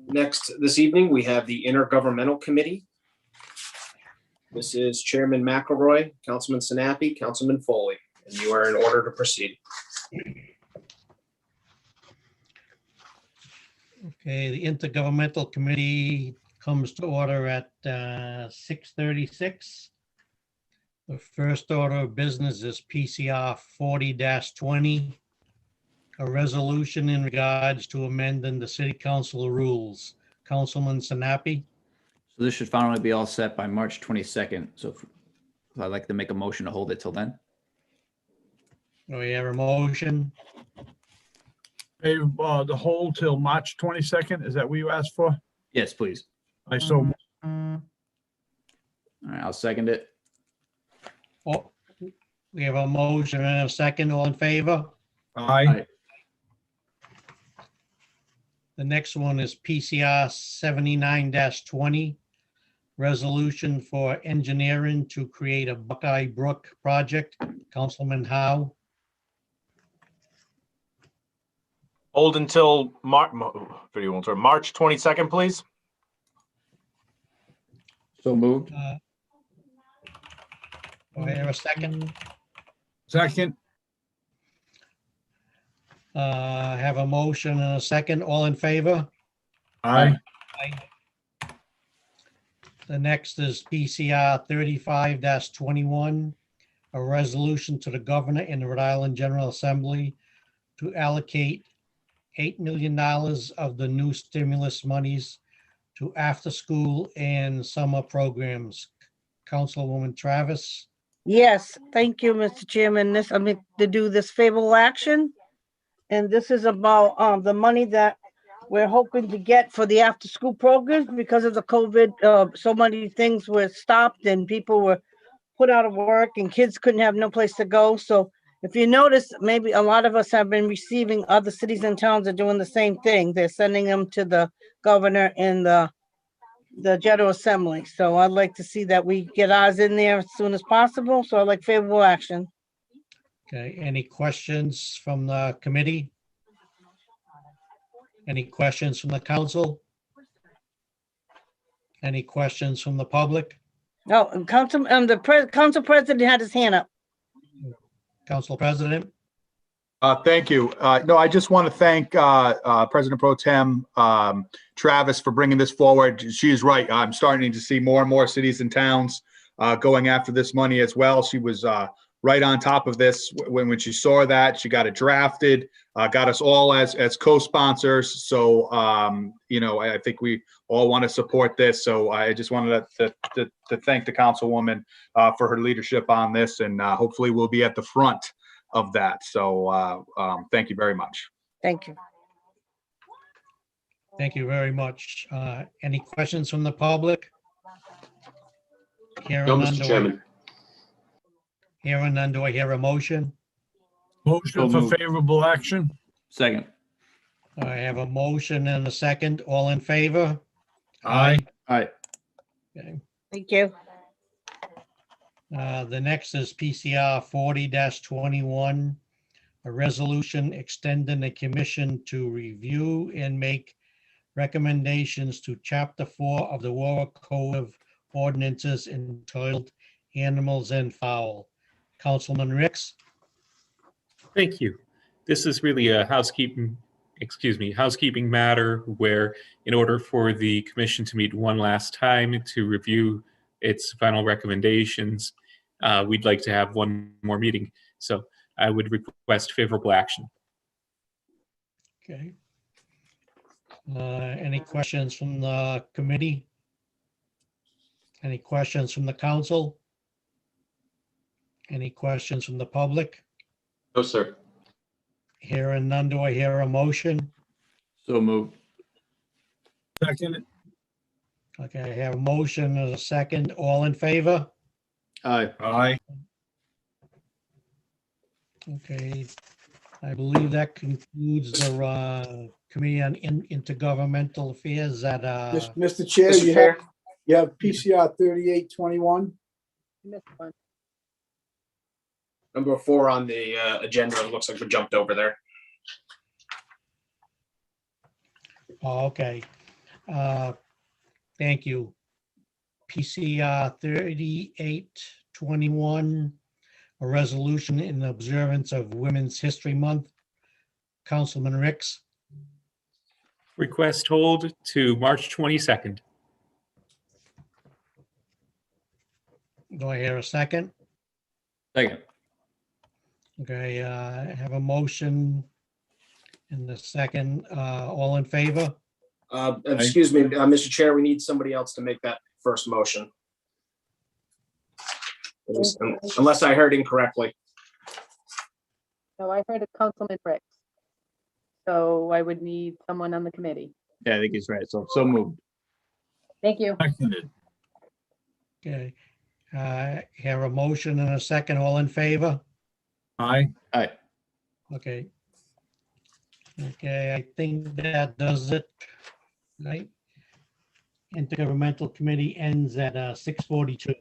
J: Next, this evening, we have the Intergovernmental Committee. This is Chairman McElroy, Councilman Sinapi, Councilman Foley, and you are in order to proceed.
Q: Okay, the Intergovernmental Committee comes to order at 6:36. The first order of business is PCR 40-20, a resolution in regards to amending the city council rules. Councilman Sinapi,
P: So this should finally be all set by March 22nd. So if I'd like to make a motion to hold it till then.
Q: do we have a motion?
G: Hey, the hold till March 22nd, is that what you asked for?
P: Yes, please.
G: I so,
P: All right, I'll second it.
Q: Oh, we have a motion and a second. All in favor?
G: aye.
Q: The next one is PCR 79-20, resolution for engineering to create a Buckeye Brook project. Councilman Howe,
B: Hold until March 22nd, please.
P: So moved.
Q: do I have a second?
G: Second,
Q: I have a motion and a second. All in favor?
G: aye.
Q: The next is PCR 35-21, a resolution to the governor and the Rhode Island General Assembly to allocate $8 million of the new stimulus monies to after-school and summer programs. Councilwoman Travis,
S: Yes, thank you, Mr. Chairman. This, I'm to do this favorable action. And this is about the money that we're hoping to get for the after-school programs because of the COVID. So many things were stopped and people were put out of work and kids couldn't have no place to go. So if you notice, maybe a lot of us have been receiving, other cities and towns are doing the same thing. They're sending them to the governor and the General Assembly. So I'd like to see that we get ours in there as soon as possible. So I'd like favorable action.
Q: okay, any questions from the committee? Any questions from the council? Any questions from the public?
S: No, council, council president had his hand up.
Q: Council President?
I: Thank you. No, I just want to thank President Pro Tem Travis for bringing this forward. She is right. I'm starting to see more and more cities and towns going after this money as well. She was right on top of this when she saw that. She got it drafted, got us all as co-sponsors. So, I think we all want to support this. So I just wanted to thank the councilwoman for her leadership on this, and hopefully we'll be at the front of that. So thank you very much.
S: Thank you.
Q: Thank you very much. Any questions from the public? Hearing
A: No,
Q: none,
A: Mr.
Q: do I-
A: Chairman.
Q: Hearing none, do I hear a motion?
G: Motion for favorable action,
P: Second.
Q: I have a motion and a second. All in favor?
G: aye.
P: Aye.
Q: Okay.
S: Thank you.
Q: The next is PCR 40-21, a resolution extending the commission to review and make recommendations to Chapter 4 of the Warwick Code of Ordinances entitled Animals and Fowl. Councilman Ricks?
R: Thank you. This is really a housekeeping matter where in order for the commission to meet one last time to review its final recommendations, we'd like to have one more meeting. So I would request favorable action.
Q: Okay. Any questions from the committee? Any questions from the council? Any questions from the public?
A: No, sir.
Q: Hearing none, do I hear a motion?
P: So moved.
G: Second,
Q: Okay, I have a motion and a second. All in favor?
P: Aye.
G: aye.
Q: Okay, I believe that concludes the Committee on Intergovernmental Affairs that
E: Mr. Chair,
J: Mr.
E: you
J: Chair?
E: have PCR 3821.
K: Missed one.
J: Number 4 on the agenda. It looks like we jumped over there.
Q: Oh, okay. Thank you. PCR 3821, a resolution in observance of Women's History Month. Councilman Ricks,
R: Request hold to March 22nd.
Q: do I hear a second?
P: Second.
Q: Okay, I have a motion in the second. All in favor?
J: Excuse me, Mr. Chair, we need somebody else to make that first motion. Unless I heard incorrectly.
K: So I heard a Councilman Ricks. So I would need someone on the committee.
P: Yeah, I think he's right. So moved.
K: Thank you.
G: Seconded,
Q: Okay. Have a motion and a second. All in favor?
G: aye.
P: Aye.
Q: Okay. Okay, I think that does it. Right? Intergovernmental Committee ends at 6:42.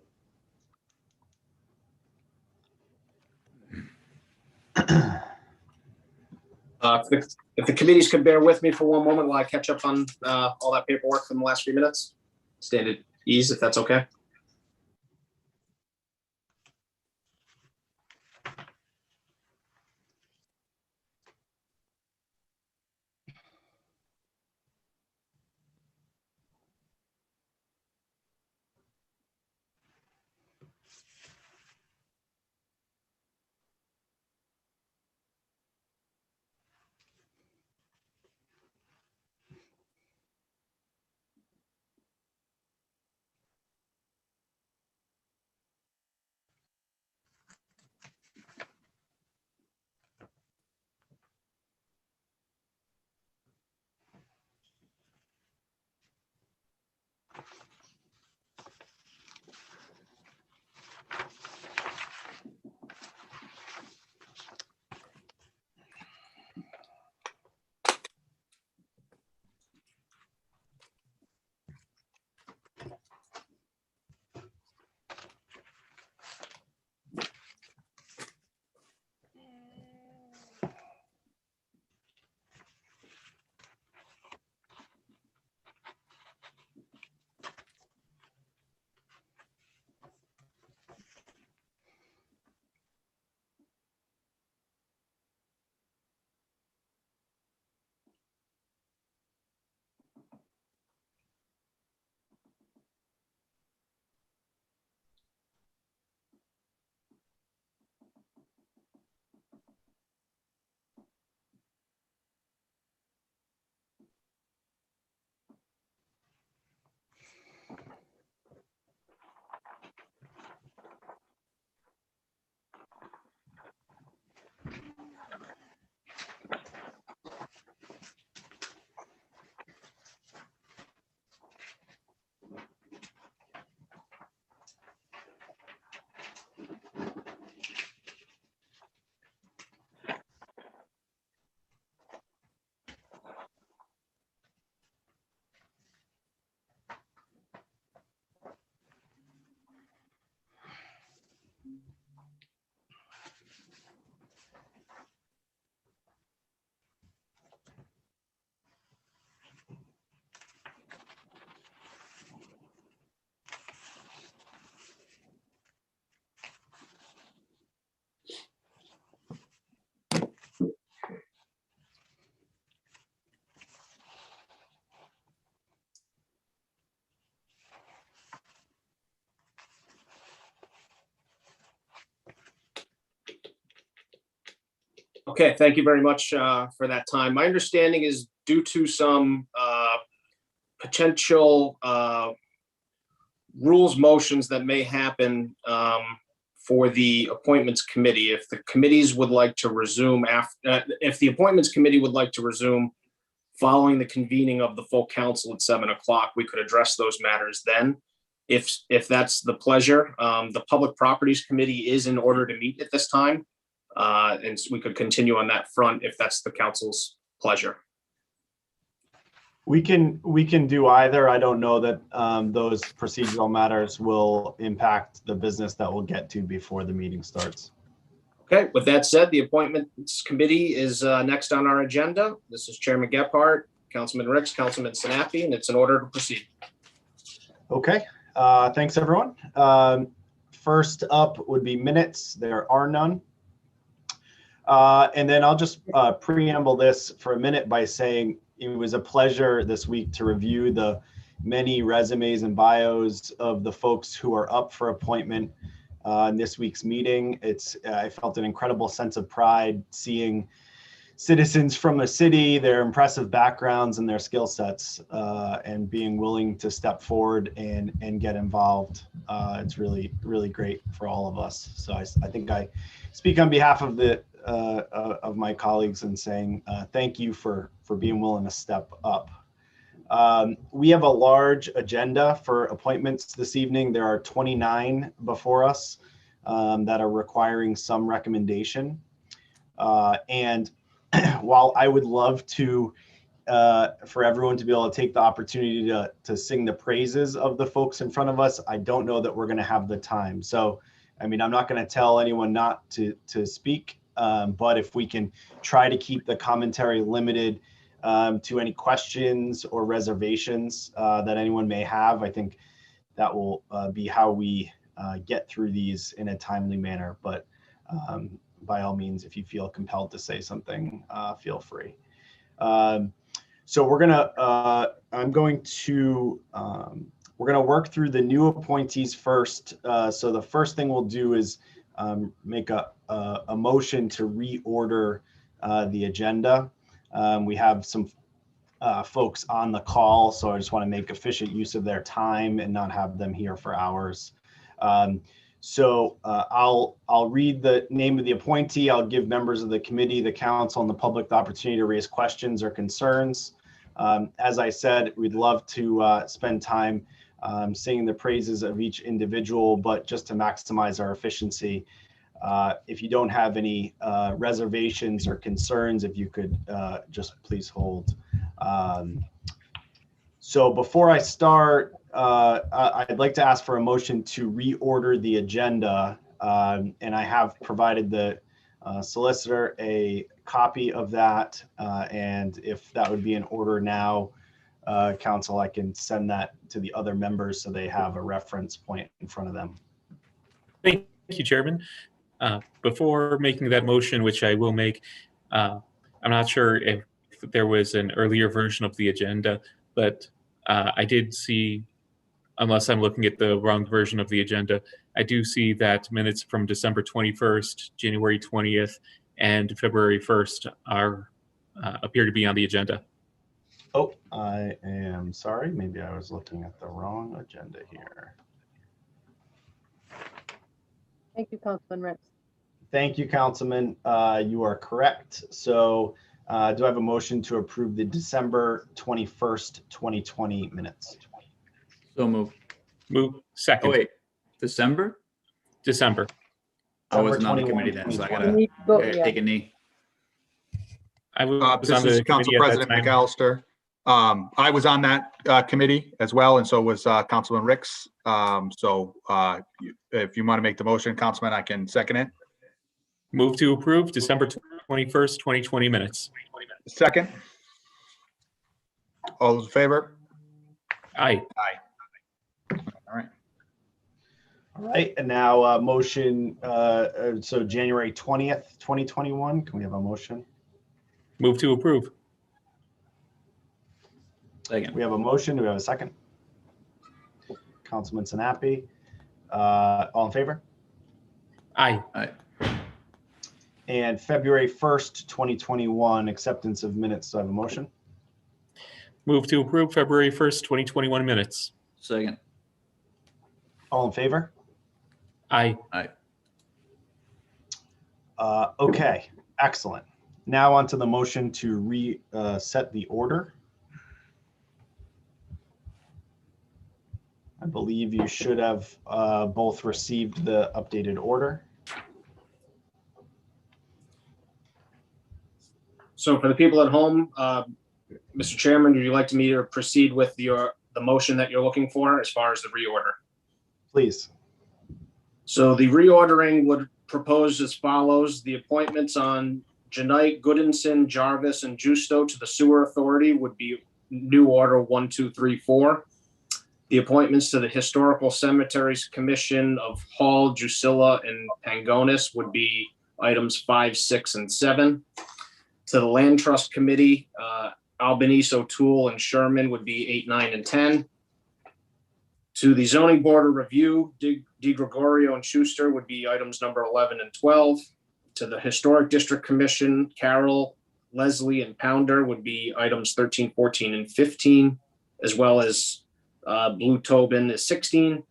J: If the committees could bear with me for one moment while I catch up on all that paperwork from the last few minutes. Stand at ease, if that's okay. Okay, thank you very much for that time. My understanding is due to some potential rules motions that may happen for the appointments committee, if the committees would like to resume if the appointments committee would like to resume following the convening of the full council at 7 o'clock, we could address those matters then. If that's the pleasure, the Public Properties Committee is in order to meet at this time. And so we could continue on that front if that's the council's pleasure.
D: We can do either. I don't know that those procedural matters will impact the business that we'll get to before the meeting starts.
J: Okay, with that said, the Appointments Committee is next on our agenda. This is Chairman Gephardt, Councilman Ricks, Councilman Sinapi, and it's in order to proceed.
D: Okay, thanks everyone. First up would be minutes. There are none. And then I'll just preamble this for a minute by saying it was a pleasure this week to review the many resumes and bios of the folks who are up for appointment in this week's meeting. I felt an incredible sense of pride seeing citizens from the city, their impressive backgrounds and their skill sets, and being willing to step forward and get involved. It's really, really great for all of us. So I think I speak on behalf of of my colleagues in saying thank you for being willing to step up. We have a large agenda for appointments this evening. There are 29 before us that are requiring some recommendation. And while I would love to for everyone to be able to take the opportunity to sing the praises of the folks in front of us, I don't know that we're going to have the time. So, I mean, I'm not going to tell anyone not to speak, but if we can try to keep the commentary limited to any questions or reservations that anyone may have, I think that will be how we get through these in a timely manner. But by all means, if you feel compelled to say something, feel free. So we're gonna work through the new appointees first. So the first thing we'll do is make a motion to reorder the agenda. We have some folks on the call, so I just want to make efficient use of their time and not have them here for hours. So I'll read the name of the appointee. I'll give members of the committee, the council, and the public the opportunity to raise questions or concerns. As I said, we'd love to spend time singing the praises of each individual, but just to maximize our efficiency, if you don't have any reservations or concerns, if you could just please hold. So before I start, I'd like to ask for a motion to reorder the agenda, and I have provided the solicitor a copy of that, and if that would be in order now, council, I can send that to the other members so they have a reference point in front of them.
R: Thank you, Chairman. Before making that motion, which I will make, I'm not sure if there was an earlier version of the agenda, but I did see, unless I'm looking at the wrong version of the agenda, I do see that minutes from December 21st, January 20th, and February 1st appear to be on the agenda.
D: Oh, I am sorry. Maybe I was looking at the wrong agenda here.
K: Thank you, Councilman Ricks.
D: Thank you, Councilman. You are correct. So do I have a motion to approve the December 21st, 2020 minutes?
P: So move.
R: Move. Second.
P: Oh, wait, December?
R: December.
P: I wasn't on the
D: 21,
P: committee then, so I
D: 2020.
P: gotta take a knee.
R: I was
I: This
R: on
I: is
R: the
I: Council
R: committee at that
I: President
R: time.
I: McAllister. I was on that committee as well, and so was Councilman Ricks. If you want to make the motion, Councilman, I can second it.
R: Move to approve December 21st, 2020 minutes.
I: Second. All those in favor?
R: Aye.
I: Aye. All right.
D: All right, and now motion, so January 20th, 2021, can we have a motion?
R: Move to approve.
P: Second.
D: We have a motion, do we have a second? Councilman Sinapi, all in favor?
R: Aye.
P: Aye.
D: And February 1st, 2021, acceptance of minutes. Do I have a motion?
R: Move to approve February 1st, 2021 minutes.
P: Second.
D: All in favor?
R: Aye.
P: Aye.
D: Okay, excellent. Now on to the motion to set the order. I believe you should have both received the updated order.
J: So for the people at home, Mr. Chairman, would you like me to proceed with the motion that you're looking for as far as the reorder?
D: Please.
J: So the reordering would propose as follows: the appointments on Janite, Goodinson, Jarvis, and Justo to the Sewer Authority would be new order 1, 2, 3, 4. The appointments to the Historical Cemeteries Commission of Hall, Drusilla, and Pangonis would be items 5, 6, and 7. To the Land Trust Committee, Albanese, O'Toole, and Sherman would be 8, 9, and 10. To the Zoning Board of Review, Di Gregorio and Schuster would be items number 11 and 12. To the Historic District Commission, Carroll, Leslie, and Pounder would be items 13, 14, and 15, as well as Blue Tobin is 16.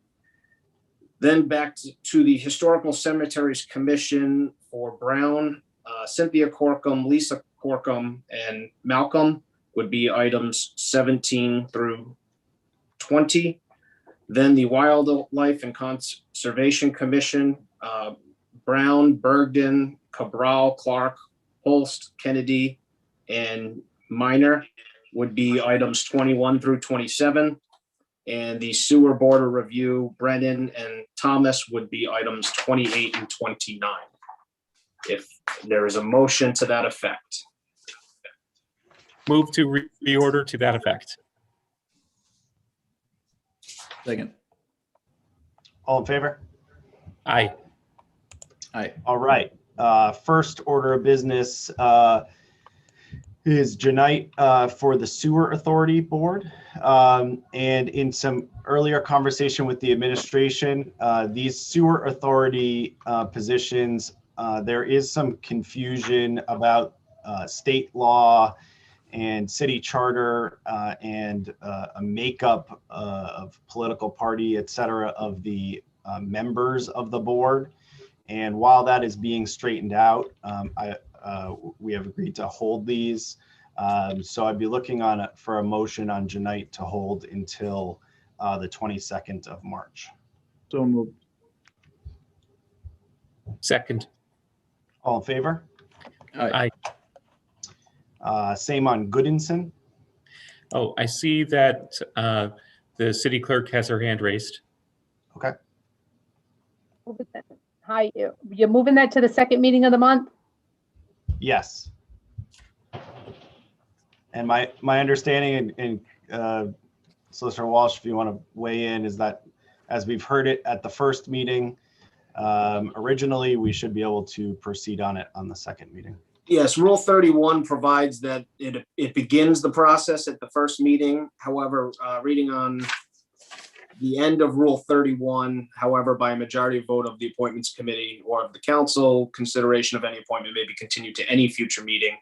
J: Then back to the Historical Cemeteries Commission for Brown, Cynthia Corkum, Lisa Corkum, and Malcolm would be items 17 through 20. Then the Wildlife and Conservation Commission, Brown, Bergden, Cabral, Clark, Holst, Kennedy, and Minor would be items 21 through 27. And the Sewer Board of Review, Brennan and Thomas would be items 28 and 29. If there is a motion to that effect.
R: Move to reorder to that effect.
P: Second.
D: All in favor?
R: Aye.
P: Aye.
D: All right. First order of business is Janite for the Sewer Authority Board. And in some earlier conversation with the administration, these Sewer Authority positions, there is some confusion about state law and city charter and a makeup of political party, et cetera, of the members of the board. And while that is being straightened out, we have agreed to hold these. So I'd be looking for a motion on Janite to hold until the 22nd of March.
L: So moved.
R: Second.
D: All in favor?
R: Aye.
D: Same on Goodinson.
R: Oh, I see that the city clerk has her hand raised.
D: Okay.
K: Hi, you're moving that to the second meeting of the month?
D: Yes. And my understanding, and Solicitor Walsh, if you want to weigh in, is that as we've heard it at the first meeting, originally we should be able to proceed on it on the second meeting.
J: Yes, Rule 31 provides that it begins the process at the first meeting. However, reading on the end of Rule 31, however, by a majority vote of the Appointments Committee or of the council, consideration of any appointment may be continued to any future meeting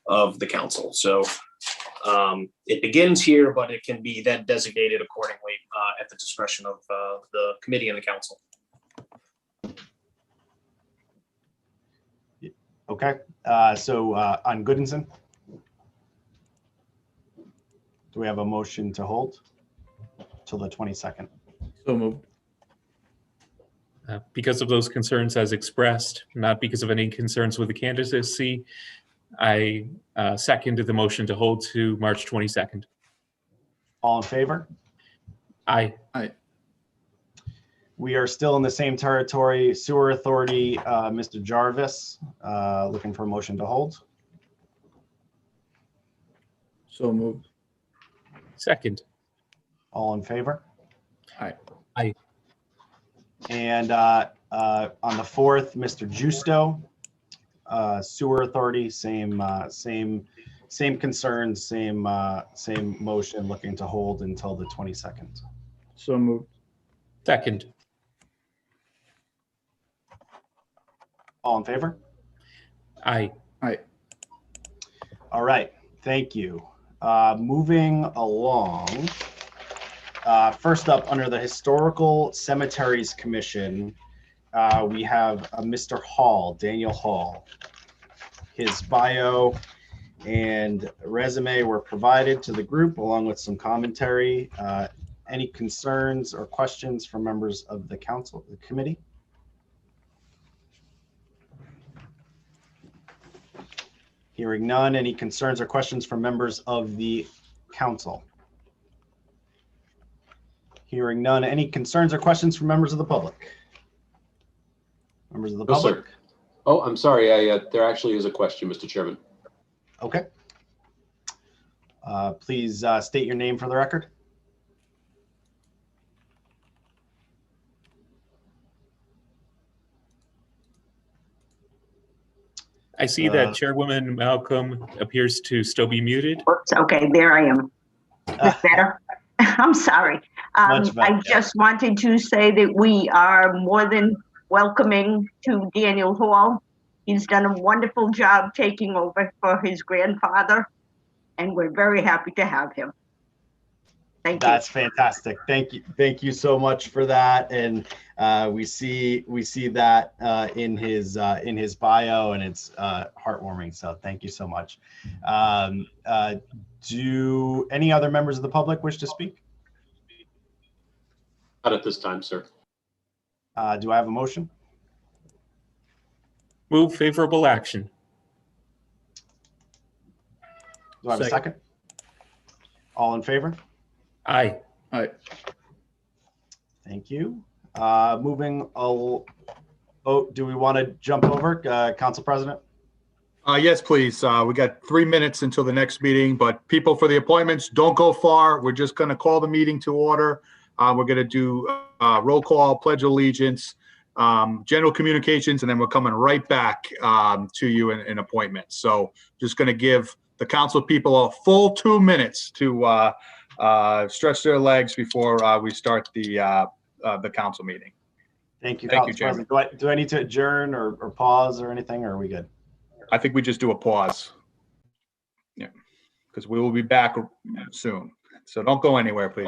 J: of the council. So it begins here, but it can be then designated accordingly at the discretion of the committee and the council.
D: Okay, so on Goodinson, do we have a motion to hold till the 22nd?
P: So moved.
R: Because of those concerns as expressed, not because of any concerns with the candidacy, I seconded the motion to hold to March 22nd.
D: All in favor?
R: Aye.
P: Aye.
D: We are still in the same territory. Sewer Authority, Mr. Jarvis, looking for a motion to hold.
L: So moved.
R: Second.
D: All in favor?
P: Aye.
R: Aye.
D: And on the 4th, Mr. Justo, Sewer Authority, same concerns, same motion, looking to hold until the 22nd.
L: So moved.
R: Second.
D: All in favor?
R: Aye.
D: All right, thank you. Moving along. First up, under the Historical Cemeteries Commission, we have Mr. Hall, Daniel Hall. His bio and resume were provided to the group along with some commentary. Any concerns or questions from members of the council, the committee? Hearing none, any concerns or questions from members of the council? Hearing none, any concerns or questions from members of the public? Members of the
A: No,
D: public?
A: sir. Oh, I'm sorry. There actually is a question, Mr. Chairman.
D: Okay. Please state your name for the record.
R: I see that Chairwoman Malcolm appears to still be muted.
T: Oops, okay, there I am. Is this better? I'm sorry.
D: Much better,
T: I just wanted to say that we are more than welcoming to Daniel Hall. He's done a wonderful job taking over for his grandfather, and we're very happy to have him. Thank you.
D: That's fantastic. Thank you. Thank you so much for that. And we see that in his bio, and it's heartwarming. So thank you so much. Do any other members of the public wish to speak?
A: Not at this time, sir.
D: Do I have a motion?
R: Move favorable action.
D: Do I have a second? All in favor?
R: Aye.
D: Aye. Thank you. Moving. Oh, do we want to jump over, Council President?
I: Yes, please. We got 3 minutes until the next meeting, but people for the appointments, don't go far. We're just going to call the meeting to order. We're going to do roll call, pledge of allegiance, general communications, and then we're coming right back to you in appointments. So just going to give the council people a full 2 minutes to stretch their legs before we start the council meeting.
D: Thank you,
I: Thank you,
D: Council President. Do I need to adjourn or pause or anything, or are we good?
I: I think we just do a pause. Yeah, because we will be back soon. So don't go anywhere, please.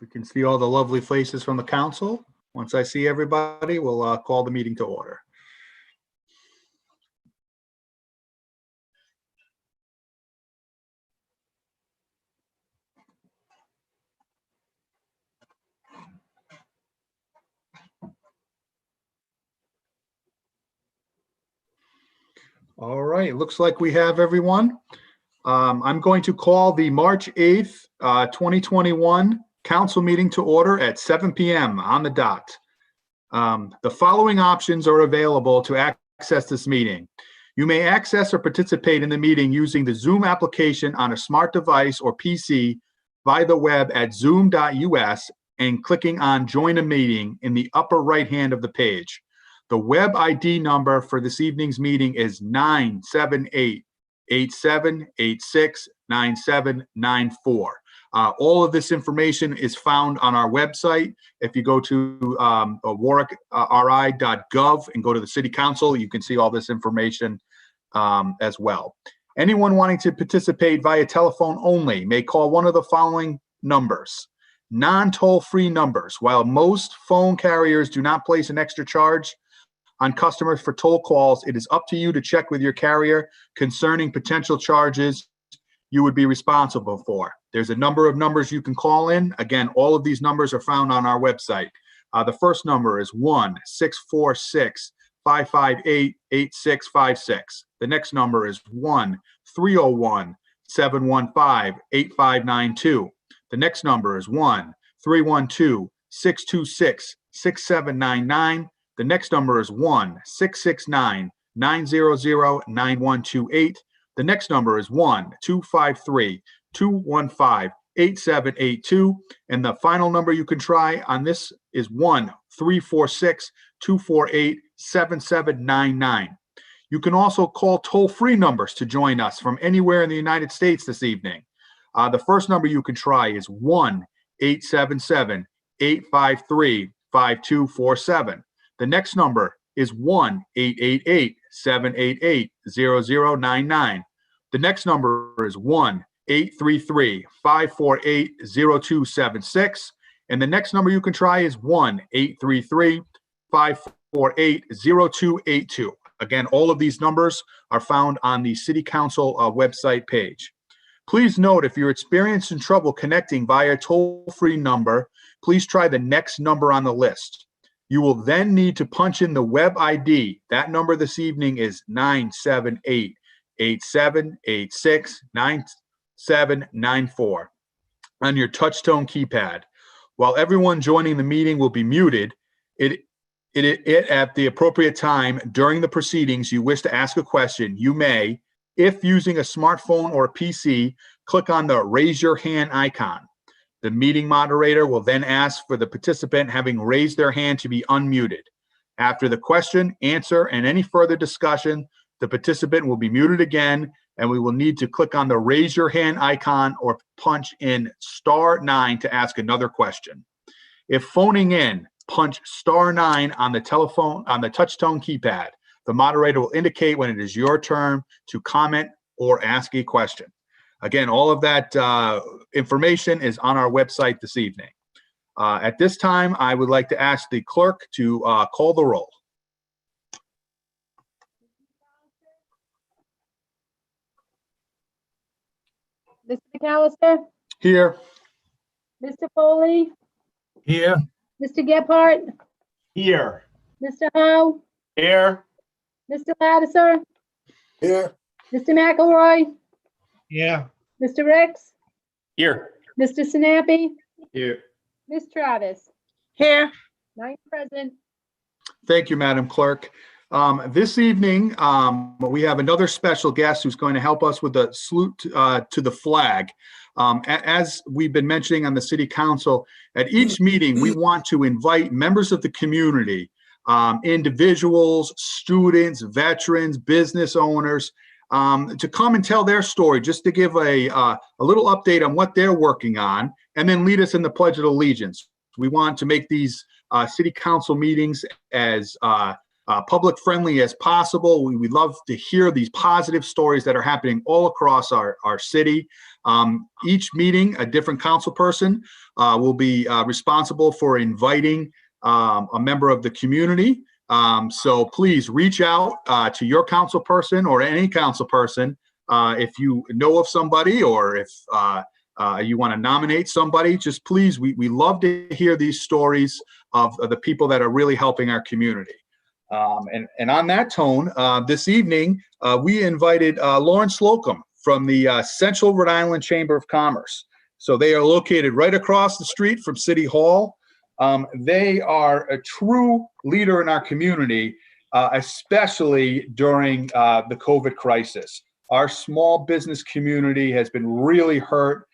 I: We can see all the lovely faces from the council. Once I see everybody, we'll call the meeting to order. All right, looks like we have everyone. I'm going to call the March 8th, 2021 council meeting to order at 7 p.m. on the dot. The following options are available to access this meeting. You may access or participate in the meeting using the Zoom application on a smart device or PC via the web at zoom.us and clicking on Join a Meeting in the upper right hand of the page. The web ID number for this evening's meeting is 978-8786-9794. All of this information is found on our website. If you go to warwickri.gov and go to the City Council, you can see all this information as well. Anyone wanting to participate via telephone only may call one of the following numbers. Non-toll-free numbers. While most phone carriers do not place an extra charge on customers for toll calls, it is up to you to check with your carrier concerning potential charges you would be responsible for. There's a number of numbers you can call in. Again, all of these numbers are found on our website. The first number is 1-646-558-8656. The next number is 1-301-715-8592. The next number is 1-312-626-6799. The next number is 1-669-900-9128. The next number is 1-253-215-8782. And the final number you can try on this is 1-346-248-7799. You can also call toll-free numbers to join us from anywhere in the United States this evening. The first number you can try is 1-877-853-5247. The next number is 1-888-788-0099. The next number is 1-833-548-0276. And the next number you can try is 1-833-548-0282. Again, all of these numbers are found on the City Council website page. Please note, if you're experiencing trouble connecting via a toll-free number, please try the next number on the list. You will then need to punch in the web ID. That number this evening is 978-8786-9794 on your touchtone keypad. While everyone joining the meeting will be muted, at the appropriate time during the proceedings you wish to ask a question, you may, if using a smartphone or a PC, click on the raise your hand icon. The meeting moderator will then ask for the participant having raised their hand to be unmuted. After the question, answer, and any further discussion, the participant will be muted again, and we will need to click on the raise your hand icon or punch in *9 to ask another question. If phoning in, punch *9 on the telephone, on the touchtone keypad. The moderator will indicate when it is your turn to comment or ask a question. Again, all of that information is on our website this evening. At this time, I would like to ask the clerk to call the roll.
K: Mr. McAllister,
I: Here.
K: Mr. Foley,
G: Here.
K: Mr. Gephardt,
D: Here.
K: Mr. Howe,
B: Here.
K: Mr. Lattiser,
E: Here.
K: Mr. McElroy,
Q: Yeah.
K: Mr. Ricks,
R: Here.
K: Mr. Sinapi,
M: Here.
K: Ms. Travis,
S: Here.
K: 9 present.
I: Thank you, Madam Clerk. This evening, we have another special guest who's going to help us with the salute to the flag. As we've been mentioning on the City Council, at each meeting, we want to invite members of the community, individuals, students, veterans, business owners, to come and tell their story, just to give a little update on what they're working on, and then lead us in the Pledge of Allegiance. We want to make these City Council meetings as public friendly as possible. We love to hear these positive stories that are happening all across our city. Each meeting, a different council person will be responsible for inviting a member of the community. So please reach out to your council person or any council person if you know of somebody, or if you want to nominate somebody. Just please, we love to hear these stories of the people that are really helping our community. And on that tone, this evening, we invited Lauren Slocum from the Central Rhode Island Chamber of Commerce. So they are located right across the street from City Hall. They are a true leader in our community, especially during the COVID crisis. Our small business community has been really hurt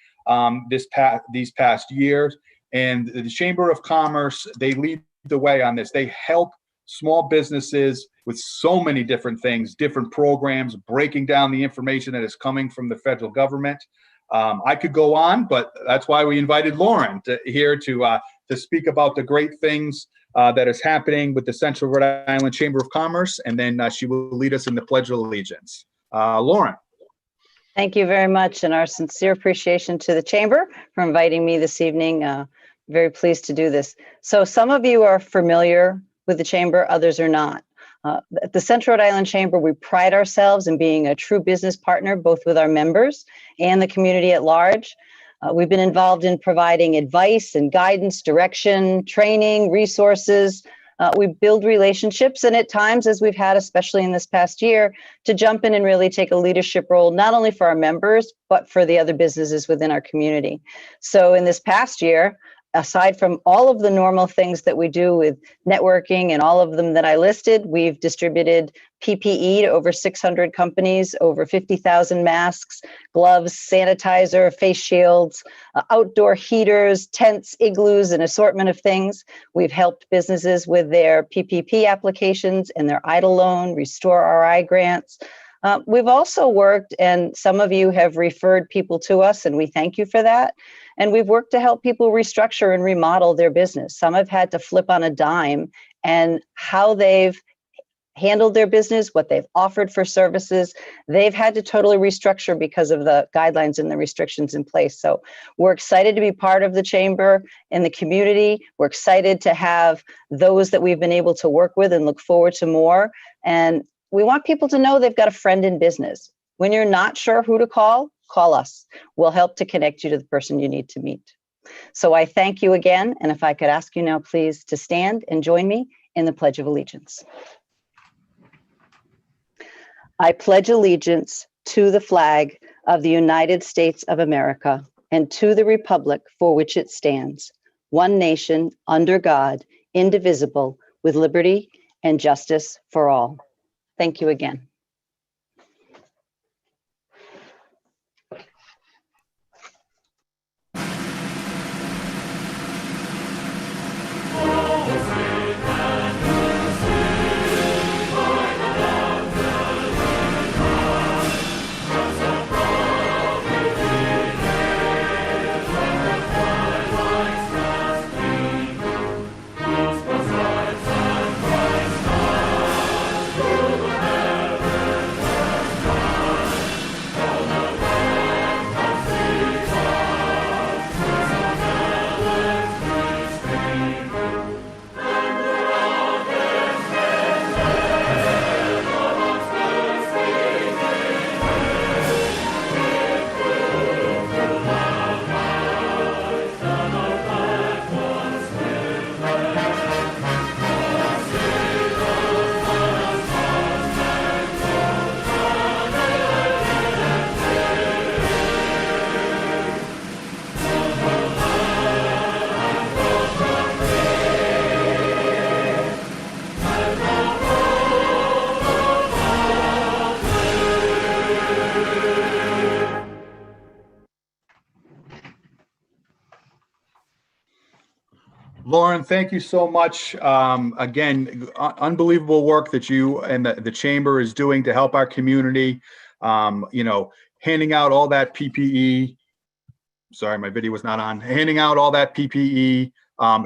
I: these past years, and the Chamber of Commerce, they lead the way on this. They help small businesses with so many different things, different programs, breaking down the information that is coming from the federal government. I could go on, but that's why we invited Lauren here to speak about the great things that is happening with the Central Rhode Island Chamber of Commerce, and then she will lead us in the Pledge of Allegiance. Lauren.
U: Thank you very much, and our sincere appreciation to the Chamber for inviting me this evening. Very pleased to do this. So some of you are familiar with the Chamber, others are not. At the Central Rhode Island Chamber, we pride ourselves in being a true business partner, both with our members and the community at large. We've been involved in providing advice and guidance, direction, training, resources. We build relationships, and at times, as we've had, especially in this past year, to jump in and really take a leadership role, not only for our members, but for the other businesses within our community. So in this past year, aside from all of the normal things that we do with networking and all of them that I listed, we've distributed PPE to over 600 companies, over 50,000 masks, gloves, sanitizer, face shields, outdoor heaters, tents, igloos, an assortment of things. We've helped businesses with their PPP applications and their EIDL loan, Restore RI grants. We've also worked, and some of you have referred people to us, and we thank you for that. And we've worked to help people restructure and remodel their business. Some have had to flip on a dime, and how they've handled their business, what they've offered for services, they've had to totally restructure because of the guidelines and the restrictions in place. So we're excited to be part of the Chamber and the community. We're excited to have those that we've been able to work with and look forward to more. And we want people to know they've got a friend in business. When you're not sure who to call us. We'll help to connect you to the person you need to meet. So I thank you again. And if I could ask you now, please, to stand and join me in the Pledge of Allegiance. I pledge allegiance to the flag of the United States of America and to the republic for which it stands, one nation, under God, indivisible, with liberty and justice for all. Thank you again.
I: Lauren, thank you so much. Again, unbelievable work that you and the Chamber is doing to help our community. Handing out all that PPE. Sorry, my video was not on. Handing out all that PPE,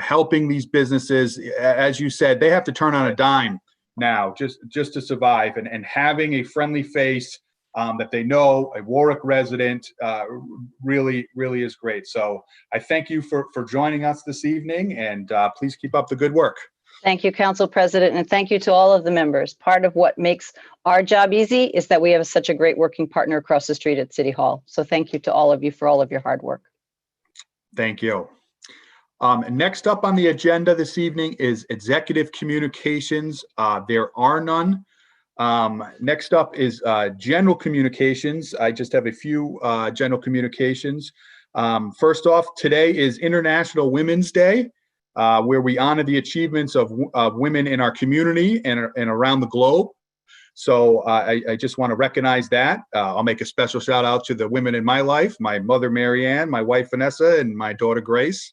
I: helping these businesses. As you said, they have to turn on a dime now just to survive, and having a friendly face that they know, a Warwick resident, really is great. So I thank you for joining us this evening, and please keep up the good work.
U: Thank you, Council President, and thank you to all of the members. Part of what makes our job easy is that we have such a great working partner across the street at City Hall. So thank you to all of you for all of your hard work.
I: Thank you. Next up on the agenda this evening is executive communications. There are none. Next up is general communications. I just have a few general communications. First off, today is International Women's Day, where we honor the achievements of women in our community and around the globe. So I just want to recognize that. I'll make a special shout out to the women in my life, my mother, Mary Ann, my wife, Vanessa, and my daughter, Grace.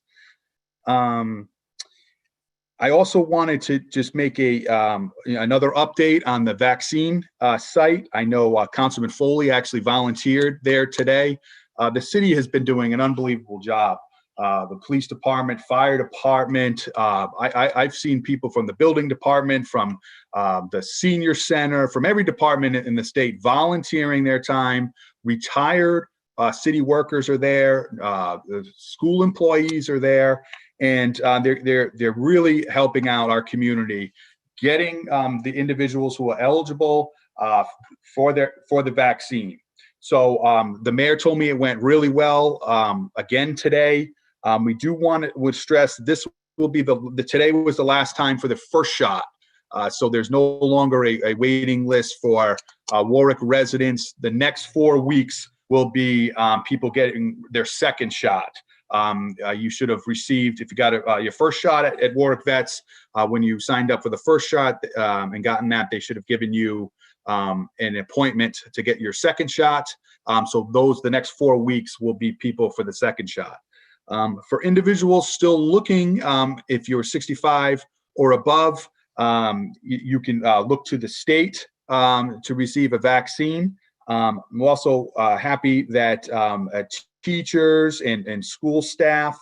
I: I also wanted to just make another update on the vaccine site. I know Councilman Foley actually volunteered there today. The city has been doing an unbelievable job. The police department, fire department. I've seen people from the building department, from the senior center, from every department in the state volunteering their time. Retired city workers are there. The school employees are there. And they're really helping out our community, getting the individuals who are eligible for the vaccine. So the mayor told me it went really well again today. We do would stress this will be today was the last time for the first shot. So there's no longer a waiting list for Warwick residents. The next 4 weeks will be people getting their second shot. You should have received, if you got your first shot at Warwick Vets, when you signed up for the first shot and gotten that, they should have given you an appointment to get your second shot. So the next 4 weeks will be people for the second shot. For individuals still looking, if you're 65 or above, you can look to the state to receive a vaccine. I'm also happy that teachers and school staff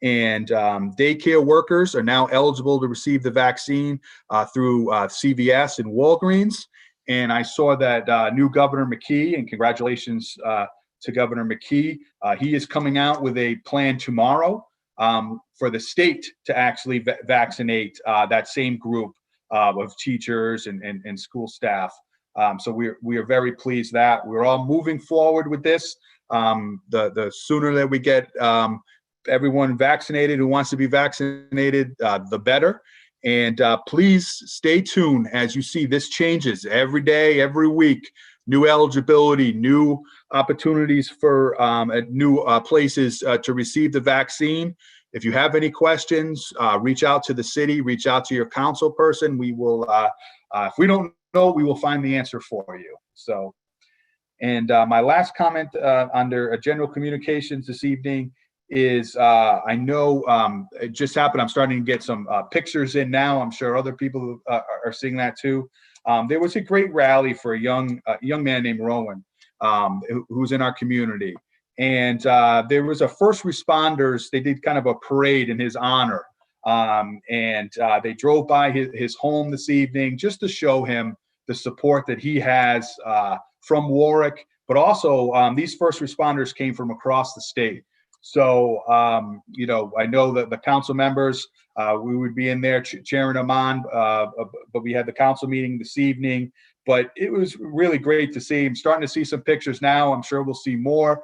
I: and daycare workers are now eligible to receive the vaccine through CVS and Walgreens. And I saw that new Governor McKee, and congratulations to Governor McKee. He is coming out with a plan tomorrow for the state to actually vaccinate that same group of teachers and school staff. So we are very pleased that we're all moving forward with this. The sooner that we get everyone vaccinated who wants to be vaccinated, the better. And please stay tuned as you see this changes every day, every week. New eligibility, new opportunities for new places to receive the vaccine. If you have any questions, reach out to the city, reach out to your council person. We will, if we don't know, we will find the answer for you. So. And my last comment under general communications this evening is I know it just happened. I'm starting to get some pictures in now. I'm sure other people are seeing that too. There was a great rally for a young man named Rowan who's in our community. And there was a first responders. They did kind of a parade in his honor. And they drove by his home this evening just to show him the support that he has from Warwick, but also these first responders came from across the state. So, I know that the council members, we would be in there cheering them on, but we had the council meeting this evening, but it was really great to see. I'm starting to see some pictures now. I'm sure we'll see more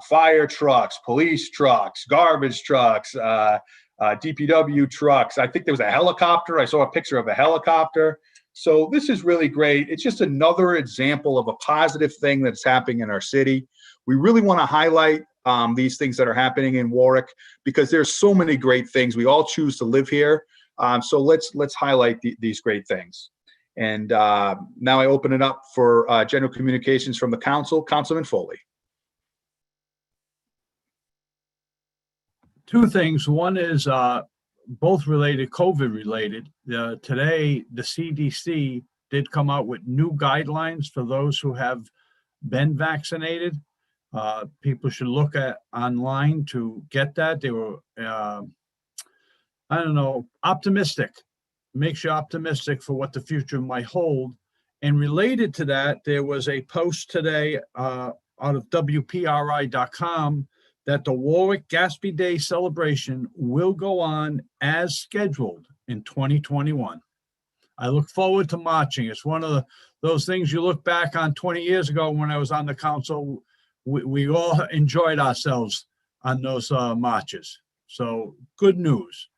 I: fire trucks, police trucks, garbage trucks, DPW trucks. I think there was a helicopter. I saw a picture of a helicopter. So this is really great. It's just another example of a positive thing that's happening in our city. We really want to highlight these things that are happening in Warwick because there's so many great things. We all choose to live here. So let's highlight these great things. And now I open it up for general communications from the council. Councilman Foley.
G: Two things. One is both related, COVID related. Today, the CDC did come out with new guidelines for those who have been vaccinated. People should look at online to get that. They were, optimistic makes you optimistic for what the future might hold. And related to that, there was a post today out of WPRI.com that the Warwick Gatsby Day celebration will go on as scheduled in 2021. I look forward to marching. It's one of those things you look back on 20 years ago when I was on the council. We all enjoyed ourselves on those marches. So good news.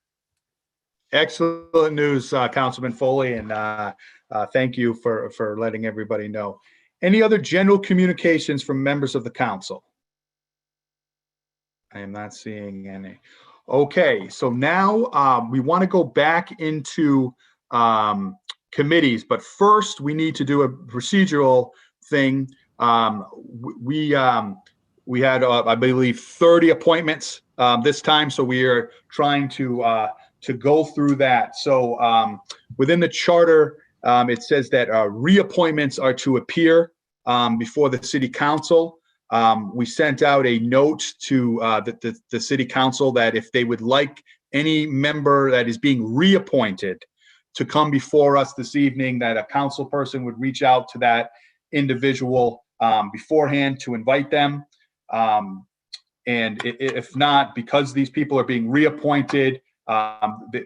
I: Excellent news, Councilman Foley, and thank you for letting everybody know. Any other general communications from members of the council? I am not seeing any. Okay, so now we want to go back into committees, but first we need to do a procedural thing. We had, I believe, 30 appointments this time, so we are trying to go through that. So within the charter, it says that reappointments are to appear before the city council. We sent out a note to the city council that if they would like any member that is being reappointed to come before us this evening, that a council person would reach out to that individual beforehand to invite them. And if not, because these people are being reappointed,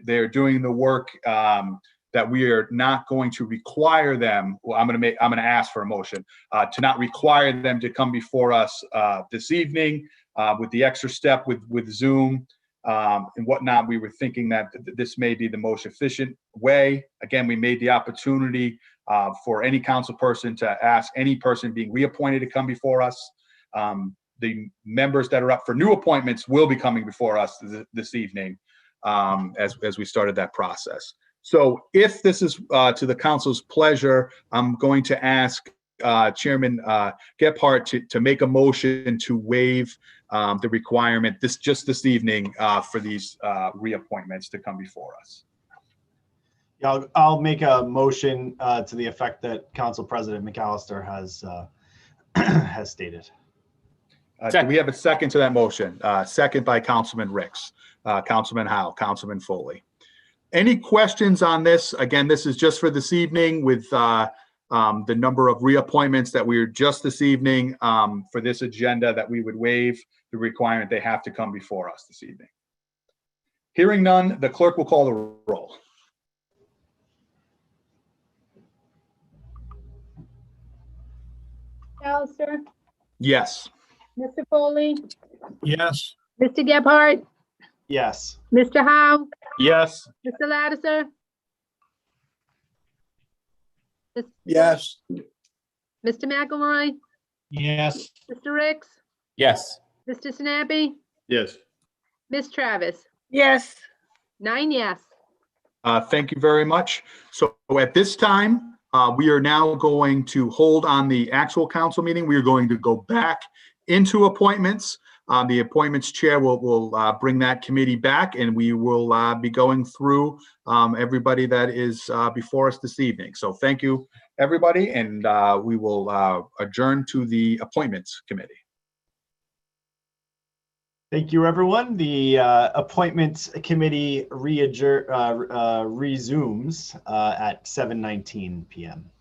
I: they're doing the work that we are not going to require them. Well, I'm going to ask for a motion to not require them to come before us this evening with the extra step with Zoom and whatnot. We were thinking that this may be the most efficient way. Again, we made the opportunity for any council person to ask any person being reappointed to come before us. The members that are up for new appointments will be coming before us this evening as we started that process. So if this is to the council's pleasure, I'm going to ask Chairman Gephardt to make a motion to waive the requirement this evening for these reappointments to come before us.
D: Yeah, I'll make a motion to the effect that Council President McAllister has stated.
I: Do we have a second to that motion? Second by Councilman Ricks, Councilman Howe, Councilman Foley. Any questions on this? Again, this is just for this evening with the number of reappointments that we are just this evening for this agenda that we would waive the requirement they have to come before us this evening. Hearing none, the clerk will call the roll.
K: Alistair,
I: Yes.
K: Mr. Foley,
G: Yes.
K: Mr. Gebhardt,
D: Yes.
K: Mr. Howe,
B: Yes.
K: Mr. Lattiser.
E: Yes.
K: Mr. McElroy,
Q: Yes.
K: Mr. Ricks,
R: Yes.
K: Mr. Sinapi,
M: Yes.
K: Ms. Travis.
S: Yes.
K: 9 yes.
I: Thank you very much. So at this time, we are now going to hold on the actual council meeting. We are going to go back into appointments. The appointments chair will bring that committee back, and we will be going through everybody that is before us this evening. So thank you, everybody, and we will adjourn to the appointments committee.
D: Thank you, everyone. The appointments committee resumes at 7:19 p.m.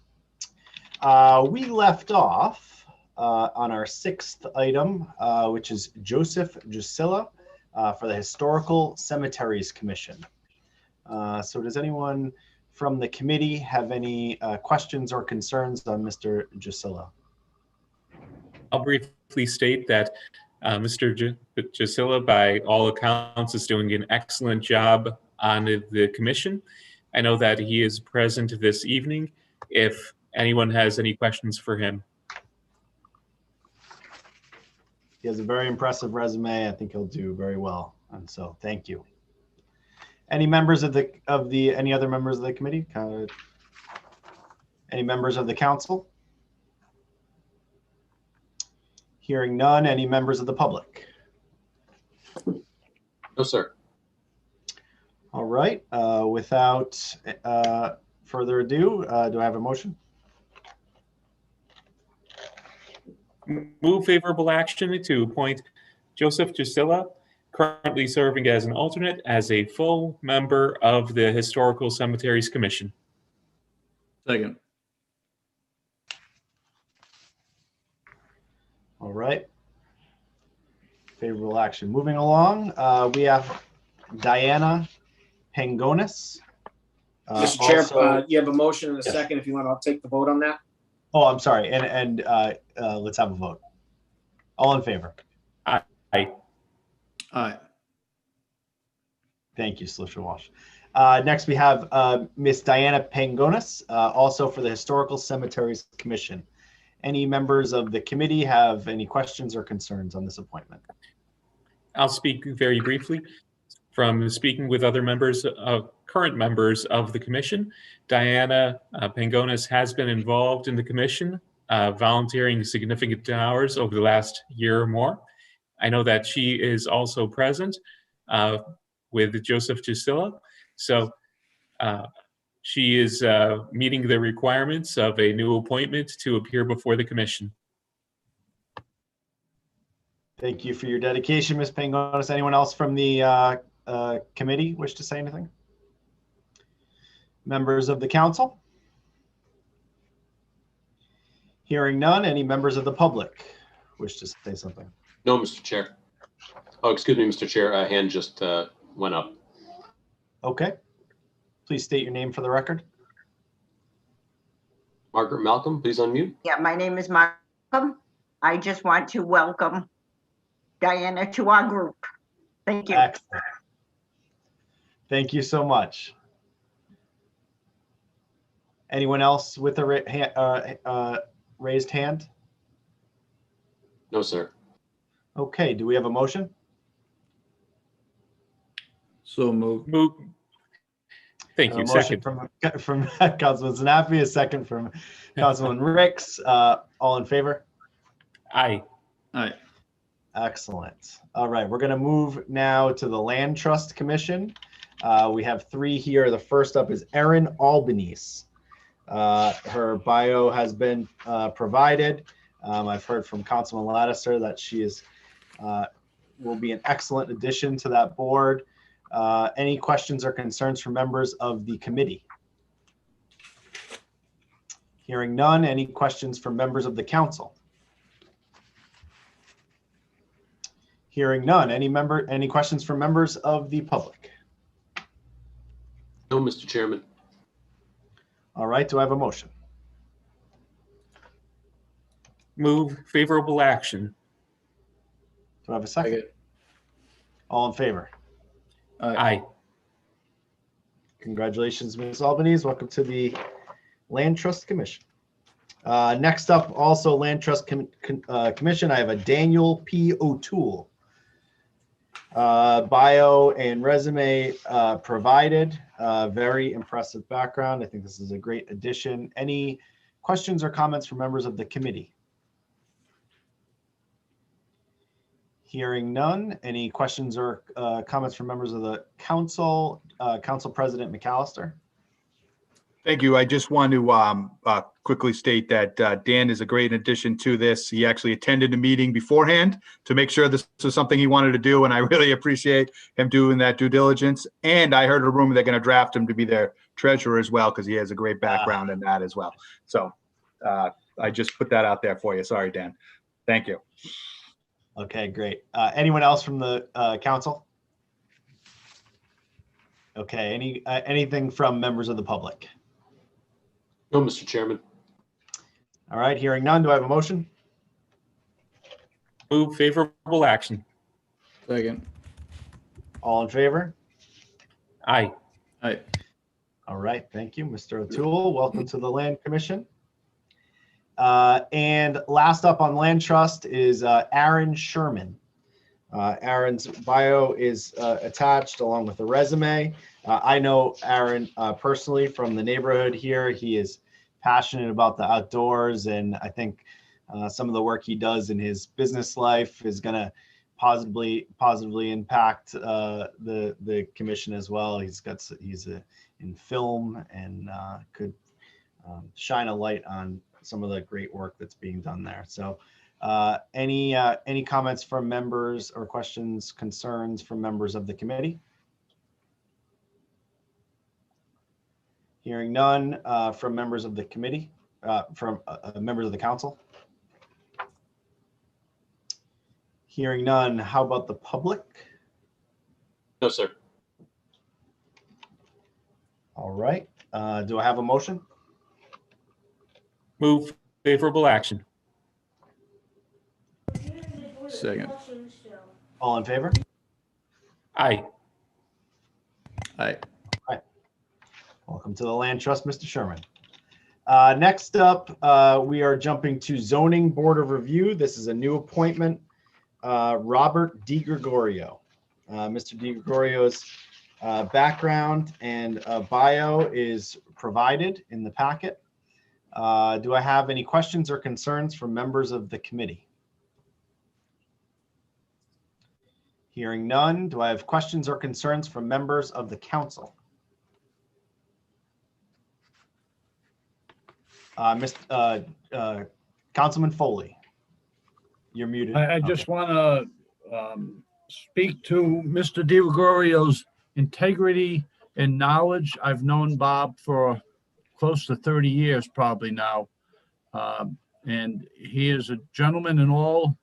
D: We left off on our sixth item, which is Joseph Drusilla for the Historical Cemeteries Commission. So does anyone from the committee have any questions or concerns on Mr. Drusilla?
R: I'll briefly state that Mr. Drusilla, by all accounts, is doing an excellent job on the commission. I know that he is present this evening if anyone has any questions for him.
D: He has a very impressive resume. I think he'll do very well. And so thank you. Any members of any other members of the committee? Any members of the council? Hearing none. Any members of the public?
A: No, sir.
D: All right. Without further ado, do I have a motion?
R: Move favorable action to appoint Joseph Drusilla, currently serving as an alternate as a full member of the Historical Cemeteries Commission.
P: Second.
D: All right. Favorable action. Moving along, we have Diana Pangonis.
J: Mr. Chair,
D: also-
J: you have a motion and a
D: Yes.
J: second. If you want, I'll take the vote on that.
D: Oh, I'm sorry. And let's have a vote. All in favor?
R: Aye.
P: Aye.
D: Thank you, Solicitor Walsh. Next, we have Miss Diana Pangonis, also for the Historical Cemeteries Commission. Any members of the committee have any questions or concerns on this appointment?
R: I'll speak very briefly. From speaking with other members of current members of the commission, Diana Pangonis has been involved in the commission, volunteering significant hours over the last year or more. I know that she is also present with Joseph Jusilla. So she is meeting the requirements of a new appointment to appear before the commission.
D: Thank you for your dedication, Ms. Pangonis. Anyone else from the committee wish to say anything? Members of the council? Hearing none, any members of the public wish to say something?
A: No, Mr. Chair. Oh, excuse me, Mr. Chair, a hand just went up.
D: Okay. Please state your name for the record.
A: Margaret Malcolm, please unmute.
T: Yeah, my name is Malcolm. I just want to welcome Diana to our group. Thank you.
D: Excellent. Thank you so much. Anyone else with a raised hand?
A: No, sir.
D: Okay, do we have a motion?
P: So moved.
R: Move. Thank
D: A
R: you.
D: motion
R: Second.
D: from Councilman Zanapi, a second from Councilman Ricks. All in favor?
R: Aye.
P: Aye.
D: Excellent. All right, we're going to move now to the Land Trust Commission. We have three here. The first up is Erin Albanese. Her bio has been provided. I've heard from Councilman Lattiser that she is will be an excellent addition to that board. Any questions or concerns from members of the committee? Hearing none. Any questions from members of the council? Hearing none. Any questions from members of the public?
A: No, Mr. Chairman.
D: All right, do I have a motion?
R: Move favorable action.
D: Do I have a second? All in favor?
R: Aye.
D: Congratulations, Ms. Albanese. Welcome to the Land Trust Commission. Next up, also Land Trust Commission, I have a Daniel P. O'Toole. Bio and resume provided. Very impressive background. I think this is a great addition. Any questions or comments from members of the committee? Hearing none. Any questions or comments from members of the council? Council President McAllister.
I: Thank you. I just want to quickly state that Dan is a great addition to this. He actually attended a meeting beforehand to make sure this was something he wanted to do, and I really appreciate him doing that due diligence. And I heard a rumor they're going to draft him to be their treasurer as well, because he has a great background in that as well. So I just put that out there for you. Sorry, Dan. Thank you.
D: Okay, great. Anyone else from the council? Okay, anything from members of the public?
A: No, Mr. Chairman.
D: All right, hearing none. Do I have a motion?
R: Move favorable action.
P: Second.
D: All in favor?
R: Aye.
P: Aye.
D: All right, thank you, Mr. O'Toole. Welcome to the Land Commission. And last up on Land Trust is Aaron Sherman. Aaron's bio is attached along with the resume. I know Aaron personally from the neighborhood here. He is passionate about the outdoors, and I think some of the work he does in his business life is going to positively impact the commission as well. He's in film and could shine a light on some of the great work that's being done there. So Any comments from members or questions, concerns from members of the committee? Hearing none from members of the committee, from members of the council. Hearing none, how about the public?
A: No, sir.
D: All right, do I have a motion?
R: Move favorable action.
P: Second.
D: All in favor?
R: Aye.
P: Aye.
D: Welcome to the Land Trust, Mr. Sherman. Next up, we are jumping to Zoning Board of Review. This is a new appointment. Robert DiGregorio. Mr. DiGregorio's background and bio is provided in the packet. Do I have any questions or concerns from members of the committee? Hearing none, do I have questions or concerns from members of the council? Councilman Foley, you're muted.
G: I just want to speak to Mr. DiGregorio's integrity and knowledge. I've known Bob for close to 30 years probably now. And he is a gentleman in all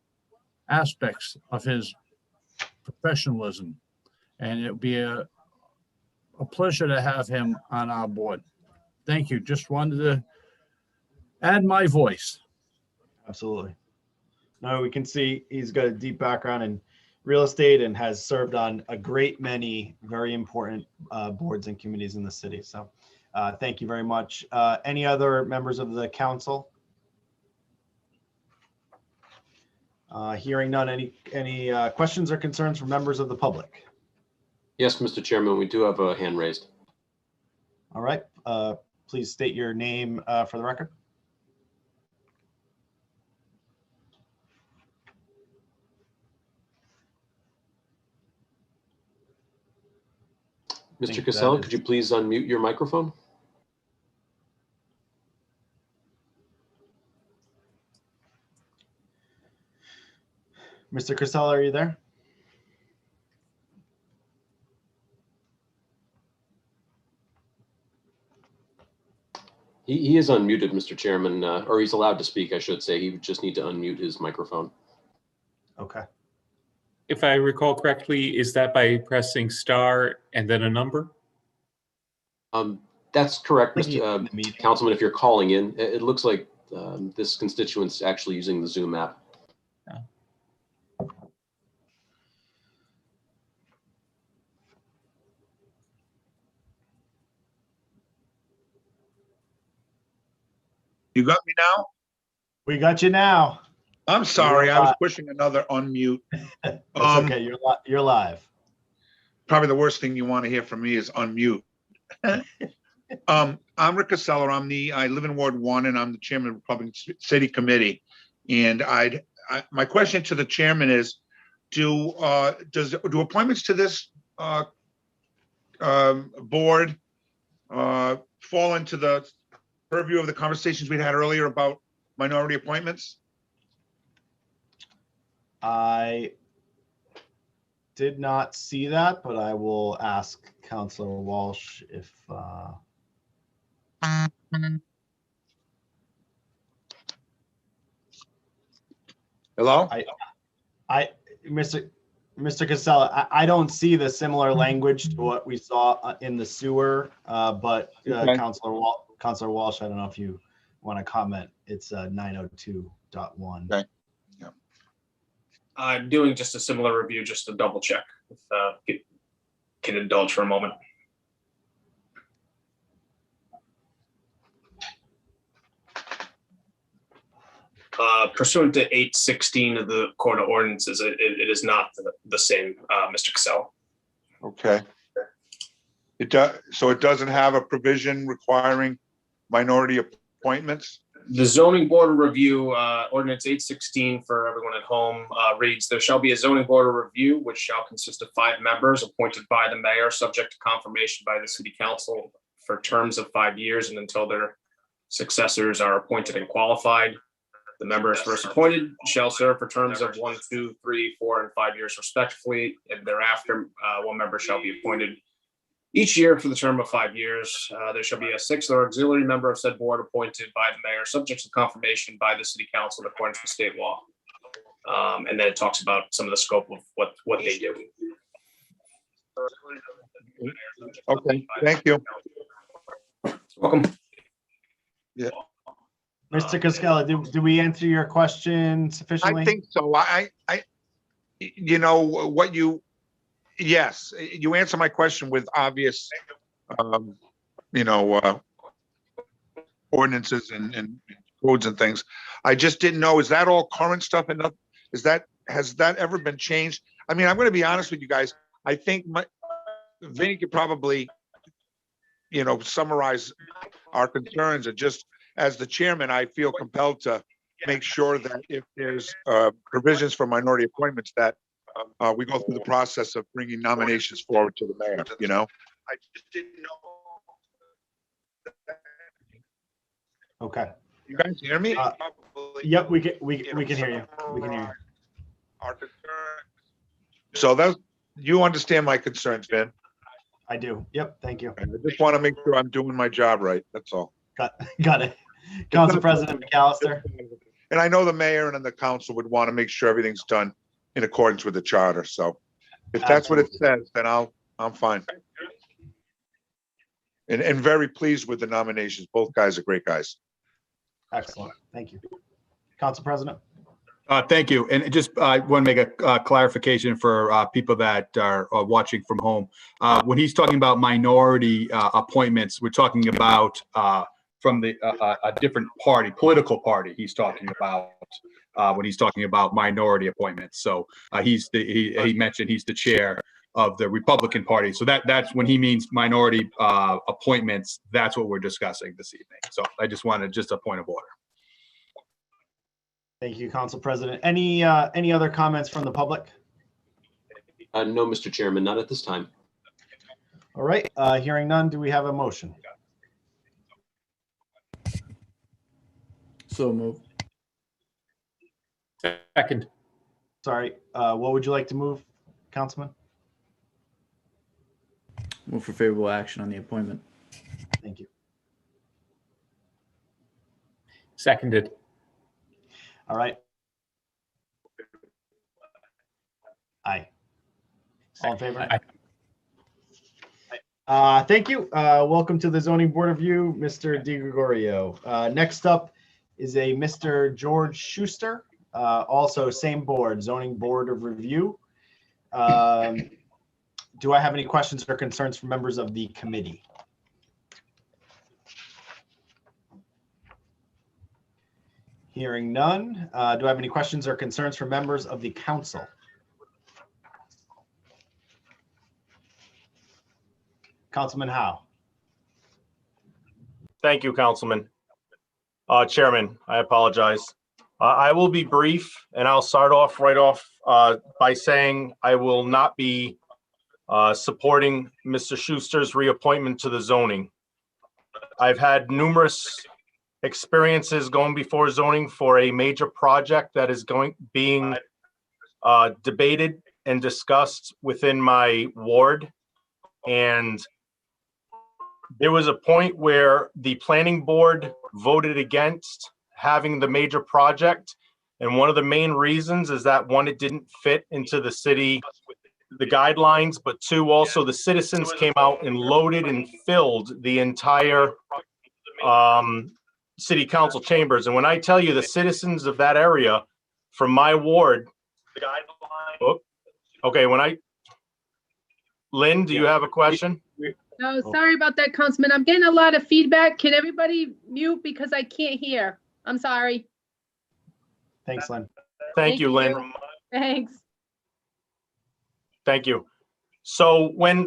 G: aspects of his professionalism. And it would be a pleasure to have him on our board. Thank you. Just wanted to add my voice.
D: Absolutely. No, we can see he's got a deep background in real estate and has served on a great many very important boards and committees in the city. So thank you very much. Any other members of the council? Hearing none, any questions or concerns from members of the public?
A: Yes, Mr. Chairman, we do have a hand raised.
D: All right, please state your name for the record.
A: Mr. Casella, could you please unmute your microphone?
D: Mr. Casella, are you there?
A: He is unmuted, Mr. Chairman, or he's allowed to speak, I should say. He would just need to unmute his microphone.
D: Okay.
R: If I recall correctly, is that by pressing star and then a number?
A: That's correct, Mr. Councilman, if you're calling in. It looks like this constituent's actually using the Zoom app.
F: You got me now?
D: We got you now.
F: I'm sorry, I was pushing another unmute.
D: It's okay, you're live.
F: Probably the worst thing you want to hear from me is unmute. I'm Rick Casella. I live in Ward 1 and I'm the chairman of the Republican City Committee. And my question to the chairman is, do appointments to this board fall into the purview of the conversations we had earlier about minority appointments?
D: I did not see that, but I will ask Councilor Walsh if
F: Hello?
D: Mr. Casella, I don't see the similar language to what we saw in the sewer, but
F: Okay.
D: Councilor Walsh, I don't know if you want to comment. It's 902.1.
F: Okay.
J: I'm doing just a similar review, just to double check. If can indulge for a moment. Pursuant to 816 of the Code of Ordinances, it is not the same, Mr. Cassell.
F: Okay. So it doesn't have a provision requiring minority appointments?
J: The zoning board of review, ordinance 816 for everyone at home, reads, there shall be a zoning board of review, which shall consist of 5 members appointed by the mayor, subject to confirmation by the city council for terms of 5 years and until their successors are appointed and qualified. The members first appointed shall serve for terms of 1, 2, 3, 4, and 5 years respectively, and thereafter, one member shall be appointed each year for the term of 5 years. There shall be a sixth or auxiliary member of said board appointed by the mayor, subject to confirmation by the city council in accordance with state law. And then it talks about some of the scope of what they do.
F: Okay, thank you.
J: Welcome.
F: Yeah.
D: Mr. Cascella, did we answer your question sufficiently?
F: I think so. You know, what you, yes, you answer my question with obvious, you know, ordinances and codes and things. I just didn't know, is that all current stuff? And has that ever been changed? I mean, I'm going to be honest with you guys. I think Vinny could probably, you know, summarize our concerns. And just as the chairman, I feel compelled to make sure that if there's provisions for minority appointments, that we go through the process of bringing nominations forward to the mayor, you know? I just didn't know.
D: Okay.
F: You guys hear me?
D: Yep, we can hear you. We can hear you.
F: Our concerns. So you understand my concerns, Ben?
D: I do. Yep, thank you.
F: I just want to make sure I'm doing my job right. That's all.
D: Got it. Council President McAllister.
F: And I know the mayor and the council would want to make sure everything's done in accordance with the charter. So if that's what it says, then I'm fine. And very pleased with the nominations. Both guys are great guys.
D: Excellent. Thank you. Council President.
I: Thank you. And just I want to make a clarification for people that are watching from home. When he's talking about minority appointments, we're talking about from a different party, political party. He's talking about when he's talking about minority appointments. So he mentioned he's the chair of the Republican Party. So that's when he means minority appointments. That's what we're discussing this evening. So I just wanted just a point of order.
D: Thank you, Council President. Any other comments from the public?
A: No, Mr. Chairman, not at this time.
D: All right, hearing none, do we have a motion?
P: So moved.
R: Second.
D: Sorry, what would you like to move, Councilman?
P: Move for favorable action on the appointment.
D: Thank you.
R: Seconded.
D: All right. Aye. All in favor?
R: Aye.
D: Thank you. Welcome to the Zoning Board of Review, Mr. DiGregorio. Next up is a Mr. George Schuster, also same board, Zoning Board of Review. Do I have any questions or concerns from members of the committee? Hearing none. Do I have any questions or concerns from members of the council? Councilman Howe.
B: Thank you, Councilman. Chairman, I apologize. I will be brief, and I'll start off by saying I will not be supporting Mr. Schuster's reappointment to the zoning. I've had numerous experiences going before zoning for a major project that is being debated and discussed within my ward. And there was a point where the planning board voted against having the major project. And one of the main reasons is that, one, it didn't fit into the city, the guidelines, but two, also the citizens came out and loaded and filled the entire city council chambers. And when I tell you the citizens of that area from my ward, Lynn, do you have a question?
K: No, sorry about that, Councilman. I'm getting a lot of feedback. Can everybody mute because I can't hear? I'm sorry.
D: Thanks, Lynn.
B: Thank you, Lynn.
K: Thanks.
B: Thank you. So when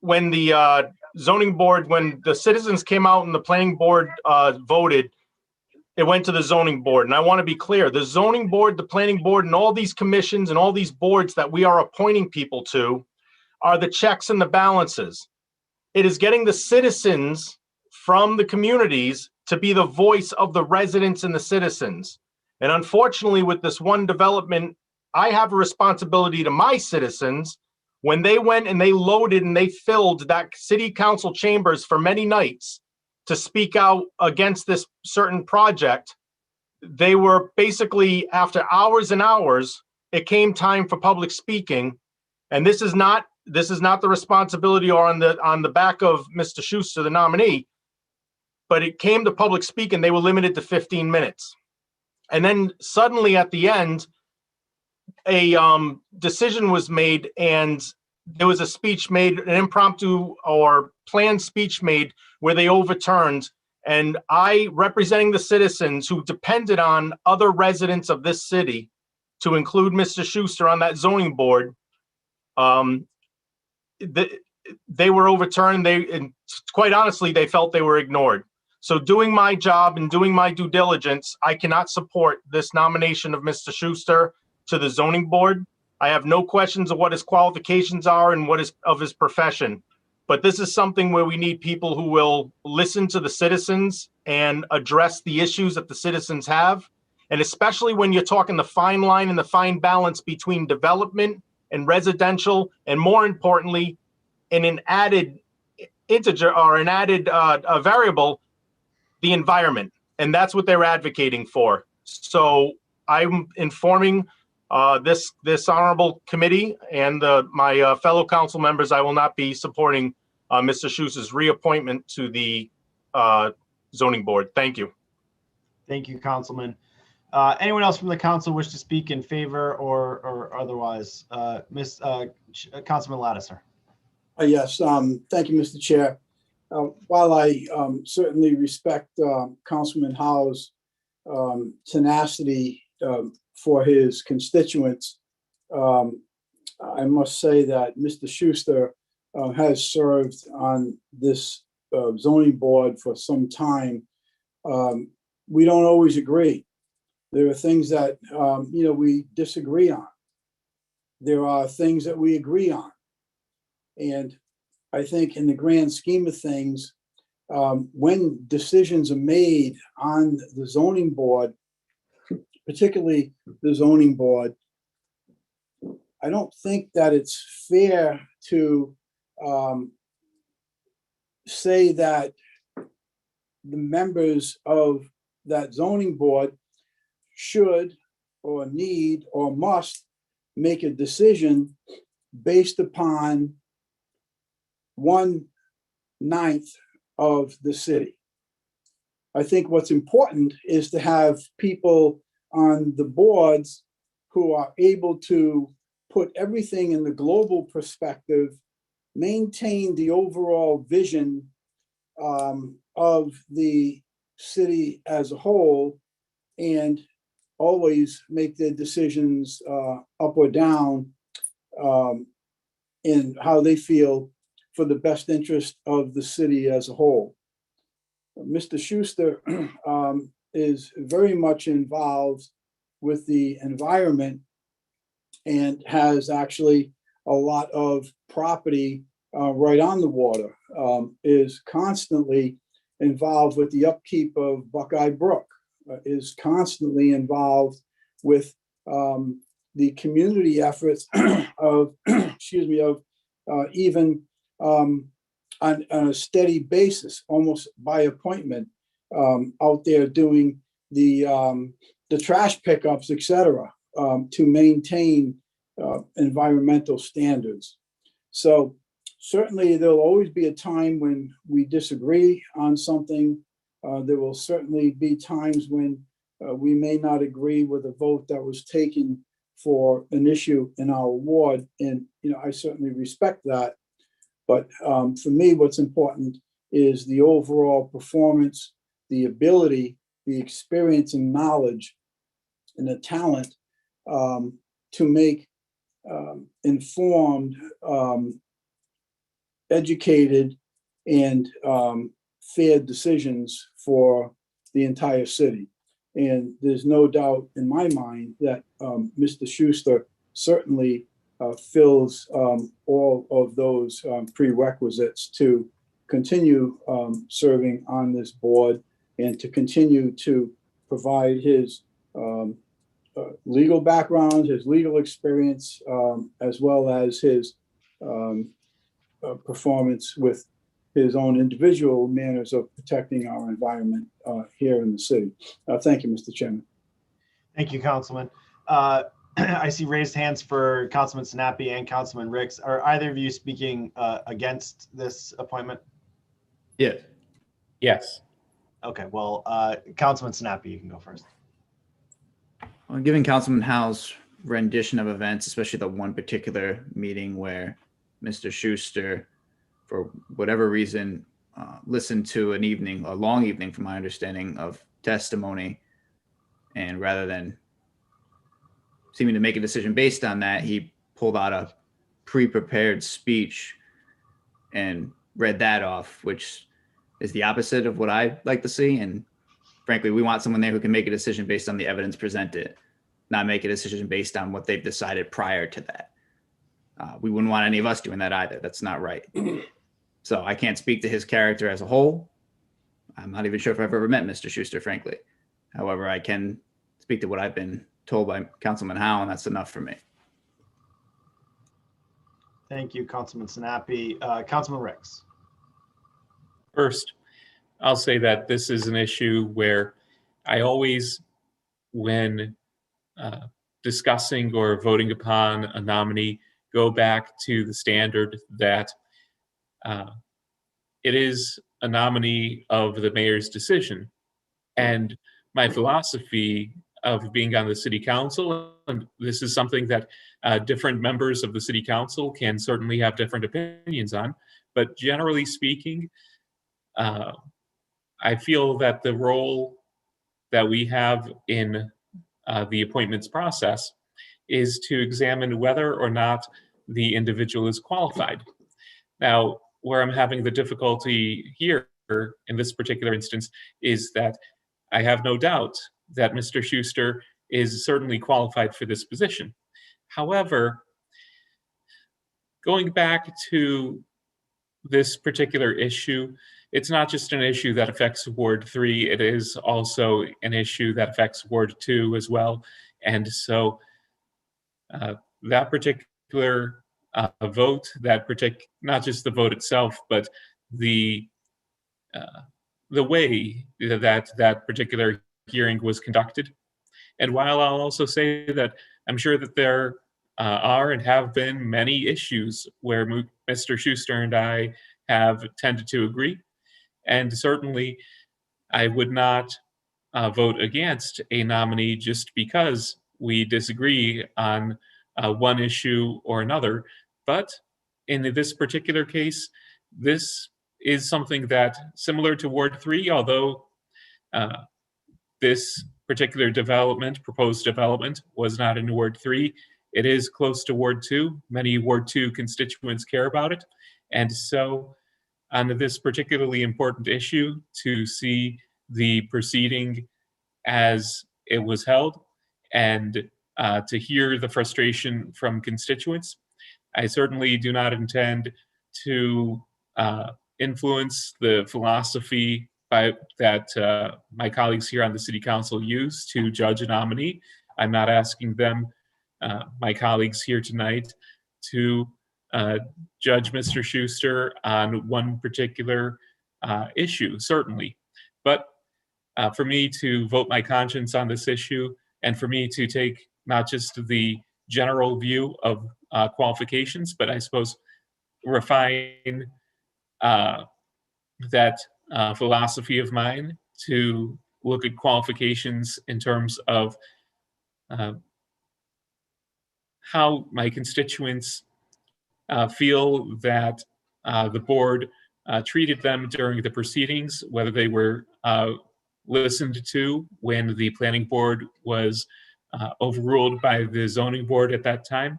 B: the zoning board, when the citizens came out and the planning board voted, it went to the zoning board. And I want to be clear, the zoning board, the planning board, and all these commissions and all these boards that we are appointing people to are the checks and the balances. It is getting the citizens from the communities to be the voice of the residents and the citizens. And unfortunately, with this one development, I have a responsibility to my citizens. When they went and they loaded and they filled that city council chambers for many nights to speak out against this certain project, they were basically, after hours and hours, it came time for public speaking. And this is not the responsibility or on the back of Mr. Schuster, the nominee, but it came to public speaking, they were limited to 15 minutes. And then suddenly at the end, a decision was made, and there was a speech made, an impromptu or planned speech made, where they overturned. And I, representing the citizens who depended on other residents of this city, to include Mr. Schuster on that zoning board, they were overturned. And quite honestly, they felt they were ignored. So doing my job and doing my due diligence, I cannot support this nomination of Mr. Schuster to the zoning board. I have no questions of what his qualifications are and what is of his profession. But this is something where we need people who will listen to the citizens and address the issues that the citizens have. And especially when you're talking the fine line and the fine balance between development and residential, and more importantly, in an added integer or an added variable, the environment. And that's what they're advocating for. So I'm informing this honorable committee and my fellow council members, I will not be supporting Mr. Schuster's reappointment to the zoning board. Thank you.
D: Thank you, Councilman. Anyone else from the council wish to speak in favor or otherwise? Councilman Lattiser.
E: Yes, thank you, Mr. Chair. While I certainly respect Councilman Howe's tenacity for his constituents, I must say that Mr. Schuster has served on this zoning board for some time. We don't always agree. There are things that we disagree on. There are things that we agree on. And I think in the grand scheme of things, when decisions are made on the zoning board, particularly the zoning board, I don't think that it's fair to say that the members of that zoning board should or need or must make a decision based upon 1/9 of the city. I think what's important is to have people on the boards who are able to put everything in the global perspective, maintain the overall vision of the city as a whole, and always make their decisions up or down in how they feel for the best interest of the city as a whole. Mr. Schuster is very much involved with the environment and has actually a lot of property right on the water, is constantly involved with the upkeep of Buckeye Brook, is constantly involved with the community efforts of, even on a steady basis, almost by appointment, out there doing the trash pickups, et cetera, to maintain environmental standards. So certainly there'll always be a time when we disagree on something. There will certainly be times when we may not agree with a vote that was taken for an issue in our ward. And, I certainly respect that. But for me, what's important is the overall performance, the ability, the experience and knowledge and the talent to make informed, educated, and fair decisions for the entire city. And there's no doubt in my mind that Mr. Schuster certainly fills all of those prerequisites to continue serving on this board and to continue to provide his legal background, his legal experience, as well as his performance with his own individual manners of protecting our environment here in the city. Thank you, Mr. Chairman.
D: Thank you, Councilman. I see raised hands for Councilman Sinapi and Councilman Ricks. Are either of you speaking against this appointment?
P: Yes.
R: Yes.
D: Okay, well, Councilman Sinapi, you can go first.
P: Well, given Councilman Howe's rendition of events, especially the one particular meeting where Mr. Schuster, for whatever reason, listened to a long evening, from my understanding, of testimony, and rather than seeming to make a decision based on that, he pulled out a pre-prepared speech and read that off, which is the opposite of what I like to see. And frankly, we want someone there who can make a decision based on the evidence presented, not make a decision based on what they've decided prior to that. We wouldn't want any of us doing that either. That's not right. So I can't speak to his character as a whole. I'm not even sure if I've ever met Mr. Schuster, frankly. However, I can speak to what I've been told by Councilman Howe, and that's enough for me.
D: Thank you, Councilman Sinapi. Councilman Ricks.
R: First, I'll say that this is an issue where I always, when discussing or voting upon a nominee, go back to the standard that it is a nominee of the mayor's decision. And my philosophy of being on the city council, and this is something that different members of the city council can certainly have different opinions on, but generally speaking, I feel that the role that we have in the appointments process is to examine whether or not the individual is qualified. Now, where I'm having the difficulty here in this particular instance is that I have no doubt that Mr. Schuster is certainly qualified for this position. However, going back to this particular issue, it's not just an issue that affects Ward 3, it is also an issue that affects Ward 2 as well. And so that particular vote, not just the vote itself, but the way that that particular hearing was conducted. And while I'll also say that I'm sure that there are and have been many issues where Mr. Schuster and I have tended to agree, and certainly I would not vote against a nominee just because we disagree on one issue or another. But in this particular case, this is something that, similar to Ward 3, although this particular proposed development, was not in Ward 3, it is close to Ward 2. Many Ward 2 constituents care about it. And so on this particularly important issue, to see the proceeding as it was held and to hear the frustration from constituents, I certainly do not intend to influence the philosophy that my colleagues here on the City Council use to judge a nominee. I'm not asking them, my colleagues here tonight, to judge Mr. Schuster on one particular issue, certainly. But for me to vote my conscience on this issue, and for me to take not just the general view of qualifications, but I suppose refine that philosophy of mine to look at qualifications in terms of how my constituents feel that the board treated them during the proceedings, whether they were listened to when the planning board was overruled by the zoning board at that time.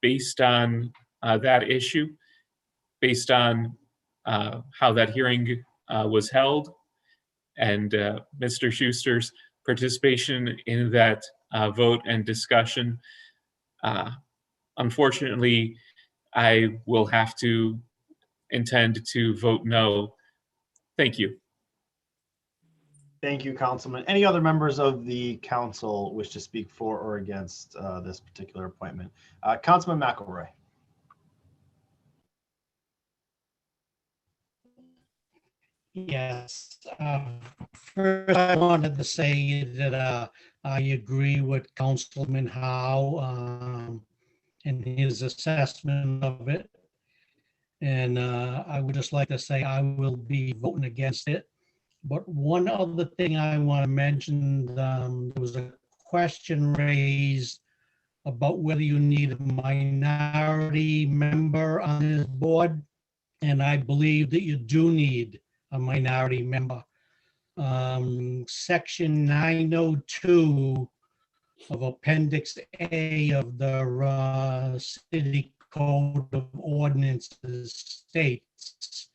R: Based on that issue, based on how that hearing was held, and Mr. Schuster's participation in that vote and discussion, unfortunately, I will have to intend to vote no. Thank you.
D: Thank you, Councilman. Any other members of the council wish to speak for or against this particular appointment? Councilman McElroy.
Q: Yes. First, I wanted to say that I agree with Councilman Howe in his assessment of it. And I would just like to say I will be voting against it. But one other thing I want to mention, there was a question raised about whether you need a minority member on this board. And I believe that you do need a minority member. Section 902 of Appendix A of the City Code of Ordinances states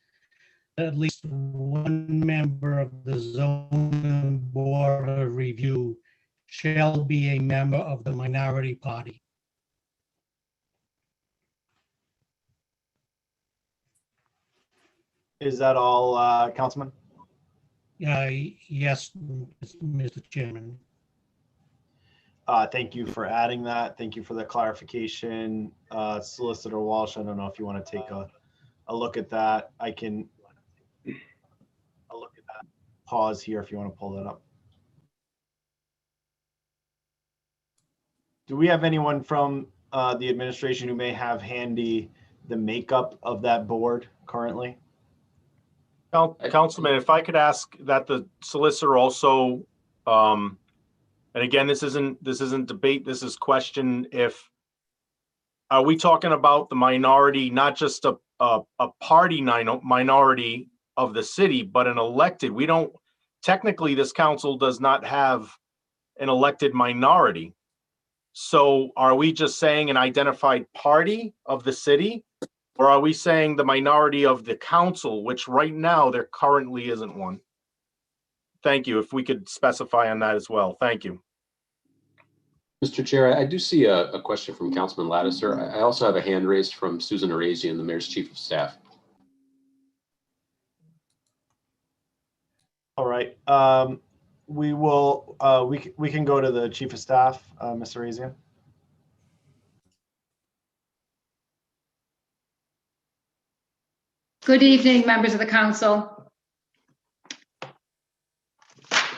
Q: that at least one member of the zoning board of review shall be a member of the minority party.
D: Is that all, Councilman?
Q: Yes, Mr. Chairman.
D: Thank you for adding that. Thank you for the clarification. Solicitor Walsh, I don't know if you want to take a look at that. I can pause here if you want to pull that up. Do we have anyone from the administration who may have handy the makeup of that board currently?
B: Councilman, if I could ask that the solicitor also, and again, this isn't debate, this is question, are we talking about the minority, not just a party minority of the city, but an elected? We don't, technically, this council does not have an elected minority. So are we just saying an identified party of the city? Or are we saying the minority of the council, which right now there currently isn't one? Thank you. If we could specify on that as well. Thank you.
A: Mr. Chair, I do see a question from Councilman Lattiser. I also have a hand raised from Susan Arazian, the Mayor's Chief of Staff.
D: All right. We will, we can go to the Chief of Staff, Ms. Arazian.
N: Good evening, members of the council.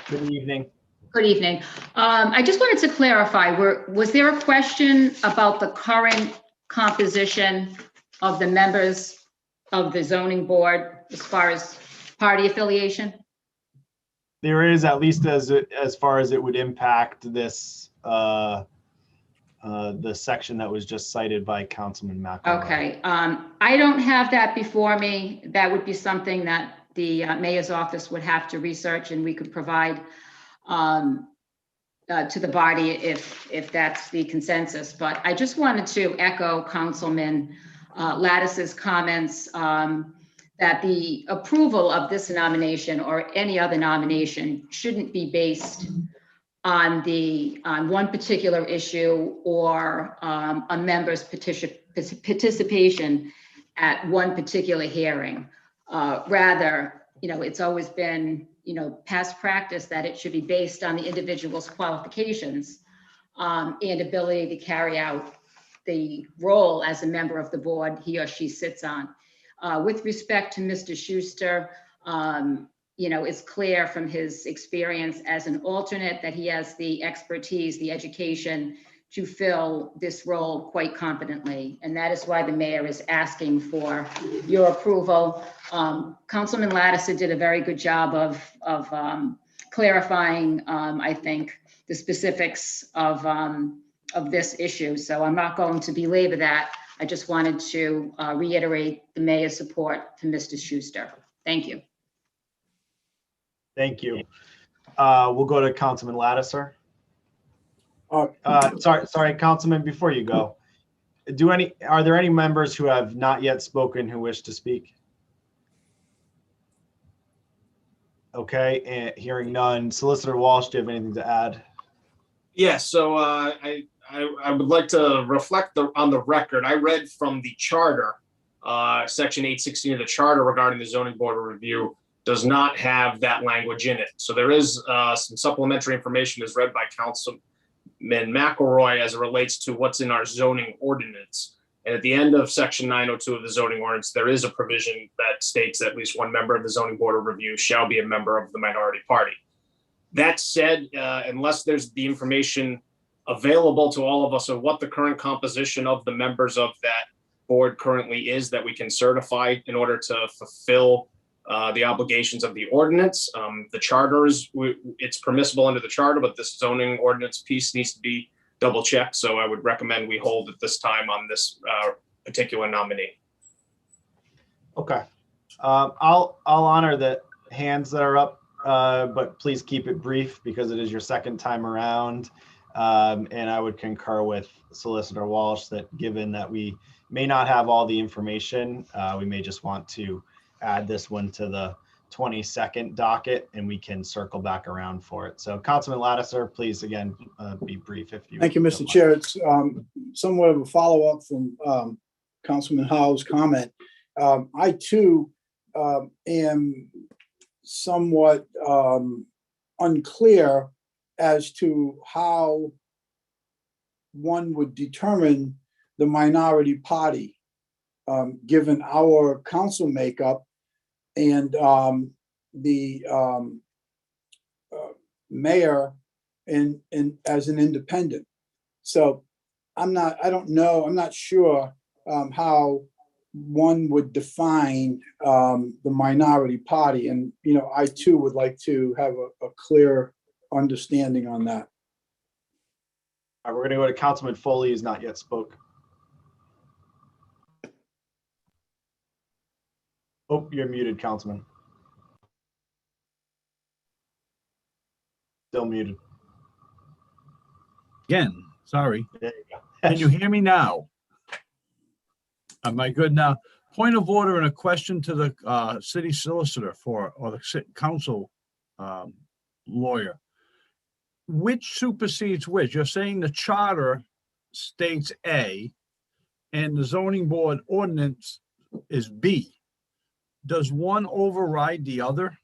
D: Good evening.
N: Good evening. I just wanted to clarify, was there a question about the current composition of the members of the zoning board as far as party affiliation?
D: There is, at least as far as it would impact this, the section that was just cited by Councilman McElroy.
N: Okay, I don't have that before me. That would be something that the mayor's office would have to research, and we could provide to the body if that's the consensus. But I just wanted to echo Councilman Lattiser's comments that the approval of this nomination or any other nomination shouldn't be based on one particular issue or a member's participation at one particular hearing. Rather, it's always been, past practice that it should be based on the individual's qualifications and ability to carry out the role as a member of the board he or she sits on. With respect to Mr. Schuster, it's clear from his experience as an alternate that he has the expertise, the education to fill this role quite competently. And that is why the mayor is asking for your approval. Councilman Lattiser did a very good job of clarifying, I think, the specifics of this issue. So I'm not going to belabor that. I just wanted to reiterate the mayor's support to Mr. Schuster. Thank you.
D: Thank you. We'll go to Councilman Lattiser. Sorry, Councilman, before you go, are there any members who have not yet spoken who wish to speak? Okay, and hearing none. Solicitor Walsh, do you have anything to add?
J: Yes, so I would like to reflect on the record. I read from the charter, section 816 of the charter regarding the zoning board of review. does not have that language in it. So there is some supplementary information as read by Councilman McElroy as it relates to what's in our zoning ordinance. And at the end of section 902 of the zoning ordinance, there is a provision that states that at least one member of the zoning board of review shall be a member of the minority party. That said, unless there's the information available to all of us of what the current composition of the members of that board currently is that we can certify in order to fulfill the obligations of the ordinance. The charter is, it's permissible under the charter, but this zoning ordinance piece needs to be double checked. So I would recommend we hold at this time on this particular nominee.
D: Okay. I'll honor the hands that are up, but please keep it brief because it is your second time around. And I would concur with Solicitor Walsh that given that we may not have all the information, we may just want to add this one to the 22nd docket and we can circle back around for it. So Councilman Lattiser, please again, be brief if you.
E: Thank you, Mr. Chair. It's somewhat of a follow-up from Councilman Howe's comment. I too am somewhat unclear as to how one would determine the minority party, given our council makeup and the mayor and as an independent. So I don't know, I'm not sure how one would define the minority party. And, you know, I too would like to have a clear understanding on that.
D: All right, we're going to go to Councilman Foley, who's not yet spoke. Oh, you're muted, Councilman. Still muted.
G: Again, sorry.
D: There you go.
G: Can you hear me now? Am I good now? Point of order and a question to the city solicitor or the council lawyer. Which supersedes which? You're saying the charter states A and the zoning board ordinance is B. Does one override the other?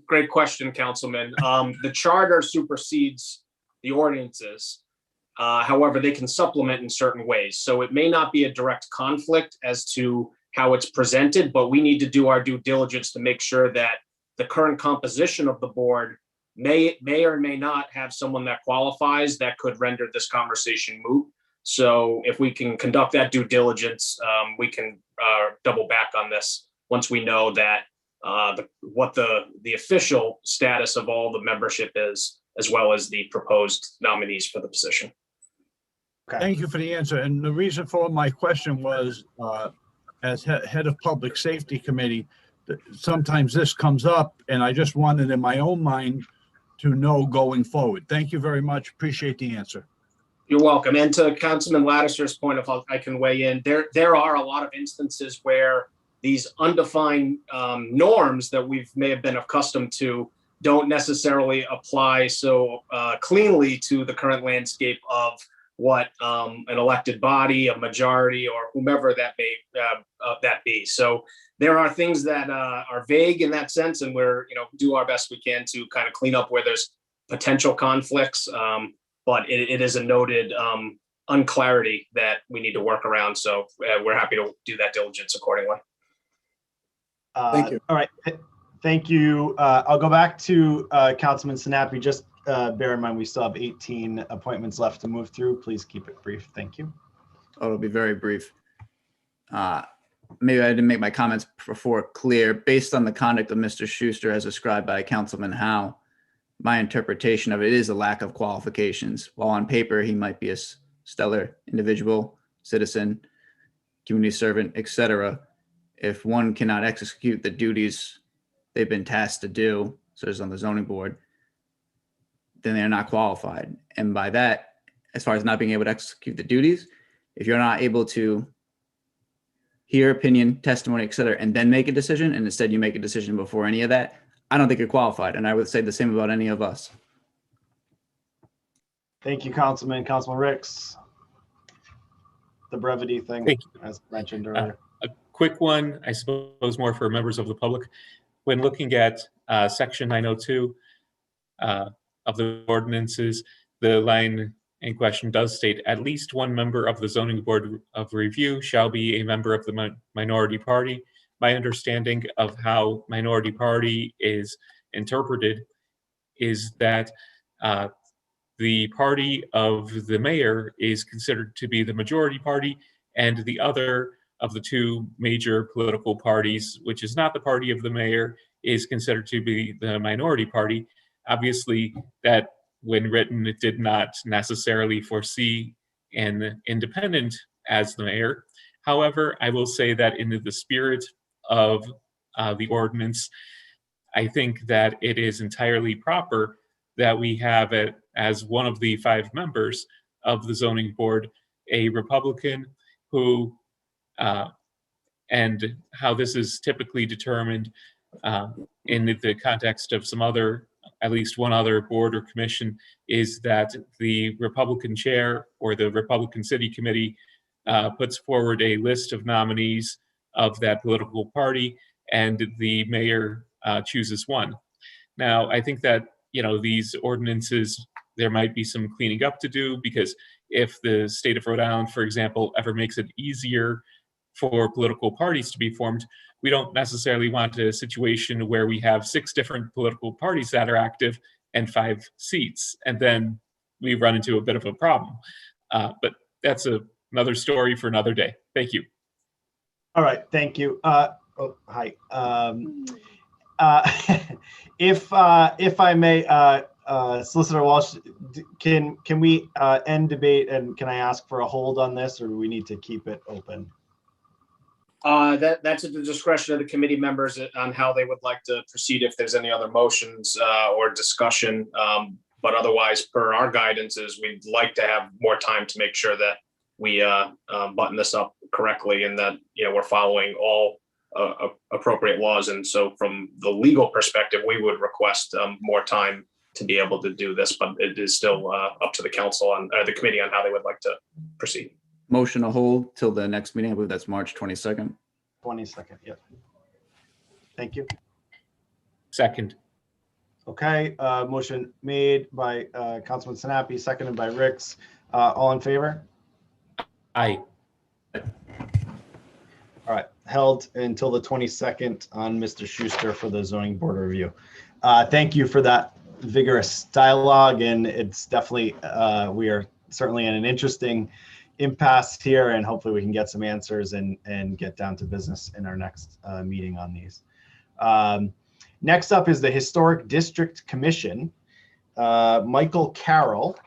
J: Great question, Councilman. The charter supersedes the ordinances. However, they can supplement in certain ways. So it may not be a direct conflict as to how it's presented, but we need to do our due diligence to make sure that the current composition of the board may or may not have someone that qualifies that could render this conversation moot. So if we can conduct that due diligence, we can double back on this once we know that what the official status of all the membership is, as well as the proposed nominees for the position.
D: Okay.
G: Thank you for the answer. And the reason for my question was, as head of Public Safety Committee, sometimes this comes up, and I just wanted in my own mind to know going forward. Thank you very much. Appreciate the answer.
J: You're welcome. And to Councilman Lattiser's point, if I can weigh in, there are a lot of instances where these undefined norms that we may have been accustomed to don't necessarily apply so cleanly to the current landscape of what an elected body, a majority, or whomever that may that be. So there are things that are vague in that sense, and we're do our best we can to kind of clean up where there's potential conflicts. But it is a noted unclarity that we need to work around. So we're happy to do that diligence accordingly.
E: Thank you.
D: All right. Thank you. I'll go back to Councilman Sinapi. Just bear in mind, we still have 18 appointments left to move through. Please keep it brief. Thank you.
P: Oh, it'll be very brief. Maybe I didn't make my comments before clear. Based on the conduct of Mr. Schuster as described by Councilman Howe, my interpretation of it is a lack of qualifications. While on paper, he might be a stellar individual, citizen, community servant, etc. If one cannot execute the duties they've been tasked to do, such as on the zoning board, then they're not qualified. And by that, as far as not being able to execute the duties, if you're not able to hear opinion, testimony, etc., and then make a decision, and instead you make a decision before any of that, I don't think you're qualified. And I would say the same about any of us.
D: Thank you, Councilman. Councilman Ricks. The brevity thing, as mentioned earlier.
R: quick one, I suppose more for members of the public. When looking at section 902 of the ordinances, the line in question does state at least one member of the zoning board of review shall be a member of the minority party. My understanding of how minority party is interpreted is that the party of the mayor is considered to be the majority party, and the other of the two major political parties, which is not the party of the mayor, is considered to be the minority party. Obviously, that when written, it did not necessarily foresee an independent as the mayor. However, I will say that in the spirit of the ordinance, I think that it is entirely proper that we have it as one of the 5 members of the zoning board, a Republican who, and how this is typically determined in the context of some other, at least one other board or commission, is that the Republican chair or the Republican city committee puts forward a list of nominees of that political party, and the mayor chooses one. Now, I think that, you know, these ordinances, there might be some cleaning up to do, because if the state of Rhode Island, for example, ever makes it easier for political parties to be formed, we don't necessarily want a situation where we have 6 different political parties that are active and 5 seats, and then we run into a bit of a problem. But that's another story for another day. Thank you.
D: All right, thank you. Oh, hi. If I may, Solicitor Walsh, can we end debate, and can I ask for a hold on this, or do we need to keep it open?
J: That's at the discretion of the committee members on how they would like to proceed, if there's any other motions or discussion. But otherwise, per our guidances, we'd like to have more time to make sure that we button this up correctly, and that, you know, we're following all appropriate laws. And so from the legal perspective, we would request more time to be able to do this, but it is still up to the council on the committee on how they would like to proceed.
P: Motion to hold till the next meeting. I believe that's March 22nd.
D: 22nd, yep. Thank you.
R: Second.
D: Okay, motion made by Councilman Sinapi, seconded by Ricks. All in favor?
R: Aye.
D: All right, held until the 22nd on Mr. Schuster for the zoning board review. Thank you for that vigorous dialogue, and it's definitely, we are certainly in an interesting impasse here, and hopefully we can get some answers and get down to business in our next meeting on these. Next up is the Historic District Commission. Michael Carroll.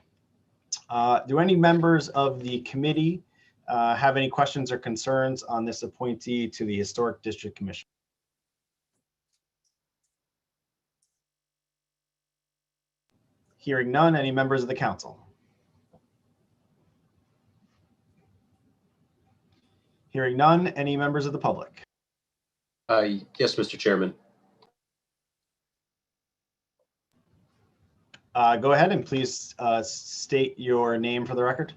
D: Do any members of the committee have any questions or concerns on this appointee to the Historic District Commission? Hearing none, any members of the council? Hearing none, any members of the public?
A: Yes, Mr. Chairman.
D: Go ahead and please state your name for the record.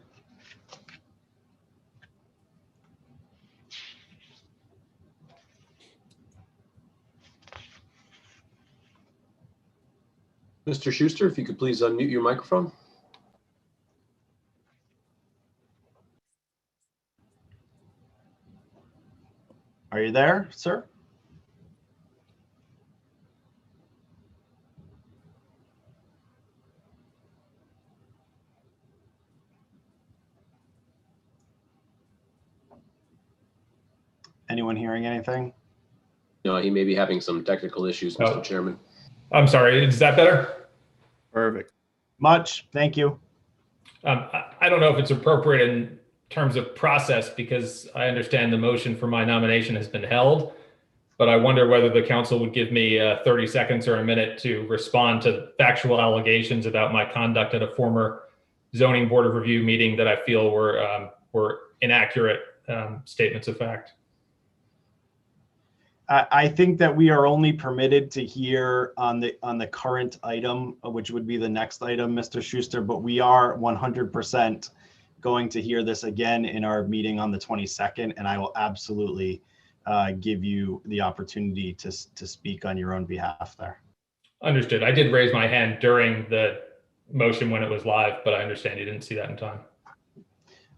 A: Mr. Schuster, if you could please unmute your microphone.
D: Are you there, sir? Anyone hearing anything?
A: No, he may be having some technical issues, Mr. Chairman.
O: I'm sorry, is that better?
D: Perfect. Much, thank you.
O: I don't know if it's appropriate in terms of process, because I understand the motion for my nomination has been held, but I wonder whether the council would give me 30 seconds or a minute to respond to factual allegations about my conduct at a former zoning board of review meeting that I feel were inaccurate statements of fact.
D: I think that we are only permitted to hear on the current item, which would be the next item, Mr. Schuster, but we are 100% going to hear this again in our meeting on the 22nd, and I will absolutely give you the opportunity to speak on your own behalf there.
O: Understood. I did raise my hand during the motion when it was live, but I understand you didn't see that in time.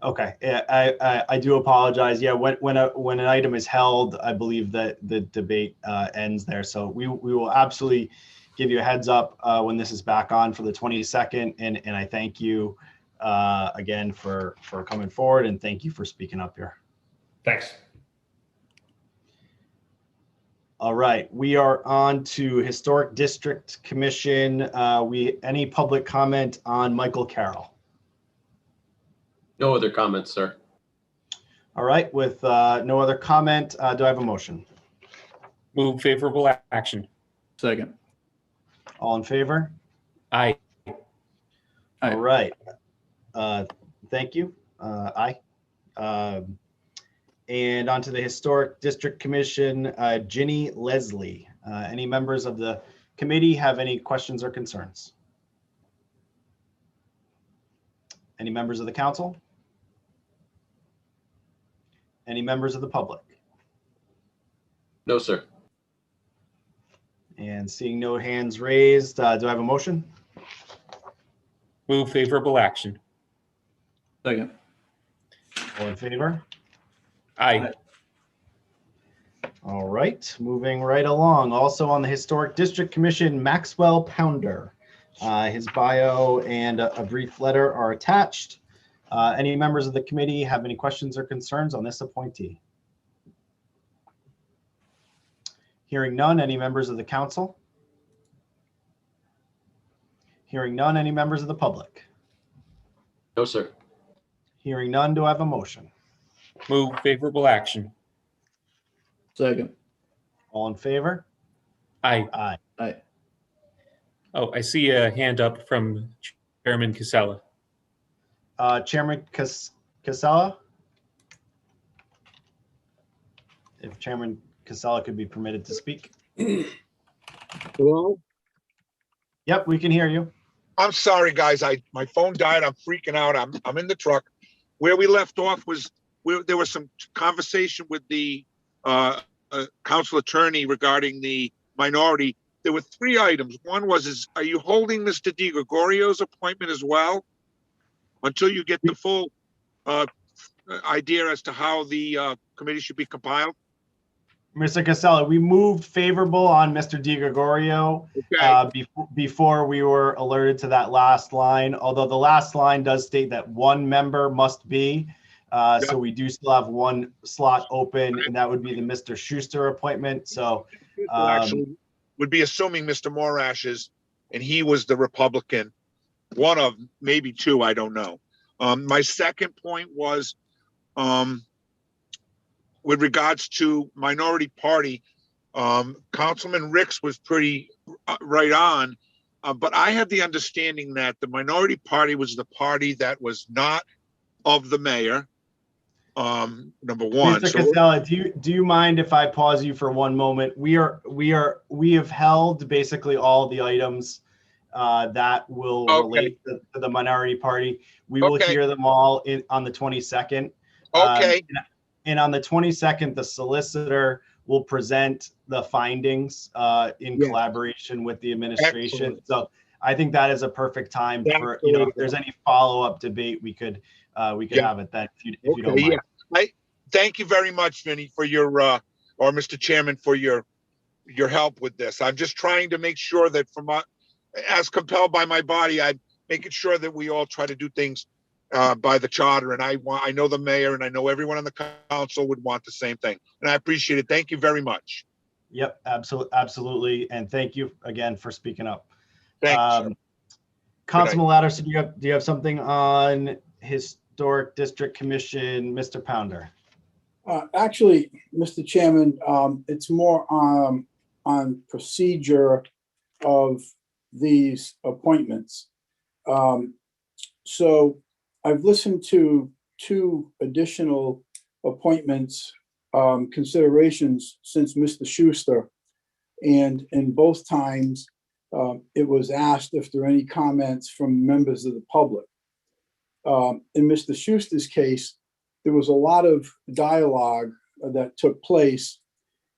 D: Okay, I do apologize. Yeah, when an item is held, I believe that the debate ends there. So we will absolutely give you a heads up when this is back on for the 22nd. And I thank you again for coming forward, and thank you for speaking up here.
O: Thanks.
D: All right, we are on to Historic District Commission. Any public comment on Michael Carroll?
A: No other comments, sir.
D: All right, with no other comment, do I have a motion?
R: Move favorable action.
P: Second.
D: All in favor?
R: Aye.
P: Aye.
D: All right. Thank you. Aye. And on to the Historic District Commission, Ginny Leslie. Any members of the committee have any questions or concerns? Any members of the council? Any members of the public?
A: No, sir.
D: And seeing no hands raised, do I have a motion?
R: Move favorable action.
P: Second.
D: All in favor?
R: Aye.
D: All right, moving right along. Also on the Historic District Commission, Maxwell Pounder. His bio and a brief letter are attached. Any members of the committee have any questions or concerns on this appointee? Hearing none, any members of the council? Hearing none, any members of the public?
A: No, sir.
D: Hearing none, do I have a motion?
R: Move favorable action.
P: Second.
D: All in favor?
R: Aye.
D: Aye.
P: Aye.
R: Oh, I see a hand up from Chairman Casella.
D: Chairman Casella? If Chairman Casella could be permitted to speak.
F: Hello?
D: Yep, we can hear you.
F: I'm sorry, guys. My phone died. I'm freaking out. I'm in the truck. Where we left off was there was some conversation with the council attorney regarding the minority. There were 3 items. One was, are you holding Mr. Di Gregorio's appointment as well until you get the full idea as to how the committee should be compiled?
D: Mr. Casella, we moved favorable on Mr. Di Gregorio before we were alerted to that last line, although the last line does state that 1 member must be. So we do still have 1 slot open, and that would be the Mr. Schuster appointment. So
F: actually would be assuming Mr. Morash's, and he was the Republican, one of maybe 2, I don't know. My second point was with regards to minority party, Councilman Ricks was pretty right on, but I had the understanding that the minority party was the party that was not of the mayor. Number one.
D: Mr. Casella, do you mind if I pause you for 1 moment? We have held basically all the items that will relate to the minority party. We will hear them all on the 22nd.
F: Okay.
D: And on the 22nd, the solicitor will present the findings in collaboration with the administration.
F: Excellent.
D: So I think that is a perfect time for, if there's any follow-up debate, we could have it then, if you don't mind.
F: I thank you very much, Vinny, for your or Mr. Chairman, for your help with this. I'm just trying to make sure that as compelled by my body, I'm making sure that we all try to do things by the charter. And I know the mayor and I know everyone on the council would want the same thing. And I appreciate it. Thank you very much.
D: Yep, absolutely. And thank you again for speaking up.
F: Thank you.
D: Councilman Latterson, do you have something on Historic District Commission, Mr. Pounder?
E: Actually, Mr. Chairman, it's more on procedure of these appointments. So I've listened to 2 additional appointments considerations since Mr. Schuster, and in both times it was asked if there are any comments from members of the public. In Mr. Schuster's case, there was a lot of dialogue that took place.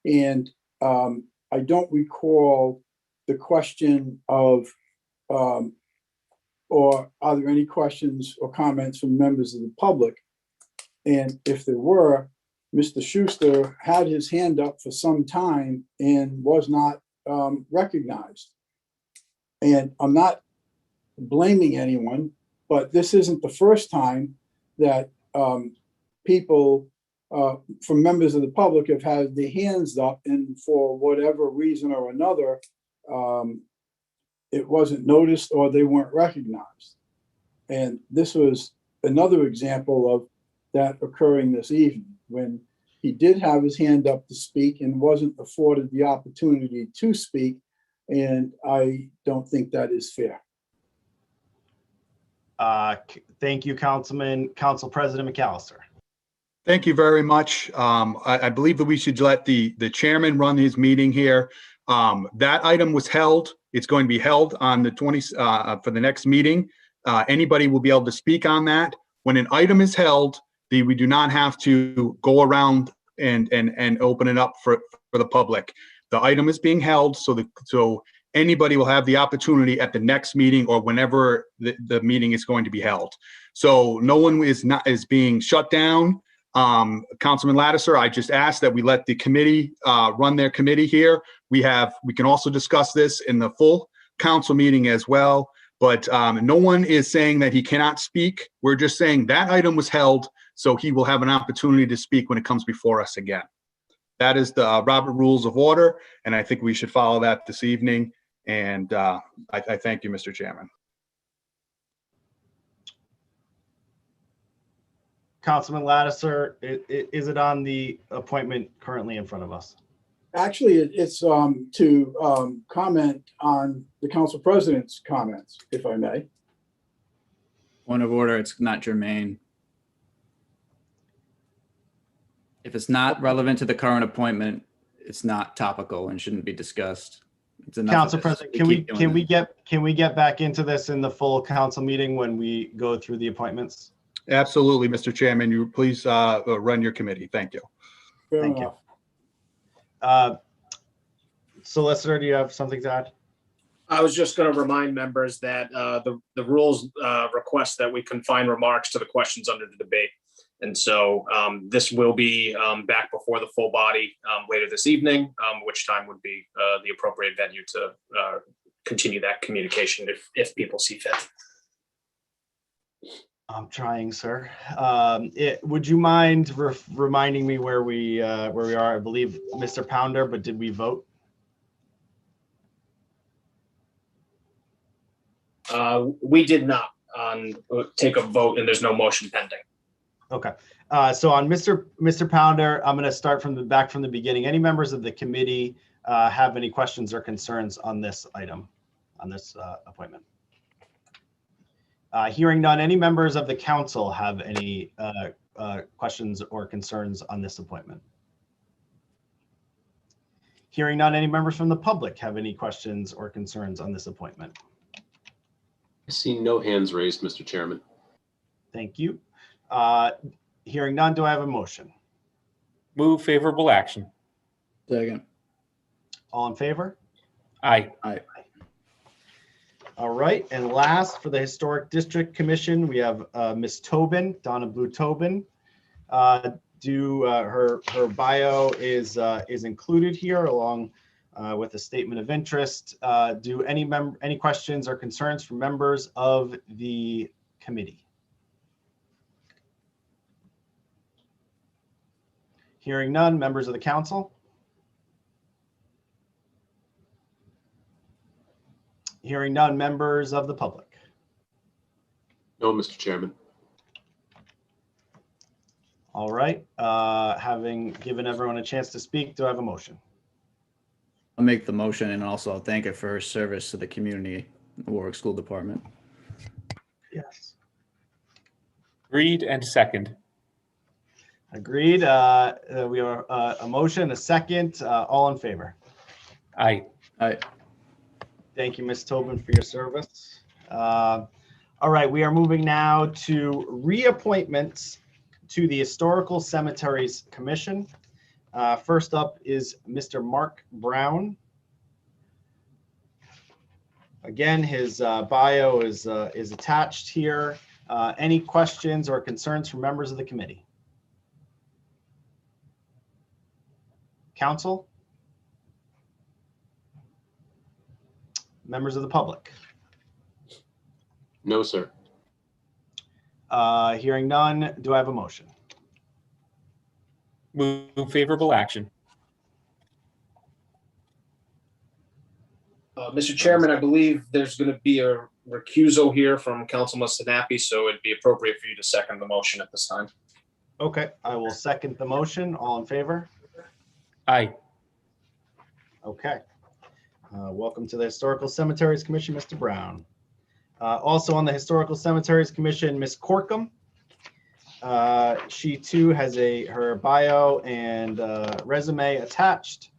E: And I don't recall the question of, or are there any questions or comments from members of the public? And if there were, Mr. Schuster had his hand up for some time and was not recognized. And I'm not blaming anyone, but this isn't the first time that people from members of the public have had their hands up, and for whatever reason or another, it wasn't noticed or they weren't recognized. And this was another example of that occurring this evening, when he did have his hand up to speak and wasn't afforded the opportunity to speak. And I don't think that is fair.
D: Thank you, Councilman. Council President McAllister.
I: Thank you very much. I believe that we should let the chairman run his meeting here. That item was held. It's going to be held on the 20th for the next meeting. Anybody will be able to speak on that. When an item is held, we do not have to go around and open it up for the public. The item is being held, so anybody will have the opportunity at the next meeting or whenever the meeting is going to be held. So no one is being shut down. Councilman Lattiser, I just asked that we let the committee run their committee here. We can also discuss this in the full council meeting as well. But no one is saying that he cannot speak. We're just saying that item was held, so he will have an opportunity to speak when it comes before us again. That is the Robert Rules of Order, and I think we should follow that this evening. And I thank you, Mr. Chairman.
D: Councilman Lattiser, is it on the appointment currently in front of us?
E: Actually, it's to comment on the council president's comments, if I may.
P: Point of order, it's not germane. If it's not relevant to the current appointment, it's not topical and shouldn't be discussed. It's enough
D: Council
P: of this.
D: President, can we
P: keep
D: get back into this in the full council meeting when we go through the appointments?
I: Absolutely, Mr. Chairman. You please run your committee. Thank you.
D: Thank you. Solicitor, do you have something to add?
J: I was just going to remind members that the rules request that we confine remarks to the questions under the debate. And so this will be back before the full body later this evening, which time would be the appropriate venue to continue that communication if people see fit.
D: I'm trying, sir. Would you mind reminding me where we are? I believe Mr. Pounder, but did we vote?
J: We did not take a vote, and there's no motion pending.
D: Okay. So on Mr. Pounder, I'm going to start from the beginning. Any members of the committee have any questions or concerns on this item, on this appointment? Hearing none, any members of the council have any questions or concerns on this appointment? Hearing none, any members from the public have any questions or concerns on this appointment?
A: I see no hands raised, Mr. Chairman.
D: Thank you. Hearing none, do I have a motion?
R: Move favorable action.
P: Second.
D: All in favor?
R: Aye.
P: Aye.
D: All right, and last for the Historic District Commission, we have Ms. Tobin, Donna Blue Tobin. Her bio is included here along with a statement of interest. Do any questions or concerns from members of the committee? Hearing none, members of the council? Hearing none, members of the public?
A: No, Mr. Chairman.
D: All right, having given everyone a chance to speak, do I have a motion?
P: I'll make the motion, and also I'll thank her for her service to the community, the Warwick School Department.
D: Yes.
R: Agreed and second.
D: Agreed. We are a motion, a second. All in favor?
R: Aye.
P: Aye.
D: Thank you, Ms. Tobin, for your service. All right, we are moving now to reappointments to the Historical Cemeteries Commission. First up is Mr. Mark Brown. Again, his bio is attached here. Any questions or concerns from members of the committee? Council? Members of the public?
A: No, sir.
D: Hearing none, do I have a motion?
R: Move favorable action.
J: Mr. Chairman, I believe there's going to be a recusal here from Councilman Sinapi, so it'd be appropriate for you to second the motion at this time.
D: Okay, I will second the motion. All in favor?
R: Aye.
D: Okay. Welcome to the Historical Cemeteries Commission, Mr. Brown. Also on the Historical Cemeteries Commission, Ms. Corkum. She too has her bio and resume attached.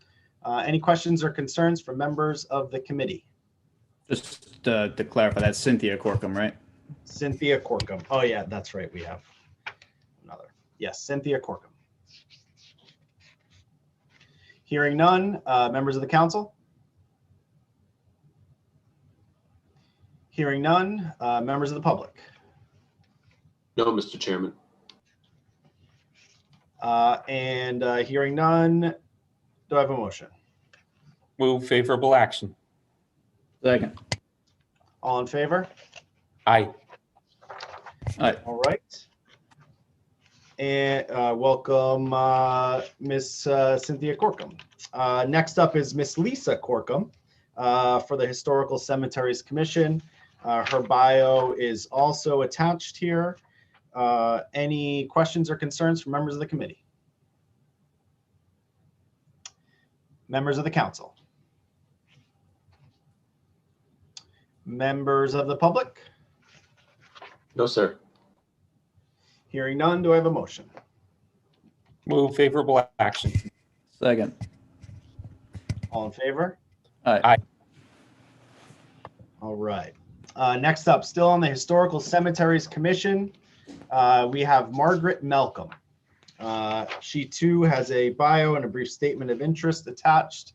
D: Any questions or concerns from members of the committee?
P: Just to clarify, that's Cynthia Corkum, right?
D: Cynthia Corkum. Oh yeah, that's right. We have another. Yes, Cynthia Corkum. Hearing none, members of the council? Hearing none, members of the public?
A: No, Mr. Chairman.
D: Hearing none, do I have a motion?
R: Move favorable action.
P: Second.
D: All in favor?
R: Aye.
P: Aye.
D: All right. And welcome, Miss Cynthia Corkum. Next up is Miss Lisa Corkum for the Historical Cemeteries Commission. Her bio is also attached here. Any questions or concerns from members of the committee? Members of the council? Members of the public?
A: No, sir.
D: Hearing none, do I have a motion?
R: Move favorable action.
P: Second.
D: All in favor?
P: Aye.
R: Aye.
D: All right. Next up, still on the Historical Cemeteries Commission, we have Margaret Malcolm. She too has a bio and a brief statement of interest attached.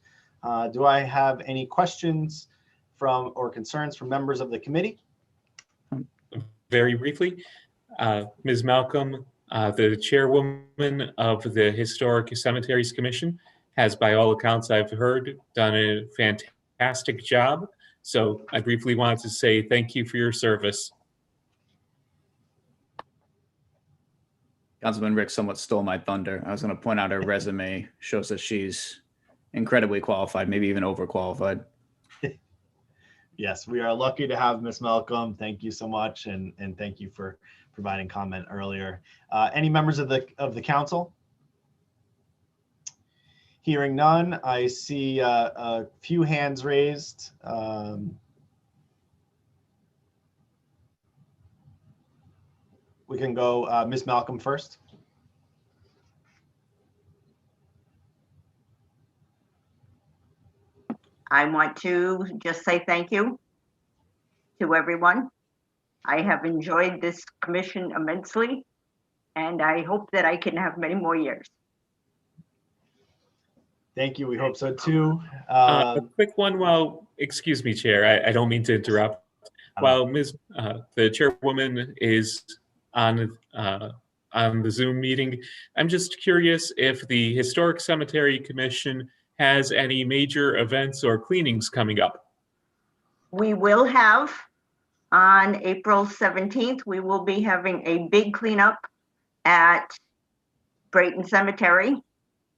D: Do I have any questions from or concerns from members of the committee?
R: Very briefly, Ms. Malcolm, the chairwoman of the Historic Cemeteries Commission, has, by all accounts I've heard, done a fantastic job. So I briefly wanted to say thank you for your service.
P: Councilman Rick somewhat stole my thunder. I was going to point out her resume shows that she's incredibly qualified, maybe even overqualified.
D: Yes, we are lucky to have Ms. Malcolm. Thank you so much, and thank you for providing comment earlier. Any members of the council? Hearing none, I see a few hands raised. We can go Ms. Malcolm first.
T: I want to just say thank you to everyone. I have enjoyed this commission immensely, and I hope that I can have many more years.
D: Thank you. We hope so too.
R: A quick one excuse me, Chair, I don't mean to interrupt. While the chairwoman is on the Zoom meeting, I'm just curious if the Historic Cemetery Commission has any major events or cleanings coming up.
T: We will have on April 17th, we will be having a big cleanup at Brayton Cemetery.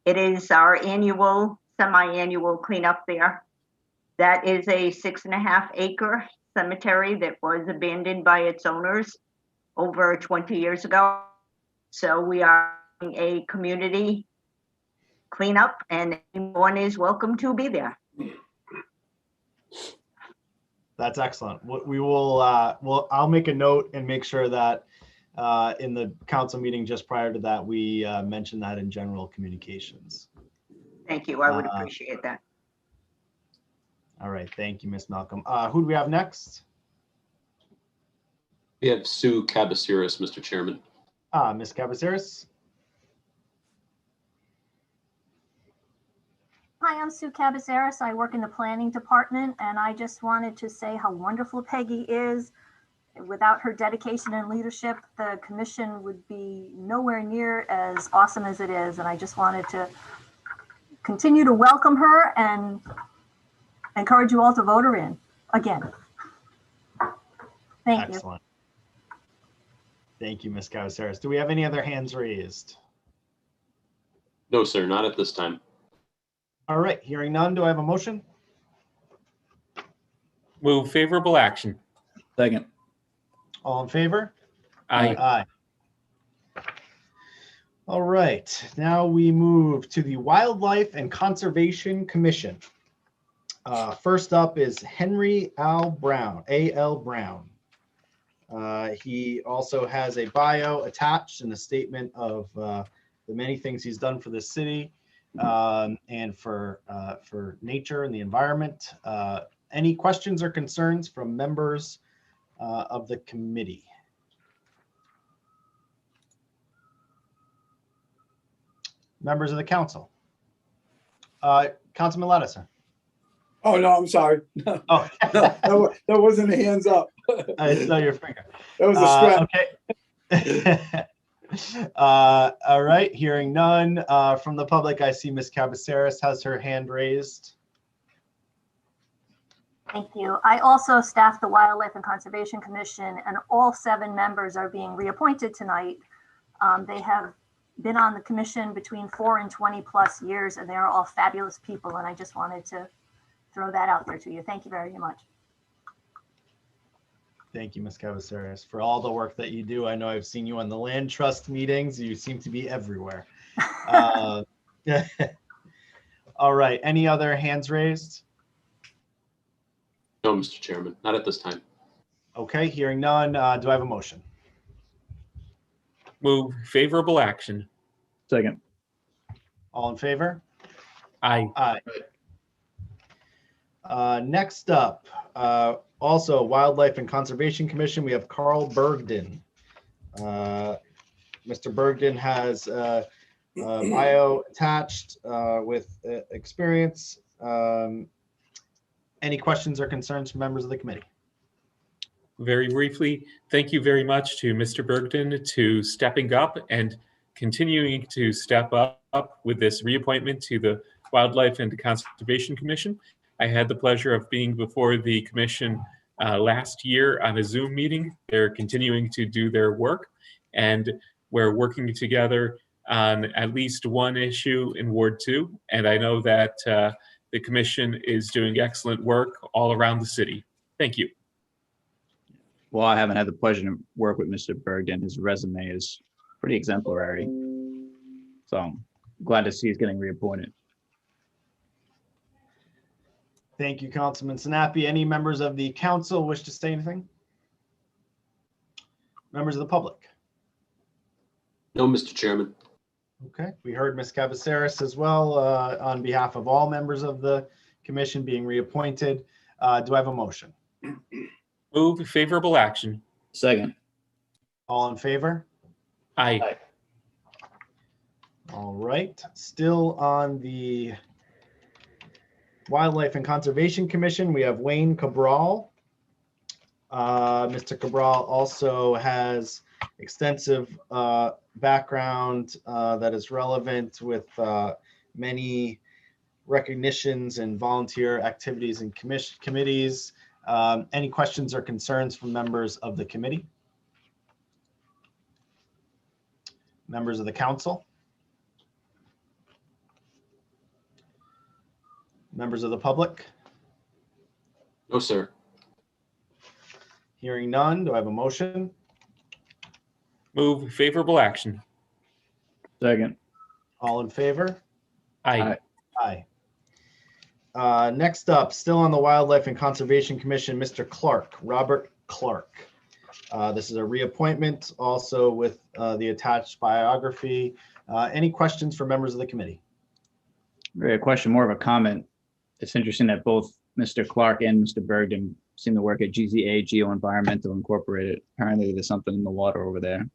T: It is our annual, semi-annual cleanup there. That is a 6.5 acre cemetery that was abandoned by its owners over 20 years ago. So we are doing a community cleanup, and anyone is welcome to be there.
D: That's excellent. We will, I'll make a note and make sure that in the council meeting just prior to that, we mention that in general communications.
T: Thank you. I would appreciate that.
D: All right. Thank you, Ms. Malcolm. Who do we have next?
A: We have Sue Cabasiris, Mr. Chairman.
D: Ms. Cabasiris.
H: Hi, I'm Sue Cabaceres. I work in the planning department, and I just wanted to say how wonderful Peggy is. Without her dedication and leadership, the commission would be nowhere near as awesome as it is. And I just wanted to continue to welcome her and encourage you all to vote her in again. Thank you.
D: Excellent. Thank you, Ms. Cabaceres. Do we have any other hands raised?
A: No, sir, not at this time.
D: All right, hearing none, do I have a motion?
R: Move favorable action.
P: Second.
D: All in favor?
R: Aye.
D: Aye. All right, now we move to the Wildlife and Conservation Commission. First up is Henry A.L. Brown. He also has a bio attached and a statement of the many things he's done for the city and for nature and the environment. Any questions or concerns from members of the committee? Members of the council? Councilman Lattiser.
E: Oh, no, I'm sorry.
D: Oh,
E: that wasn't a hands up.
D: I saw your finger.
E: That was a scratch.
D: Okay. All right, hearing none from the public. I see Ms. Cabaceres has her hand raised.
H: Thank you. I also staff the Wildlife and Conservation Commission, and all 7 members are being reappointed tonight. They have been on the commission between 4 and 20 plus years, and they're all fabulous people. And I just wanted to throw that out there to you. Thank you very much.
D: Thank you, Ms. Cabaceres, for all the work that you do. I know I've seen you on the land trust meetings. You seem to be everywhere. All right, any other hands raised?
A: No, Mr. Chairman, not at this time.
D: Okay, hearing none, do I have a motion?
R: Move favorable action.
P: Second.
D: All in favor?
R: Aye.
D: Aye. Next up, also Wildlife and Conservation Commission, we have Carl Bergden. Mr. Bergden has a bio attached with experience. Any questions or concerns from members of the committee?
R: Very briefly, thank you very much to Mr. Bergden to stepping up and continuing to step up with this reappointment to the Wildlife and Conservation Commission. I had the pleasure of being before the commission last year on a Zoom meeting. They're continuing to do their work, and we're working together on at least one issue in Ward 2. And I know that the commission is doing excellent work all around the city. Thank you.
P: Well, I haven't had the pleasure to work with Mr. Bergden. His resume is pretty exemplary. So I'm glad to see he's getting reappointed.
D: Thank you, Councilman Sinapi. Any members of the council wish to say anything? Members of the public?
A: No, Mr. Chairman.
D: Okay, we heard Ms. Cabaceres as well on behalf of all members of the commission being reappointed. Do I have a motion?
R: Move favorable action.
P: Second.
D: All in favor?
R: Aye.
P: Aye.
D: All right, still on the Wildlife and Conservation Commission, we have Wayne Cabral. Mr. Cabral also has extensive background that is relevant with many recognitions and volunteer activities and committees. Any questions or concerns from members of the committee? Members of the council? Members of the public?
A: No, sir.
D: Hearing none, do I have a motion?
R: Move favorable action.
P: Second.
D: All in favor?
R: Aye.
D: Aye. Next up, still on the Wildlife and Conservation Commission, Mr. Clark, Robert Clark. This is a reappointment also with the attached biography. Any questions for members of the committee?
P: Really a question, more of a comment. It's interesting that both Mr. Clark and Mr. Bergden seem to work at GZA, Geo Environmental Incorporated. Apparently there's something in the water over there.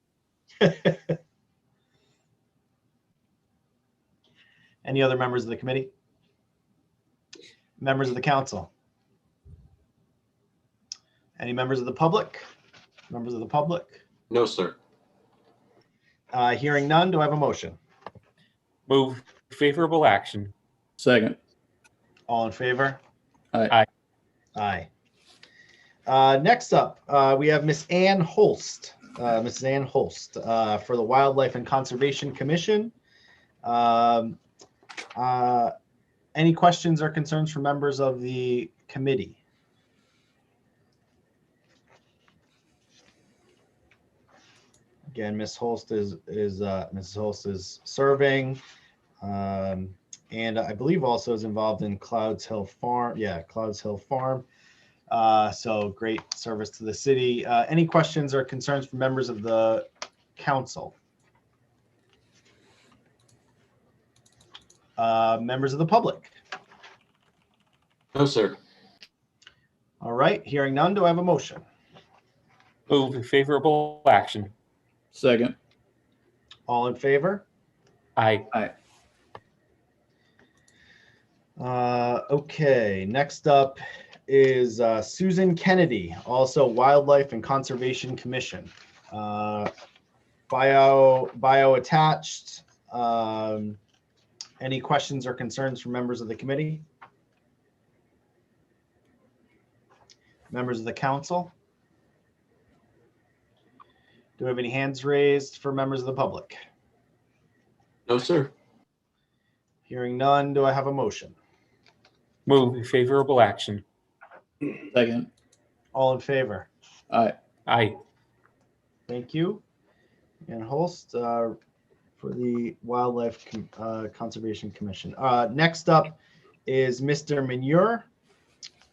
D: Any other members of the committee? Members of the council? Any members of the public? Members of the public?
A: No, sir.
D: Hearing none, do I have a motion?
R: Move favorable action.
P: Second.
D: All in favor?
P: Aye.
D: Aye. Next up, we have Miss Ann Holst. Mrs. Ann Holst for the Wildlife and Conservation Commission. Any questions or concerns from members of the committee? Again, Ms. Holst is Mrs. Holst is serving, and I believe also is involved in Clouds Hill Farm. Yeah, Clouds Hill Farm. So great service to the city. Any questions or concerns from members of the council? Members of the public?
A: No, sir.
D: All right, hearing none, do I have a motion?
R: Move favorable action.
P: Second.
D: All in favor?
R: Aye.
D: Okay, next up is Susan Kennedy, also Wildlife and Conservation Commission. Bio attached. Any questions or concerns from members of the committee? Members of the council? Do we have any hands raised for members of the public?
A: No, sir.
D: Hearing none, do I have a motion?
R: Move favorable action.
P: Second.
D: All in favor?
P: Aye.
R: Aye.
D: Thank you. And Holst for the Wildlife Conservation Commission. Next up is Mr. Manure,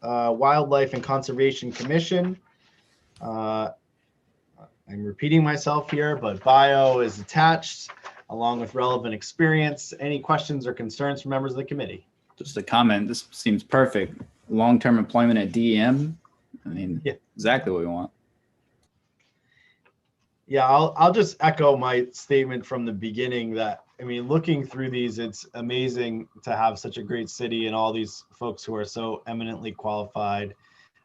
D: Wildlife and Conservation Commission. I'm repeating myself here, but bio is attached along with relevant experience. Any questions or concerns from members of the committee?
P: Just a comment. This seems perfect. Long-term employment at DEM. I mean,
D: yeah,
P: exactly what we want.
D: Yeah, I'll just echo my statement from the beginning that, I mean, looking through these, it's amazing to have such a great city and all these folks who are so eminently qualified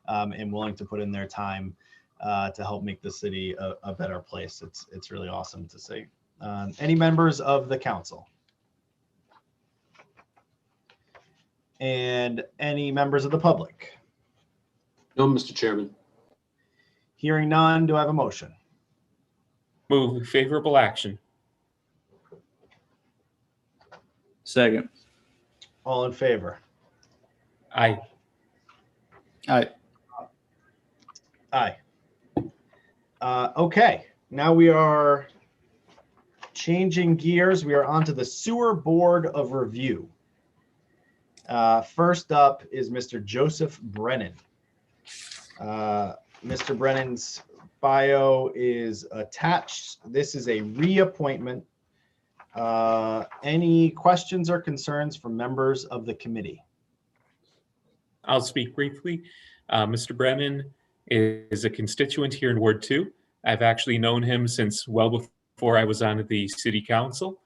D: and willing to put in their time to help make the city a better place. It's really awesome to see. Any members of the council? And any members of the public?
A: No, Mr. Chairman.
D: Hearing none, do I have a motion?
R: Move favorable action.
P: Second.
D: All in favor?
R: Aye.
P: Aye.
D: Aye. Okay, now we are changing gears. We are onto the Sewer Board of Review. First up is Mr. Joseph Brennan. Mr. Brennan's bio is attached. This is a reappointment. Any questions or concerns from members of the committee?
R: I'll speak briefly. Mr. Brennan is a constituent here in Ward 2. I've actually known him since well before I was on the city council.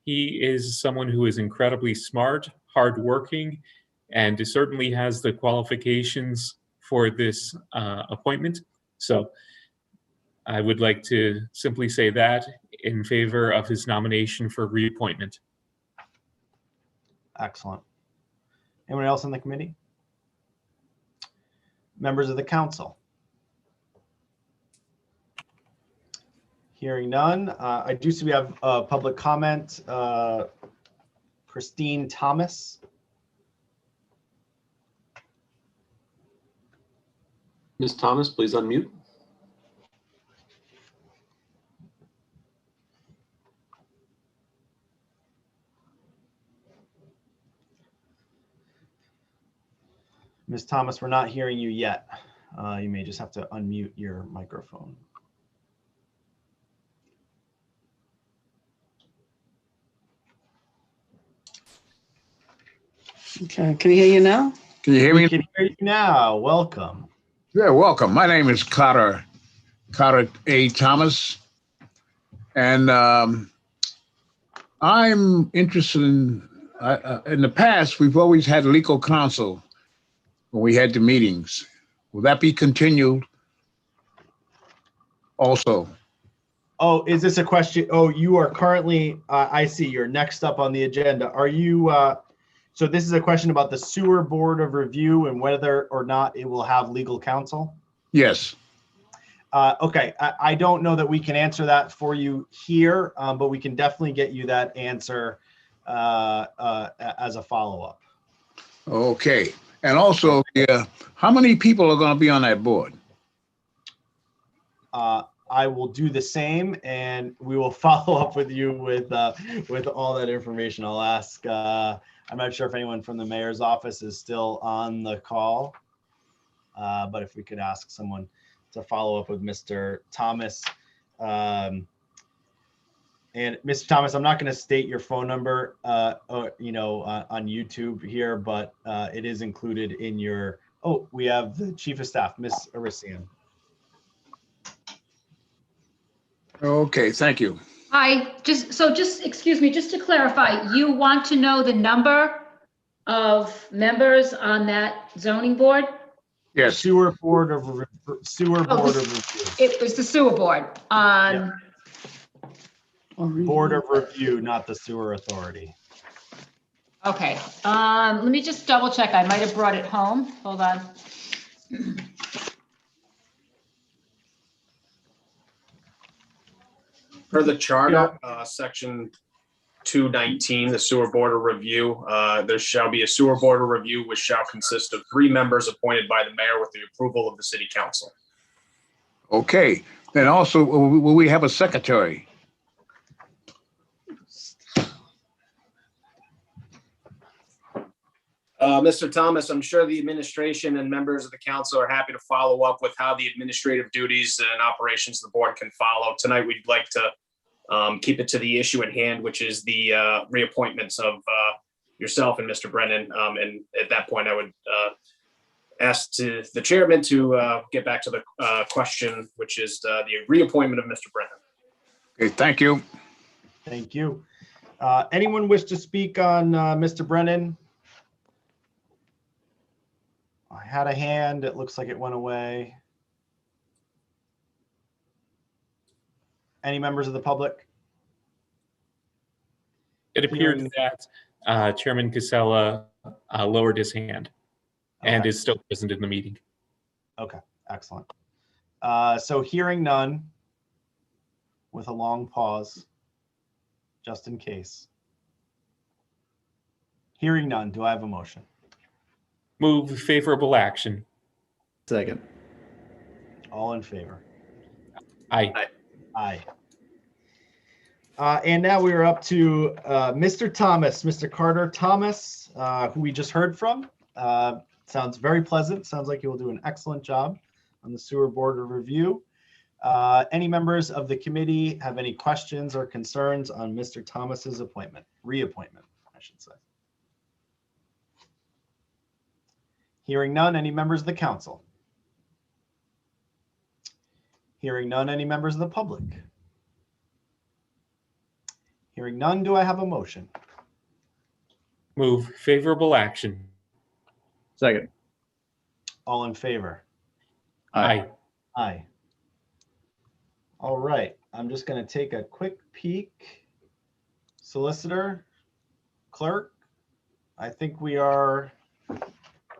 R: He is someone who is incredibly smart, hardworking, and certainly has the qualifications for this appointment. So I would like to simply say that in favor of his nomination for reappointment.
D: Excellent. Anyone else on the committee? Members of the council? Hearing none. I do see we have public comment. Christine Thomas.
A: Ms. Thomas, please unmute.
D: Ms. Thomas, we're not hearing you yet. You may just have to unmute your microphone.
C: Okay, can you hear you now?
V: Can you hear me?
D: We can hear you now. Welcome.
V: Yeah, welcome. My name is Carter A. Thomas, and I'm interested in the past, we've always had legal counsel when we had the meetings. Will that be continued also?
D: Oh, is this a question? Oh, you are currently, I see, you're next up on the agenda. Are you, so this is a question about the Sewer Board of Review and whether or not it will have legal counsel?
V: Yes.
D: Okay, I don't know that we can answer that for you here, but we can definitely get you that answer as a follow-up.
V: Okay. And also, how many people are going to be on that board?
D: I will do the same, and we will follow up with you with all that information. I'll ask. I'm not sure if anyone from the mayor's office is still on the call, but if we could ask someone to follow up with Mr. Thomas. And Mr. Thomas, I'm not going to state your phone number, on YouTube here, but it is included in your. Oh, we have the Chief of Staff, Ms. Arisian.
V: Okay, thank you.
N: Hi, excuse me, just to clarify, you want to know the number of members on that zoning board?
V: Yes.
D: Sewer Board of Review.
N: It was the sewer board on.
D: Board of Review, not the Sewer Authority.
N: Okay, let me just double check. I might have brought it home. Hold on.
J: Per the charter, section 219, the sewer board of review, there shall be a sewer board of review which shall consist of 3 members appointed by the mayor with the approval of the city council.
V: Okay. Then also, will we have a secretary?
J: Mr. Thomas, I'm sure the administration and members of the council are happy to follow up with how the administrative duties and operations of the board can follow. Tonight, we'd like to keep it to the issue at hand, which is the reappointments of yourself and Mr. Brennan. And at that point, I would ask the chairman to get back to the question, which is the reappointment of Mr. Brennan.
V: Okay, thank you.
D: Thank you. Anyone wish to speak on Mr. Brennan? I had a hand. It looks like it went away. Any members of the public?
R: It appeared that Chairman Casella lowered his hand and is still present in the meeting.
D: Okay, excellent. So hearing none, with a long pause, just in case. Hearing none, do I have a motion?
R: Move favorable action.
P: Second.
D: All in favor?
R: Aye.
D: Aye. And now we are up to Mr. Thomas, Mr. Carter Thomas, who we just heard from. Sounds very pleasant. Sounds like you will do an excellent job on the Sewer Board of Review. Any members of the committee have any questions or concerns on Mr. Thomas's reappointment, I should say? Hearing none, any members of the council? Hearing none, any members of the public? Hearing none, do I have a motion?
R: Move favorable action.
P: Second.
D: All in favor?
R: Aye.
D: Aye. All right, I'm just going to take a quick peek. Solicitor, clerk, I think we are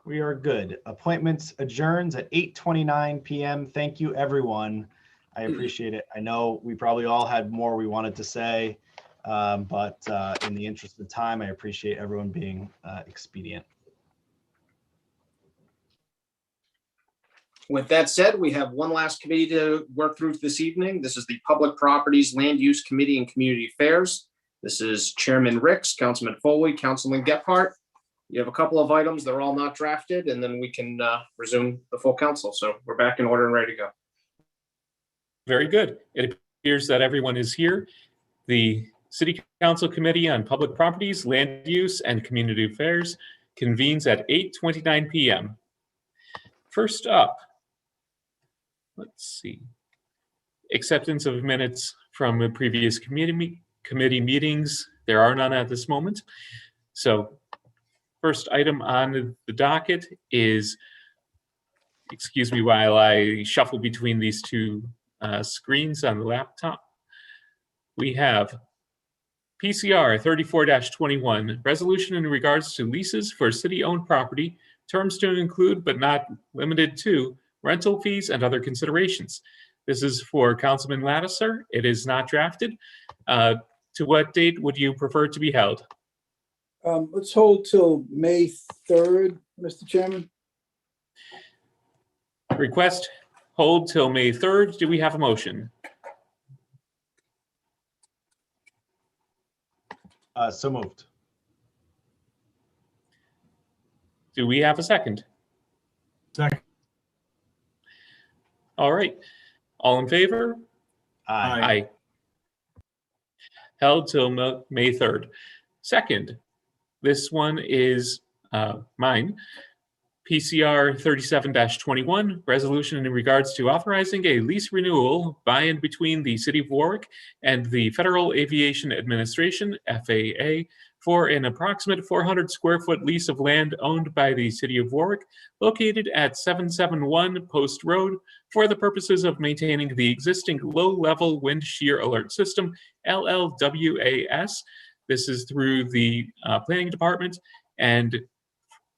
D: good. Appointments adjourns at 8:29 p.m. Thank you, everyone. I appreciate it. I know we probably all had more we wanted to say, but in the interest of time, I appreciate everyone being expedient.
J: With that said, we have one last committee to work through this evening. This is the Public Properties, Land Use Committee and Community Affairs. This is Chairman Ricks, Councilman Foley, Councilman Gephardt. You have a couple of items. They're all not drafted, and then we can resume the full council. So we're back in order and ready to go.
R: Very good. It appears that everyone is here. The City Council Committee on Public Properties, Land Use, and Community Affairs convenes at 8:29 p.m. First up, let's see. Acceptance of minutes from the previous committee meetings. There are none at this moment. So First item on the docket is, excuse me while I shuffle between these two screens on the laptop. We have PCR 34-21, resolution in regards to leases for city-owned property, terms to include but not limited to rental fees and other considerations. This is for Councilman Lattiser. It is not drafted. To what date would you prefer to be held?
E: Let's hold till May 3rd, Mr. Chairman.
R: Request hold till May 3rd. Do we have a motion?
D: So moved.
R: Do we have a second?
G: Second.
R: All right. All in favor?
D: Aye.
R: Held till May 3rd. Second, this one is mine. PCR 37-21, resolution in regards to authorizing a lease renewal by and between the City of Warwick and the Federal Aviation Administration, FAA, for an approximate 400 square foot lease of land owned by the City of Warwick, located at 771 Post Road, for the purposes of maintaining the existing low-level wind shear alert system, LLWAS. This is through the Planning Department, and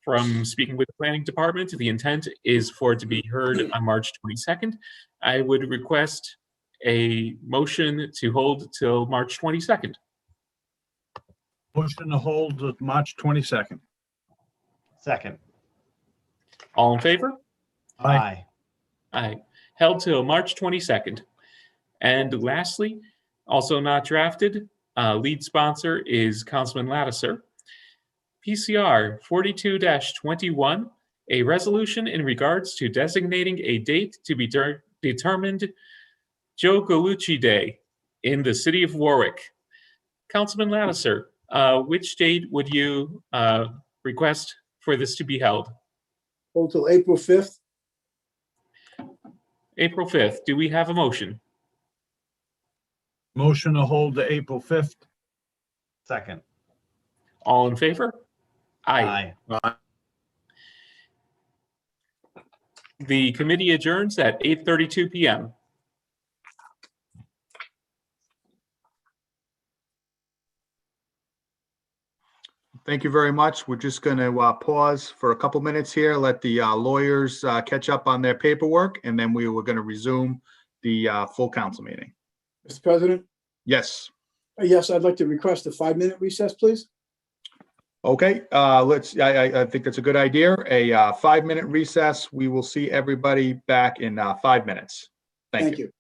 R: from speaking with the Planning Department, the intent is for it to be heard on March 22nd. I would request a motion to hold till March 22nd.
G: Motion to hold to March 22nd.
D: Second.
R: All in favor?
D: Aye.
R: Aye. Held till March 22nd. And lastly, also not drafted, lead sponsor is Councilman Lattiser. PCR 42-21, a resolution in regards to designating a date to be determined Joe Gallucci Day in the City of Warwick. Councilman Lattiser, which date would you request for this to be held?
E: Hold till April 5th.
R: April 5th. Do we have a motion?
G: Motion to hold to April 5th.
D: Second.
R: All in favor?
D: Aye.
R: The committee adjourns at 8:32 p.m.
I: Thank you very much. We're just going to pause for a couple minutes here, let the lawyers catch up on their paperwork, and then we were going to resume the full council meeting.
E: Mr. President?
I: Yes.
E: Yes, I'd like to request a 5-minute recess, please.
I: Okay, I think that's a good idea. A 5-minute recess. We will see everybody back in 5 minutes. Thank you.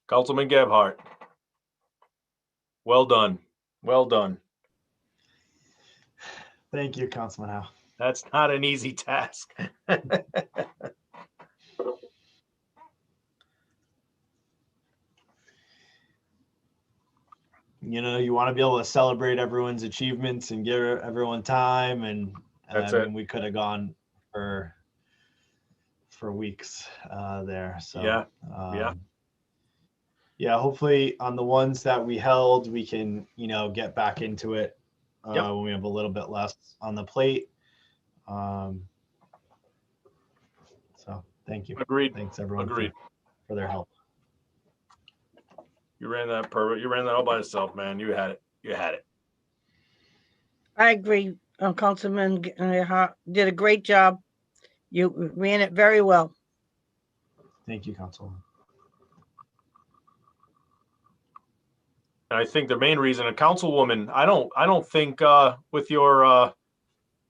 B: Councilman Gebhardt. Well done. Well done.
D: Thank you, Councilman Howe.
B: That's not an easy task.
D: You know, you want to be able to celebrate everyone's achievements and give everyone time. And
B: That's
D: I
B: it.
D: mean, we could have gone for weeks there. So
B: Yeah. Yeah.
D: Yeah, hopefully on the ones that we held, we can, you know, get back into it when we have a little bit less on the plate. So thank you.
B: Agreed.
D: Thanks everyone
B: Agreed.
D: for their help.
B: You ran that perfect. You ran that all by yourself, man. You had it. You had it.
S: I agree. Councilman did a great job. You ran it very well.
D: Thank you, Councilwoman.
B: And I think the main reason, a councilwoman, I don't think with your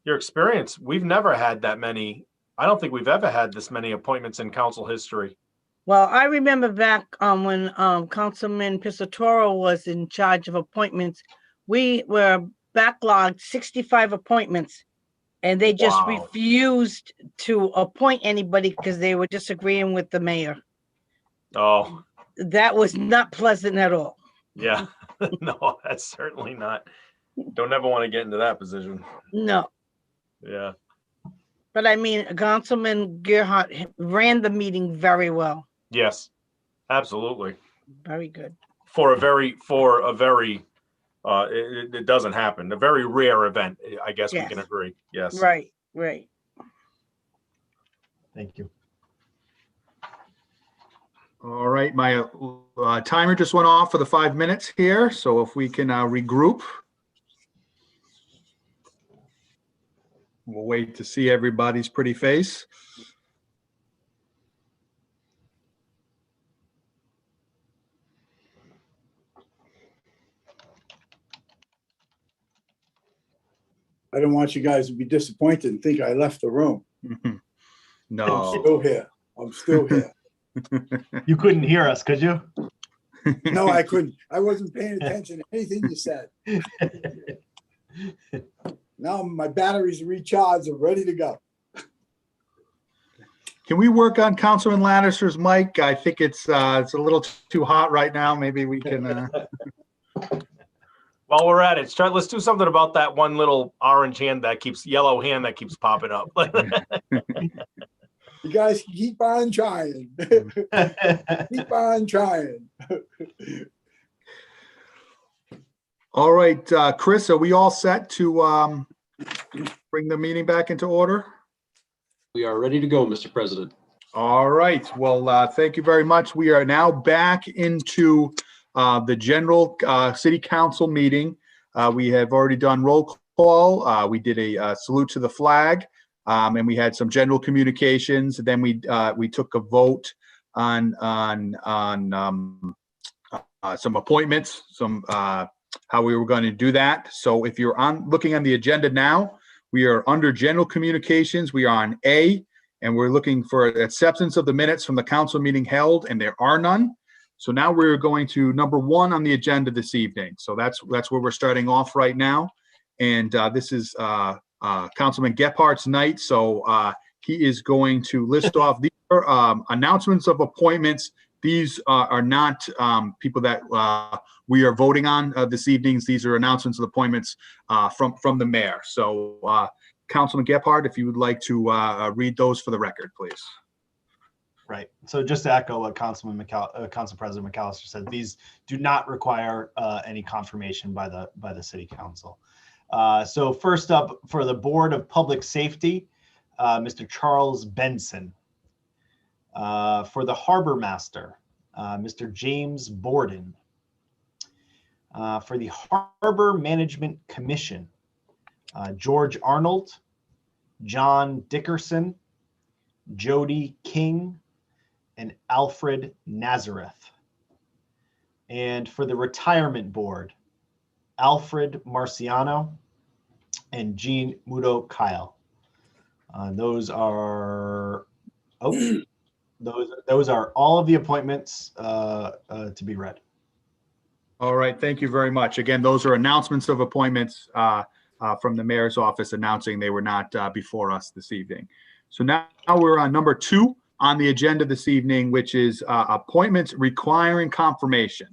B: experience, we've never had that many. I don't think we've ever had this many appointments in council history.
S: Well, I remember back when Councilman Pisatoro was in charge of appointments, we were backlogged 65 appointments, and they just
B: Wow.
S: refused to appoint anybody because they were disagreeing with the mayor.
B: Oh,
S: That was not pleasant at all.
B: yeah. No, that's certainly not. Don't ever want to get into that position.
S: No.
B: Yeah.
S: But I mean, Councilman Gerhardt ran the meeting very well.
B: Yes, absolutely.
S: Very good.
B: For a very, it doesn't happen. A very rare event, I guess we
S: Yes.
B: can agree. Yes.
S: Right, right.
D: Thank you.
I: All right, my timer just went off for the 5 minutes here, so if we can regroup. We'll wait to see everybody's pretty face.
E: I don't want you guys to be disappointed and think I left the room.
I: No.
E: I'm still here. I'm still here.
D: You couldn't hear us, could you?
E: No, I couldn't. I wasn't paying attention to anything you said. Now my batteries are recharged and ready to go.
I: Can we work on Councilman Lattiser's mic? I think it's a little too hot right now. Maybe we can.
B: While we're at it, let's do something about that one little yellow hand that keeps popping up.
E: You guys keep on trying. Keep on trying.
I: All right, Chris, are we all set to bring the meeting back into order?
A: We are ready to go, Mr. President.
I: All right. Well, thank you very much. We are now back into the general city council meeting. We have already done roll call. We did a salute to the flag, and we had some general communications. Then we took a vote on some appointments, how we were going to do that. So if you're looking on the agenda now, we are under general communications. We are on A, and we're looking for acceptance of the minutes from the council meeting held, and there are none. So now we're going to number 1 on the agenda this evening. So that's where we're starting off right now. And this is Councilman Gephardt's night. So he is going to list off the announcements of appointments. These are not people that we are voting on this evening. These are announcements of appointments from the mayor. So Councilman Gephardt, if you would like to read those for the record, please.
D: Right. So just to echo what Council President McAllister said, these do not require any confirmation by the City Council. So first up, for the Board of Public Safety, Mr. Charles Benson. For the Harbor Master, Mr. James Borden. For the Harbor Management Commission, George Arnold, John Dickerson, Jody King, and Alfred Nazareth. And for the Retirement Board, Alfred Marciano and Jean Mudo Kyle. Those are, Those are all of the appointments to be read.
I: All right, thank you very much. Again, those are announcements of appointments from the mayor's office announcing they were not before us this evening. So now we're on number 2 on the agenda this evening, which is appointments requiring confirmation.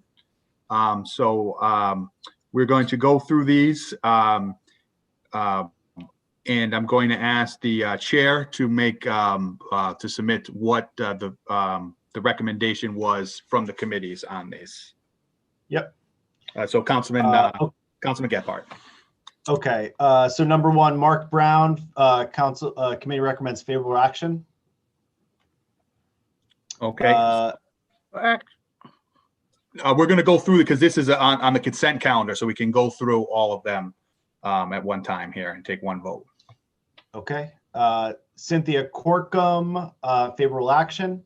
I: We're going to go through these, and I'm going to ask the chair to make to submit what the recommendation was from the committees on these.
D: Yep.
I: So Councilman Gephardt.
D: Okay, so number 1, Mark Brown, committee recommends favorable action.
I: Okay. We're going to go through because this is on the consent calendar, so we can go through all of them at one time here and take one vote.
D: Okay. Cynthia Corkum, favorable action.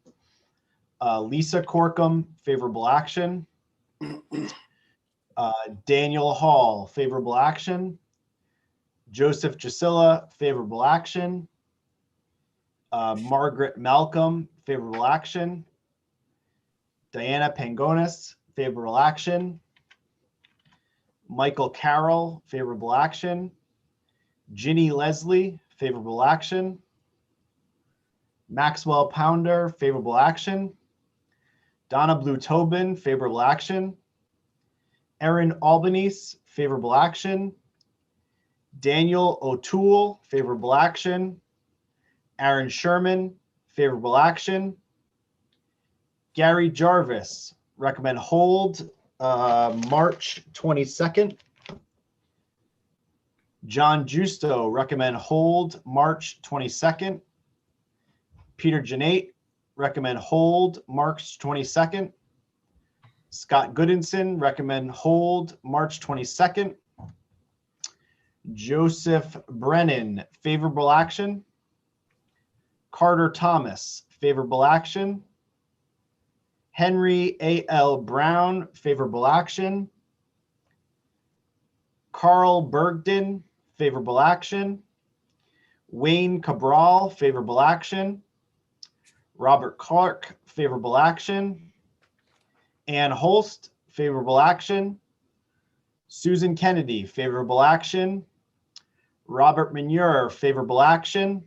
D: Lisa Corkum, favorable action. Daniel Hall, favorable action. Joseph Gisela, favorable action. Margaret Malcolm, favorable action. Diana Pangonis, favorable action. Michael Carroll, favorable action. Ginny Leslie, favorable action. Maxwell Pounder, favorable action. Donna Blue Tobin, favorable action. Erin Albanese, favorable action. Daniel O'Toole, favorable action. Aaron Sherman, favorable action. Gary Jarvis, recommend hold March 22nd. John Justo, recommend hold March 22nd. Peter Janate, recommend hold March 22nd. Scott Goodinson, recommend hold March 22nd. Joseph Brennan, favorable action. Carter Thomas, favorable action. Henry A.L. Brown, favorable action. Carl Bergden, favorable action. Wayne Cabral, favorable action. Robert Clark, favorable action. Ann Holst, favorable action. Susan Kennedy, favorable action. Robert Manure, favorable action.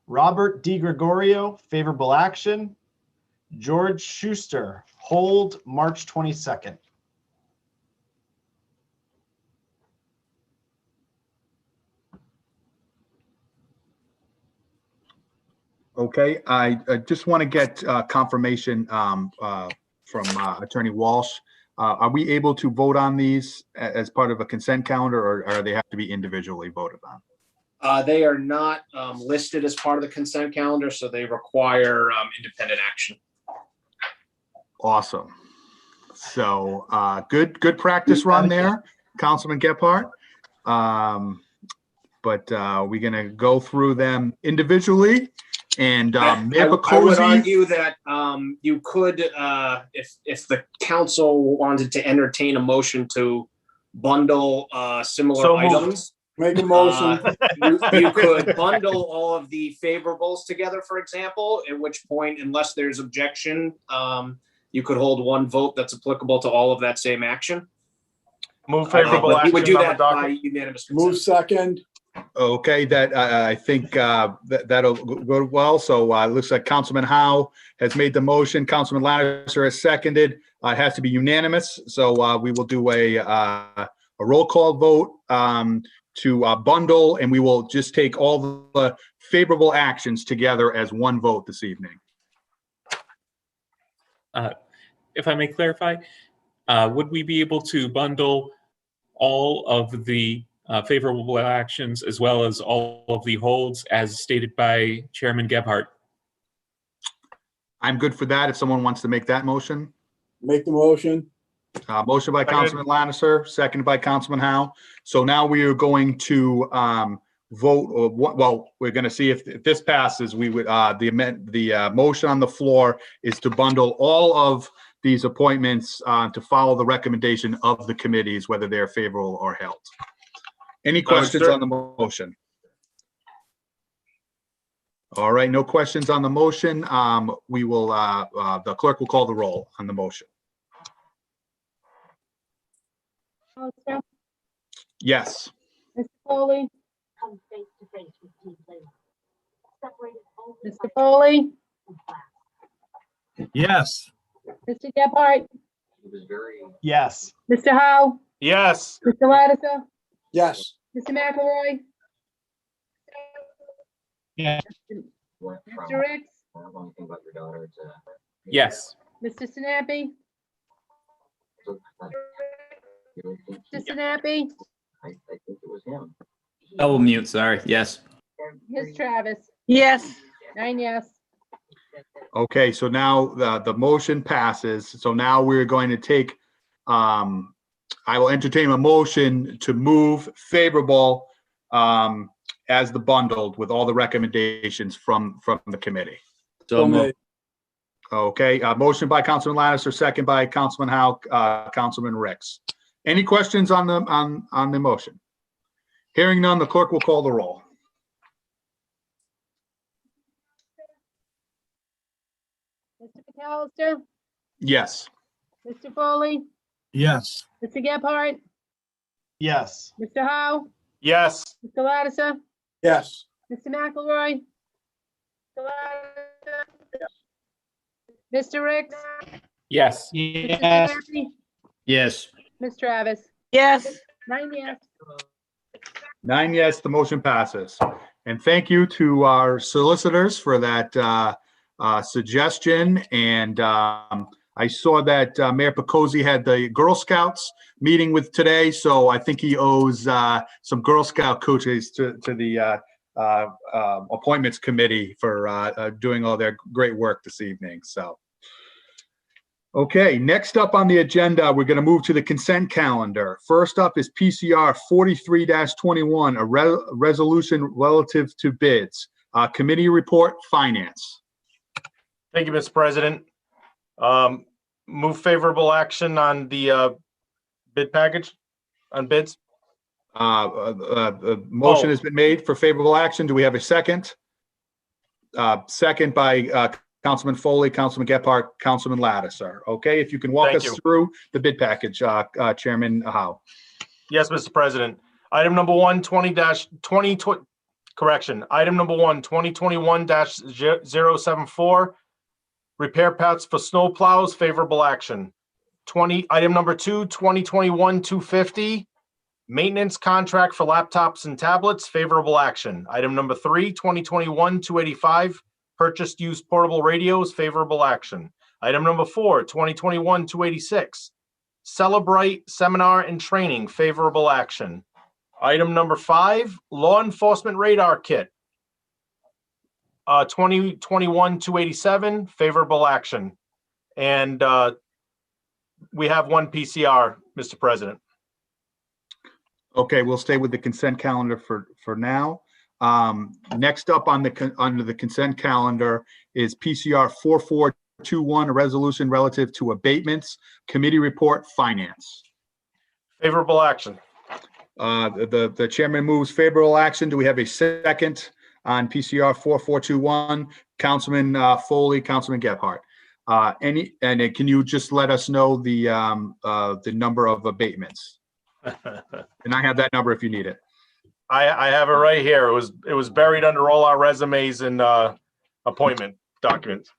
D: Robert DiGregorio, favorable action. George Schuster, hold March 22nd.
I: Okay, I just want to get confirmation from Attorney Walsh. Are we able to vote on these as part of a consent calendar, or they have to be individually voted on?
J: They are not listed as part of the consent calendar, so they require independent action.
I: Awesome. So good practice run there, Councilman Gephardt. But we're going to go through them individually. And
J: I would argue that you could, if the council wanted to entertain a motion to bundle similar items.
E: Make a motion.
J: You could bundle all of the favorables together, for example, at which point, unless there's objection, you could hold one vote that's applicable to all of that same action.
B: Move favorable action.
J: You would do
B: on the
J: that by
B: docket.
J: unanimous consent.
E: Move second.
I: Okay, that I think that'll go well. So it looks like Councilman Howe has made the motion. Councilman Lattiser has seconded. It has to be unanimous. So we will do a roll call vote to bundle, and we will just take all the favorable actions together as one vote this evening.
R: If I may clarify, would we be able to bundle all of the favorable actions as well as all of the holds as stated by Chairman Gebhardt?
I: I'm good for that. If someone wants to make that motion.
E: Make the motion.
I: Motion by Councilman Lattiser, seconded by Councilman Howe. So now we are going to vote. Well, we're going to see if this passes. We would the motion on the floor is to bundle all of these appointments to follow the recommendation of the committees, whether they're favorable or held. Any questions on the motion? All right, no questions on the motion. We will, the clerk will call the roll on the motion.
K: Hollister,
I: Yes.
K: Mr. Foley, Mr. Foley,
G: Yes.
K: Mr. Gephardt,
D: Yes.
K: Mr. Howe,
B: Yes.
K: Mr. Lattiser,
E: Yes.
K: Mr. McElroy,
Q: Yeah.
K: Mr. Ricks,
R: Yes.
K: Mr. Sinapi, Mr. Sinapi,
P: Double mute, sorry. Yes.
K: Ms. Travis,
S: Yes.
K: 9 yes.
I: Okay, so now the motion passes. So now we're going to take, I will entertain a motion to move favorable as the bundled with all the recommendations from the committee.
P: So moved.
E: made.
I: Okay, motion by Councilman Lattiser, second by Councilman Howe, Councilman Ricks. Any questions on the motion? Hearing none, the clerk will call the roll.
K: Mr. McAllister,
I: Yes.
K: Mr. Foley,
G: Yes.
K: Mr. Gephardt,
D: Yes.
K: Mr. Howe,
B: Yes.
K: Mr. Lattiser,
E: Yes.
K: Mr. McElroy, Mr. Ricks,
R: Yes.
K: Mr.
Q: Yes.
K: Sinapi,
P: Yes.
K: Ms. Travis,
S: Yes.
K: 9 yes.
I: 9 yes, the motion passes. And thank you to our solicitors for that suggestion. And I saw that Mayor Picozzi had the Girl Scouts meeting with today, so I think he owes some Girl Scout coaches to the appointments committee for doing all their great work this evening. So, okay, next up on the agenda, we're going to move to the consent calendar. First up is PCR 43-21, a resolution relative to bids. Committee report, finance.
B: Thank you, Mr. President. Move favorable action on the bid package, on bids.
I: Motion has been made for favorable action. Do we have a second? Second by Councilman Foley, Councilman Gephardt, Councilman Lattiser. Okay, if you can walk
B: Thank
I: us
B: you.
I: through the bid package, Chairman Howe.
B: Yes, Mr. President. Item number one, 20-20, correction. Item number one, 2021-074, repair paths for snow plows, favorable action. Item number two, 2021-250, maintenance contract for laptops and tablets, favorable action. Item number three, 2021-285, purchased used portable radios, favorable action. Item number four, 2021-286, Celebrate Seminar and Training, favorable action. Item number five, Law Enforcement Radar Kit, 2021-287, favorable action. And we have one PCR, Mr. President.
I: Okay, we'll stay with the consent calendar for now. Next up under the consent calendar is PCR 4421, a resolution relative to abatements, committee report, finance.
B: Favorable action.
I: The chairman moves favorable action. Do we have a second on PCR 4421? Councilman Foley, Councilman Gephardt. Can you just let us know the number of abatements? And I have that number if you need it.
B: I have it right here. It was buried under all our resumes and appointment documents.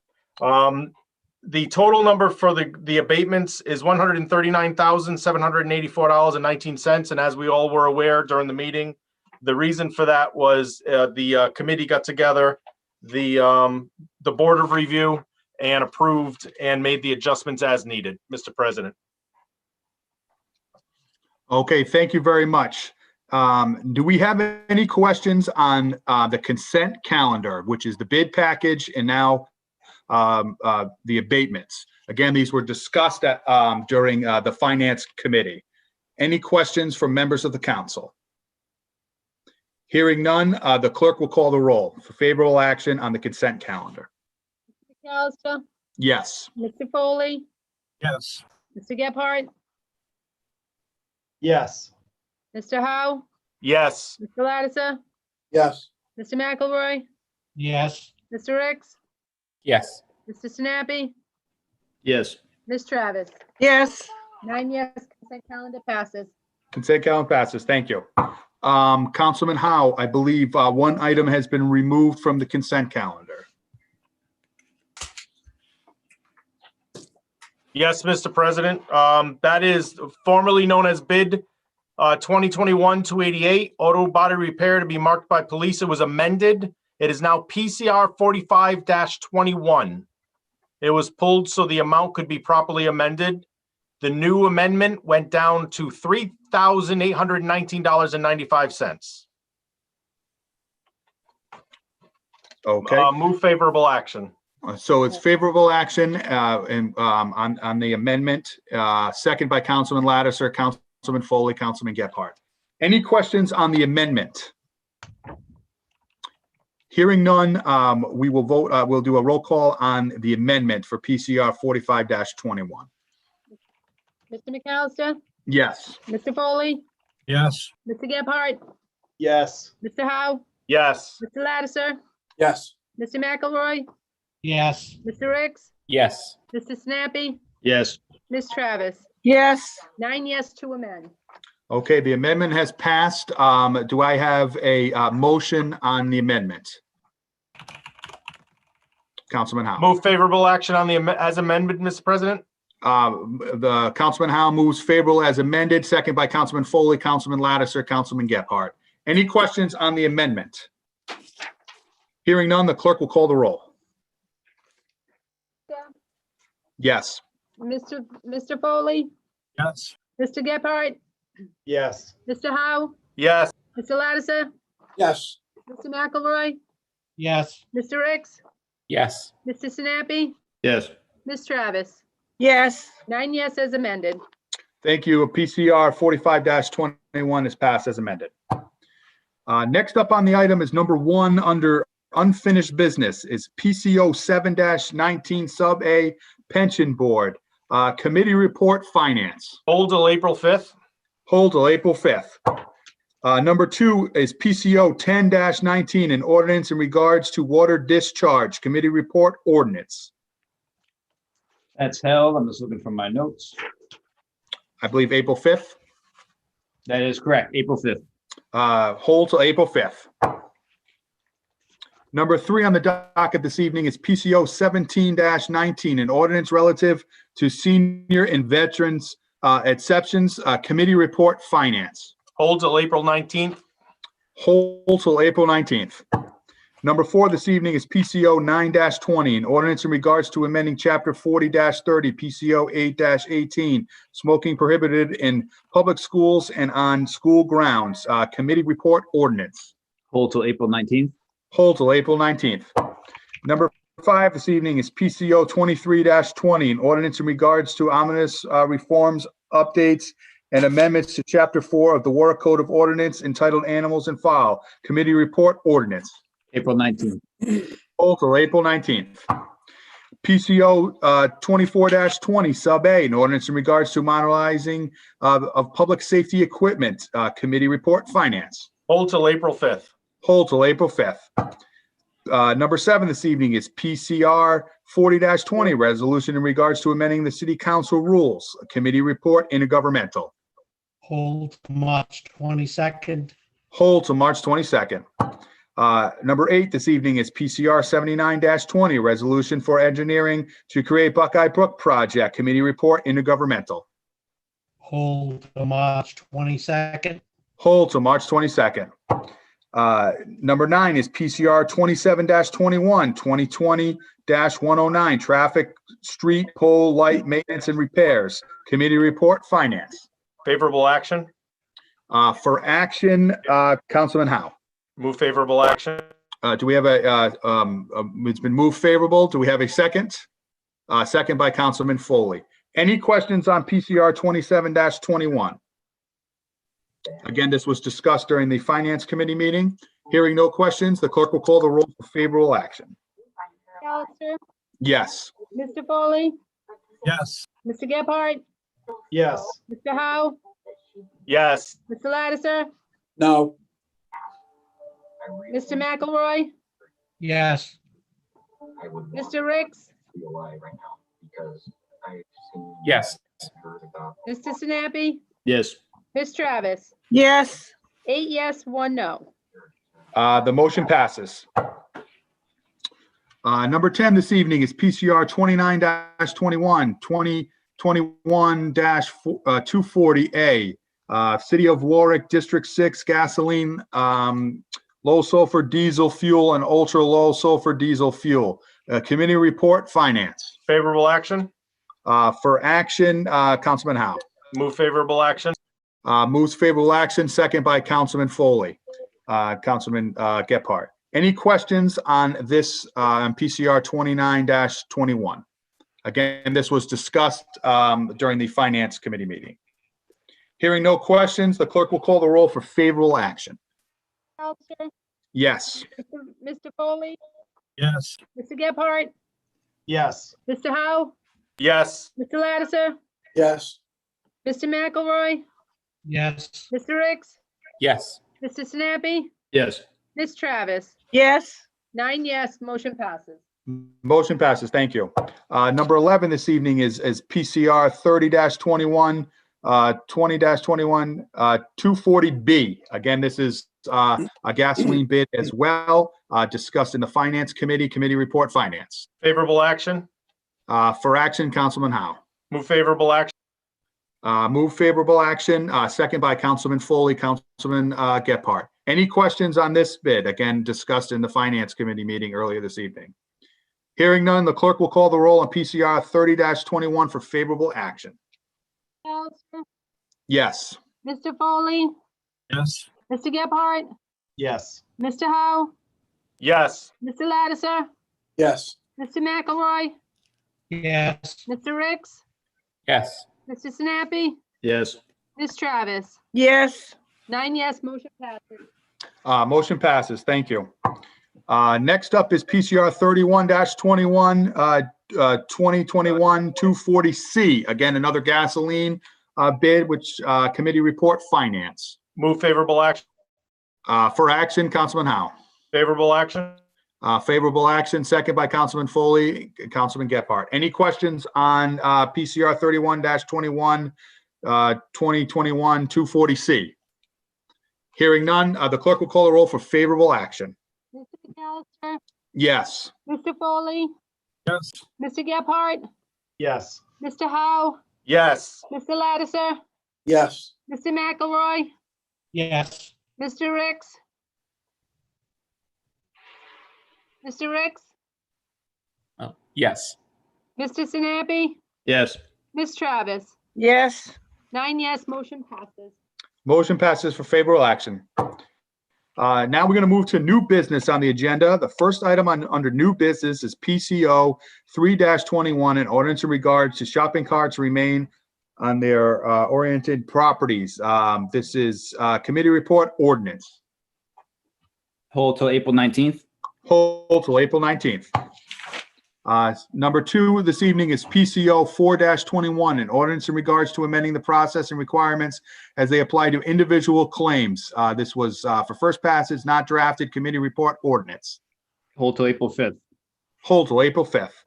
B: The total number for the abatements is $139,784.19. And as we all were aware during the meeting, the reason for that was the committee got together, the Board of Review, and approved and made the adjustments as needed, Mr. President.
I: Okay, thank you very much. Do we have any questions on the consent calendar, which is the bid package and now the abatements? Again, these were discussed during the Finance Committee. Any questions from members of the council? Hearing none, the clerk will call the roll for favorable action on the consent calendar.
K: Mr. McAllister,
I: Yes.
K: Mr. Foley,
G: Yes.
K: Mr. Gephardt,
D: Yes.
K: Mr. Howe,
B: Yes.
K: Mr. Lattiser,
E: Yes.
K: Mr. McElroy,
Q: Yes.
K: Mr. Ricks,
R: Yes.
K: Mr. Sinapi,
P: Yes.
K: Ms. Travis.
S: Yes.
K: 9 yes, consent calendar passes.
I: Consent calendar passes. Thank you. Councilman Howe, I believe one item has been removed from the consent calendar.
B: Yes, Mr. President. That is formerly known as bid 2021-288, auto body repair to be marked by police. It was amended. It is now PCR 45-21. It was pulled so the amount could be properly amended. The new amendment went down to $3,819.95.
I: Okay.
B: Move favorable action.
I: So it's favorable action on the amendment, second by Councilman Lattiser, Councilman Foley, Councilman Gephardt. Any questions on the amendment? Hearing none, we will vote. We'll do a roll call on the amendment for PCR 45-21.
K: Mr. McAllister,
I: Yes.
K: Mr. Foley,
G: Yes.
K: Mr. Gebhardt,
D: Yes.
K: Mr. Howe,
B: Yes.
K: Mr. Lattiser,
E: Yes.
K: Mr. McElroy,
Q: Yes.
K: Mr. Ricks,
R: Yes.
K: Mr. Snappy,
P: Yes.
K: Ms. Travis.
S: Yes.
K: 9 yes to amend.
I: Okay, the amendment has passed. Do I have a motion on the amendment? Councilman Howe.
B: Move favorable action on the as amended, Mr. President.
I: The Councilman Howe moves favorable as amended, second by Councilman Foley, Councilman Lattiser, Councilman Gephardt. Any questions on the amendment? Hearing none, the clerk will call the roll. Yes.
K: Mr. Foley,
G: Yes.
K: Mr. Gebhardt,
D: Yes.
K: Mr. Howe,
B: Yes.
K: Mr. Lattiser,
E: Yes.
K: Mr. McElroy,
Q: Yes.
K: Mr. Ricks,
R: Yes.
K: Mr. Sinapi,
P: Yes.
K: Ms. Travis.
S: Yes.
K: 9 yes as amended.
I: Thank you. PCR 45-21 is passed as amended. Next up on the item is number 1 under unfinished business is PCO 7-19 sub A pension board. Committee report finance.
B: Hold till April 5th.
I: Hold till April 5th. Number 2 is PCO 10-19, an ordinance in regards to water discharge. Committee report ordinance.
D: That's held. I'm just looking for my notes.
I: I believe April 5th.
D: That is correct. April 5th.
I: Hold till April 5th. Number 3 on the docket this evening is PCO 17-19, an ordinance relative to senior and veterans exceptions. Committee report finance.
B: Hold till April 19th.
I: Hold till April 19th. Number 4 this evening is PCO 9-20, an ordinance in regards to amending Chapter 40-30, PCO 8-18, smoking prohibited in public schools and on school grounds. Committee report ordinance.
D: Hold till April 19th.
I: Hold till April 19th. Number 5 this evening is PCO 23-20, an ordinance in regards to ominous reforms, updates, and amendments to Chapter 4 of the Warwick Code of Ordinance entitled Animals and Fowl. Committee report ordinance.
D: April 19th.
I: Hold till April 19th. PCO 24-20 sub A, an ordinance in regards to modernizing of public safety equipment. Committee report finance.
B: Hold till April 5th.
I: Hold till April 5th. Number 7 this evening is PCR 40-20, resolution in regards to amending the city council rules. Committee report intergovernmental.
Q: Hold March 22nd.
I: Hold till March 22nd. Number 8 this evening is PCR 79-20, resolution for engineering to create Buckeye Brook project. Committee report intergovernmental.
Q: Hold to March 22nd.
I: Hold till March 22nd. Number 9 is PCR 27-21, 2020-109, traffic, street, pole, light, maintenance, and repairs. Committee report, finance.
B: Favorable action.
I: For action, Councilman Howe.
B: Move favorable action.
I: Do we have it's been moved favorable. Do we have a second? Second by Councilman Foley. Any questions on PCR 27-21? Again, this was discussed during the Finance Committee meeting. Hearing no questions, the clerk will call the roll for favorable action.
K: McAllister,
I: Yes.
K: Mr. Foley,
G: Yes.
K: Mr. Gebhardt,
D: Yes.
K: Mr. Howe,
B: Yes.
K: Mr. Lattiser,
E: No.
K: Mr. McElroy,
Q: Yes.
K: Mr. Ricks,
R: Yes.
K: Mr. Sinapi,
P: Yes.
K: Ms. Travis.
S: Yes.
K: 8 yes, 1 no.
I: The motion passes. Number 10 this evening is PCR 29-21, 2021-240A. City of Warwick, District 6 gasoline, low sulfur diesel fuel and ultra low sulfur diesel fuel. Committee report, finance.
B: Favorable action?
I: For action, Councilman Howe.
B: Move favorable action?
I: Moves favorable action, second by Councilman Foley. Councilman Gephardt. Any questions on this on PCR 29-21? Again, this was discussed during the Finance Committee meeting. Hearing no questions, the clerk will call the roll for favorable action.
K: Counselor,
I: Yes.
K: Mr. Foley,
G: Yes.
K: Mr. Gephardt,
D: Yes.
K: Mr. Howe,
B: Yes.
K: Mr. Lattiser,
E: Yes.
K: Mr. McElroy,
Q: Yes.
K: Mr. Ricks,
R: Yes.
K: Mr. Sinapi,
P: Yes.
K: Ms. Travis.
S: Yes.
K: 9 yes, motion passes.
I: Motion passes. Thank you. Number 11 this evening is PCR 30-21, 20-21, 240B. Again, this is a gasoline bid as well, discussed in the Finance Committee. Committee report, finance.
B: Favorable action?
I: For action, Councilman Howe.
B: Move favorable action?
I: Move favorable action, second by Councilman Foley, Councilman Gephardt. Any questions on this bid? Again, discussed in the Finance Committee meeting earlier this evening. Hearing none, the clerk will call the roll on PCR 30-21 for favorable action.
K: Counselor,
I: Yes.
K: Mr. Foley,
G: Yes.
K: Mr. Gephardt,
D: Yes.
K: Mr. Howe,
B: Yes.
K: Mr. Lattiser,
E: Yes.
K: Mr. McElroy,
Q: Yes.
K: Mr. Ricks,
R: Yes.
K: Mr. Sinapi,
P: Yes.
K: Ms. Travis.
S: Yes.
K: 9 yes, motion passes.
I: Motion passes. Thank you. Next up is PCR 31-21, 2021 240C. Again, another gasoline bid, which committee report, finance.
B: Move favorable action?
I: For action, Councilman Howe.
B: Favorable action?
I: Favorable action, second by Councilman Foley, Councilman Gephardt. Any questions on PCR 31-21, 2021 240C? Hearing none, the clerk will call the roll for favorable action.
K: Mr. McAllister,
I: Yes.
K: Mr. Foley,
G: Yes.
K: Mr. Gephardt,
D: Yes.
K: Mr. Howe,
B: Yes.
K: Mr. Lattiser,
E: Yes.
K: Mr. McElroy,
Q: Yes.
K: Mr. Ricks, Mr. Ricks,
R: Oh, yes.
K: Mr. Sinapi,
P: Yes.
K: Ms. Travis.
S: Yes.
K: 9 yes, motion passes.
I: Motion passes for favorable action. Now we're going to move to new business on the agenda. The first item under new business is PCO 3-21, an ordinance in regards to shopping carts remain on their oriented properties. This is committee report ordinance.
P: Hold till April 19th.
I: Hold till April 19th. Number 2 this evening is PCO 4-21, an ordinance in regards to amending the process and requirements as they apply to individual claims. This was for first passage, not drafted, committee report ordinance.
P: Hold till April 5th.
I: Hold till April 5th.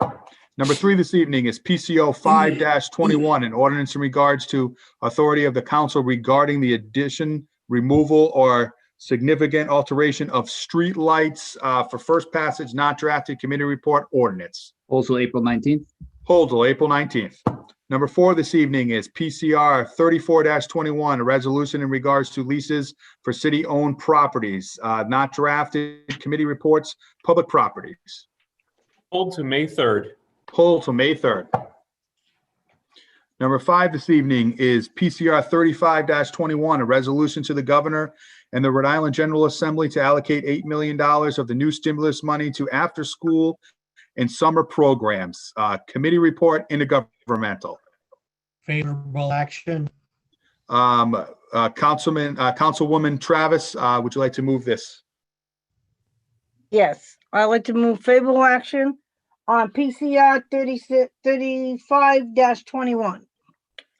I: Number 3 this evening is PCO 5-21, an ordinance in regards to authority of the council regarding the addition, removal, or significant alteration of street lights for first passage, not drafted, committee report ordinance.
P: Hold till April 19th.
I: Hold till April 19th. Number 4 this evening is PCR 34-21, a resolution in regards to leases for city-owned properties, not drafted, committee reports, public properties.
R: Hold to May 3rd.
I: Hold till May 3rd. Number 5 this evening is PCR 35-21, a resolution to the governor and the Rhode Island General Assembly to allocate $8 million of the new stimulus money to after-school and summer programs. Committee report, intergovernmental.
Q: Favorable action.
I: Councilwoman Travis, would you like to move this?
S: Yes. I'd like to move favorable action on PCR 35-21.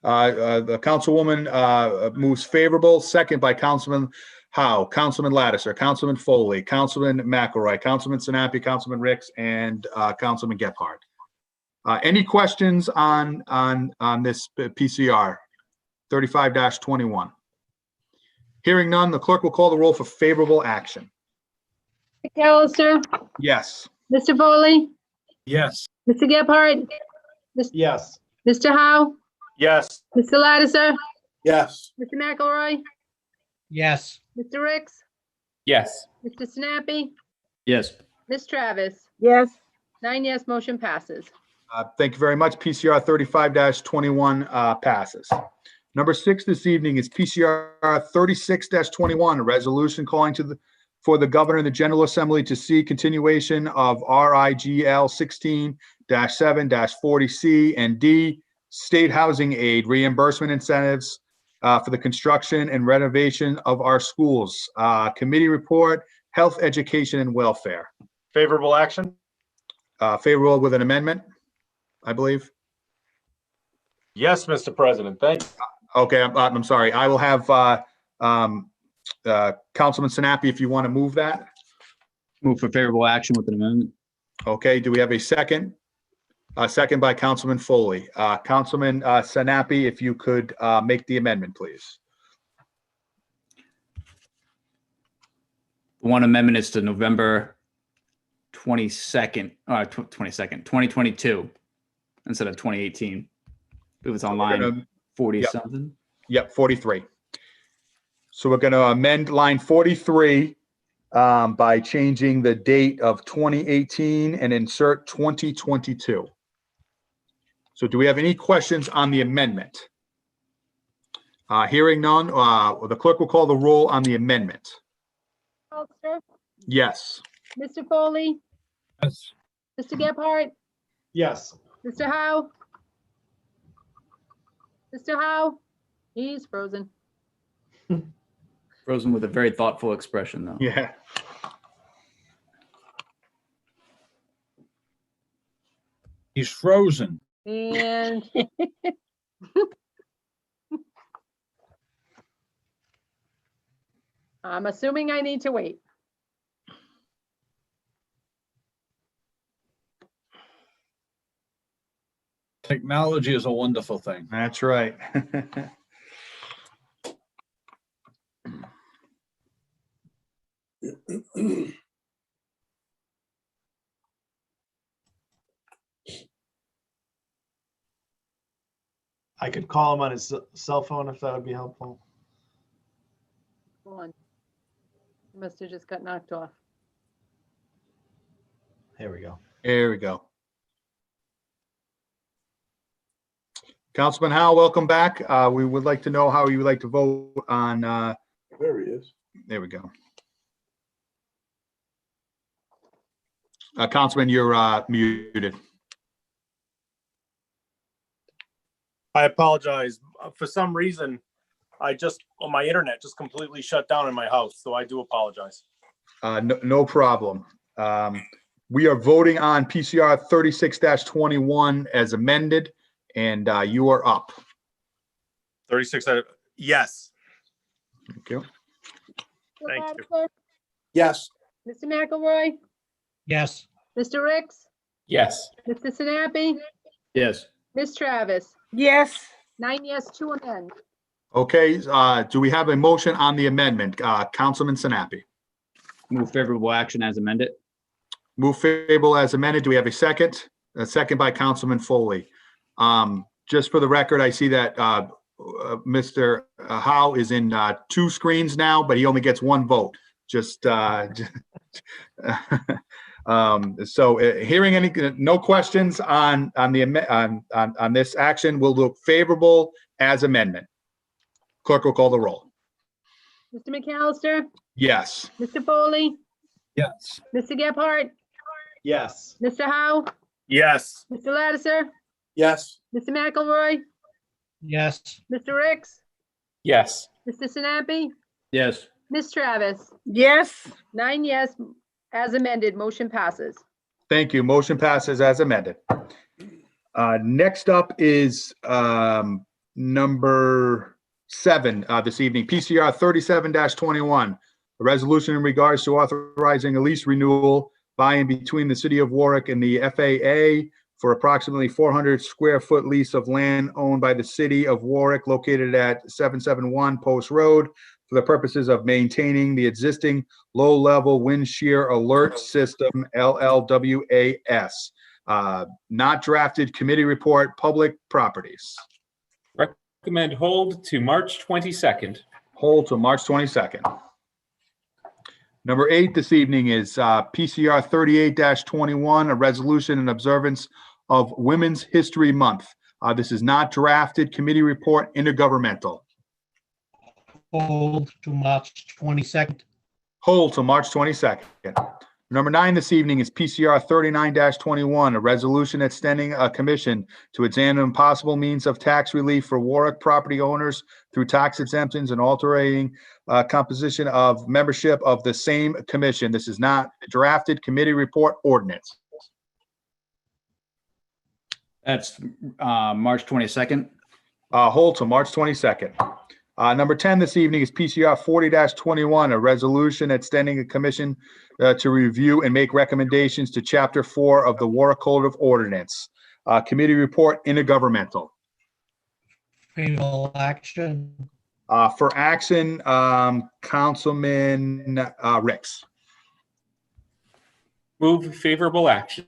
I: The councilwoman moves favorable, second by Councilman Howe, Councilman Lattiser, Councilman Foley, Councilman McElroy, Councilman Sinapi, Councilman Ricks, and Councilman Gephardt. Any questions on this PCR 35-21? Hearing none, the clerk will call the roll for favorable action.
K: McAllister,
I: Yes.
K: Mr. Foley,
G: Yes.
K: Mr. Gephardt,
D: Yes.
K: Mr. Howe,
B: Yes.
K: Mr. Lattiser,
E: Yes.
K: Mr. McElroy,
Q: yes,
K: Mr. Ricks,
R: Yes.
K: Mr. Sinapi,
P: Yes.
K: Ms. Travis.
S: Yes.
K: 9 yes, motion passes.
I: Thank you very much. PCR 35-21 passes. Number 6 this evening is PCR 36-21, a resolution calling for the governor and the General Assembly to see continuation of RIGL 16-7-40C and D state housing aid reimbursement incentives for the construction and renovation of our schools. Committee report, health, education, and welfare.
B: Favorable action?
I: Favorable with an amendment, I believe.
B: Yes, Mr. President. Thank you.
I: Okay, I'm sorry. I will have Councilman Sinapi, if you want to move that.
P: Move for favorable action with an amendment.
I: Okay, do we have a second? A second by Councilman Foley. Councilman Sinapi, if you could make the amendment, please.
P: One amendment is to November 22nd, 2022, instead of 2018. It was on line 40
I: Yep.
P: something.
I: Yep, 43. So we're going to amend line 43 by changing the date of 2018 and insert 2022. So do we have any questions on the amendment? Hearing none, the clerk will call the roll on the amendment.
K: McAllister,
I: Yes.
K: Mr. Foley,
G: Yes.
K: Mr. Gephardt,
D: Yes.
K: Mr. Howe. Mr. Howe, he's frozen.
P: Frozen with a very thoughtful expression, though.
I: Yeah.
G: He's frozen.
K: And I'm assuming I need to wait.
G: Technology is a wonderful thing.
I: That's right.
D: I could call him on his cell phone if that would be helpful.
K: Hold on. Must have just got knocked off.
D: Here we go.
I: There we go. Councilman Howe, welcome back. We would like to know how you would like to vote on,
E: There he is.
I: there we go. Councilman, you're muted.
B: I apologize. For some reason, my internet just completely shut down in my house, so I do apologize.
I: No problem. We are voting on PCR 36-21 as amended, and you are up.
B: 36, yes.
I: Thank you.
B: Thank you.
K: Lattiser,
E: Yes.
K: Mr. McElroy,
Q: yes,
K: Mr. Ricks,
R: Yes.
K: Mr. Sinapi,
P: Yes.
K: Ms. Travis.
S: Yes.
K: 9 yes, 2 amend.
I: Okay, do we have a motion on the amendment? Councilman Sinapi.
P: Move favorable action as amended.
I: Move favorable as amended. Do we have a second? A second by Councilman Foley. Just for the record, I see that Mr. Howe is in 2 screens now, but he only gets 1 vote. Just so hearing no questions on this action, we'll look favorable as amendment. Clerk will call the roll.
K: Mr. McAllister,
I: Yes.
K: Mr. Foley,
G: Yes.
K: Mr. Gephardt,
D: Yes.
K: Mr. Howe,
B: Yes.
K: Mr. Lattiser,
E: Yes.
K: Mr. McElroy,
Q: yes,
K: Mr. Ricks,
R: Yes.
K: Mr. Sinapi,
P: Yes.
K: Ms. Travis.
S: Yes.
K: 9 yes, as amended, motion passes.
I: Thank you. Motion passes as amended. Next up is number 7 this evening, PCR 37-21, a resolution in regards to authorizing a lease renewal by and between the City of Warwick and the FAA for approximately 400 square foot lease of land owned by the City of Warwick located at 771 Post Road for the purposes of maintaining the existing low-level wind shear alert system, LLWAS. Not drafted committee report, public properties.
R: Recommend hold to March 22nd.
I: Hold to March 22nd. Number 8 this evening is PCR 38-21, a resolution in observance of Women's History Month. This is not drafted committee report, intergovernmental.
Q: Hold to March 22nd.
I: Hold to March 22nd. Number 9 this evening is PCR 39-21, a resolution extending a commission to examine possible means of tax relief for Warwick property owners through tax exemptions and altering composition of membership of the same commission. This is not drafted committee report, ordinance.
P: That's March 22nd.
I: Hold to March 22nd. Number 10 this evening is PCR 40-21, a resolution extending a commission to review and make recommendations to Chapter 4 of the Warwick Code of Ordinance. Committee report, intergovernmental.
Q: Favorable action.
I: For action, Councilman Ricks.
R: Move favorable action.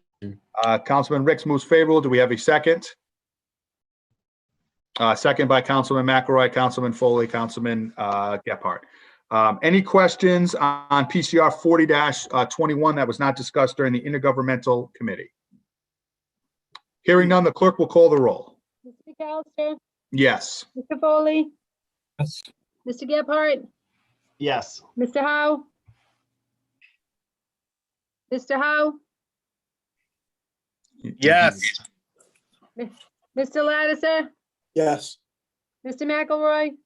I: Councilman Ricks moves favorable. Do we have a second? Second by Councilman McElroy, Councilman Foley, Councilman Gephardt. Any questions on PCR 40-21 that was not discussed during the intergovernmental committee? Hearing none, the clerk will call the roll.
K: Mr. McAllister,
I: Yes.
K: Mr. Foley,
G: Yes.
K: Mr. Gephardt,
D: Yes.
K: Mr. Howe, Mr. Howe,
B: Yes.
K: Mr. Lattiser,
E: Yes.
K: Mr. McElroy,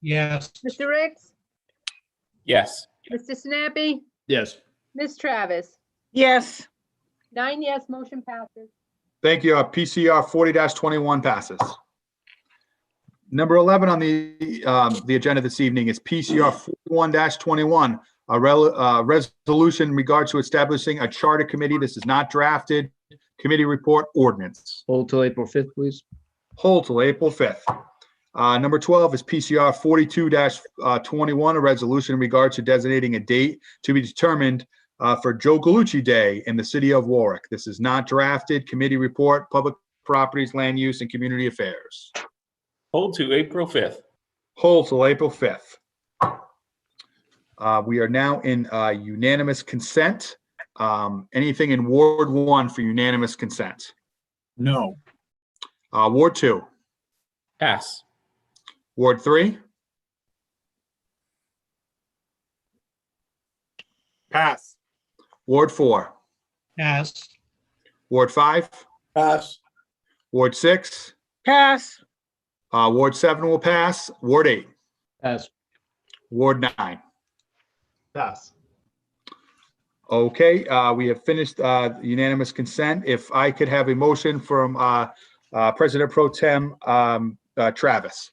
Q: Yes.
K: Mr. Ricks,
R: Yes.
K: Mr. Snappy,
P: Yes.
K: Ms. Travis.
S: Yes.
K: 9 yes, motion passes.
I: Thank you. PCR 40-21 passes. Number 11 on the agenda this evening is PCR 41-21, a resolution in regard to establishing a charter committee. This is not drafted. Committee report, ordinance.
P: Hold till April 5th, please.
I: Hold till April 5th. Number 12 is PCR 42-21, a resolution in regard to designating a date to be determined for Joe Galucci Day in the City of Warwick. This is not drafted. Committee report, public properties, land use, and community affairs.
R: Hold to April 5th.
I: Hold till April 5th. We are now in unanimous consent. Anything in Ward 1 for unanimous consent?
G: No.
I: Ward 2?
R: Pass.
I: Ward 3?
B: Pass.
I: Ward 4?
Q: Pass.
I: Ward 5?
E: Pass.
I: Ward 6?
S: Pass.
I: Ward 7 will pass. Ward 8?
P: Pass.
I: Ward 9?
D: Pass.
I: Okay, we have finished unanimous consent. If I could have a motion from President Pro Tem Travis.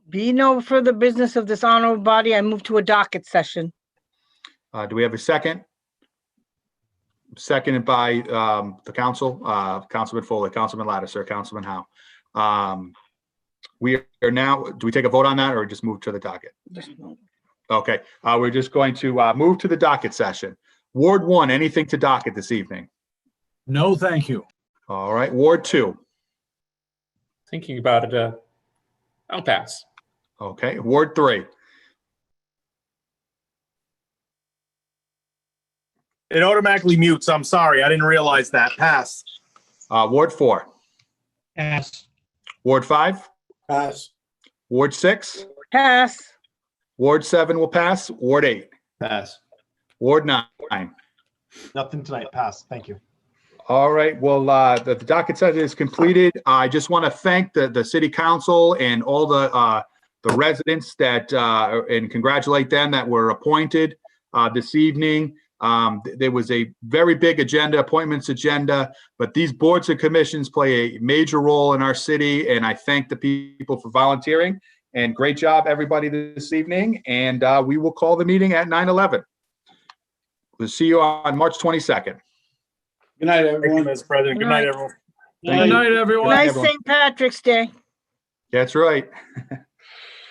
S: Be no further business of this honorable body, I move to a docket session.
I: Do we have a second? Seconded by the council, Councilman Foley, Councilman Lattiser, Councilman Howe. We are now, do we take a vote on that or just move to the docket? Okay, we're just going to move to the docket session. Ward 1, anything to docket this evening?
G: No, thank you.
I: All right, Ward 2.
R: Thinking about it, I'll pass.
I: Okay, Ward 3.
B: It automatically mutes. I'm sorry. I didn't realize that. Pass.
I: Ward 4.
Q: Pass.
I: Ward 5.
E: Pass.
I: Ward 6.
S: Pass.
I: Ward 7 will pass. Ward 8.
P: Pass.
I: Ward 9.
D: Nothing tonight. Pass. Thank you.
I: All right, well, the docket session is completed. I just want to thank the city council and all the residents that, and congratulate them that were appointed this evening. There was a very big agenda, appointments agenda, but these boards and commissions play a major role in our city. And I thank the people for volunteering, and great job, everybody, this evening. And we will call the meeting at 9:11. We'll see you on March 22nd.
E: Good night, everyone.
L: Mr. President. Good night, everyone.
G: Good night, everyone.
S: Nice St. Patrick's Day.
I: That's right.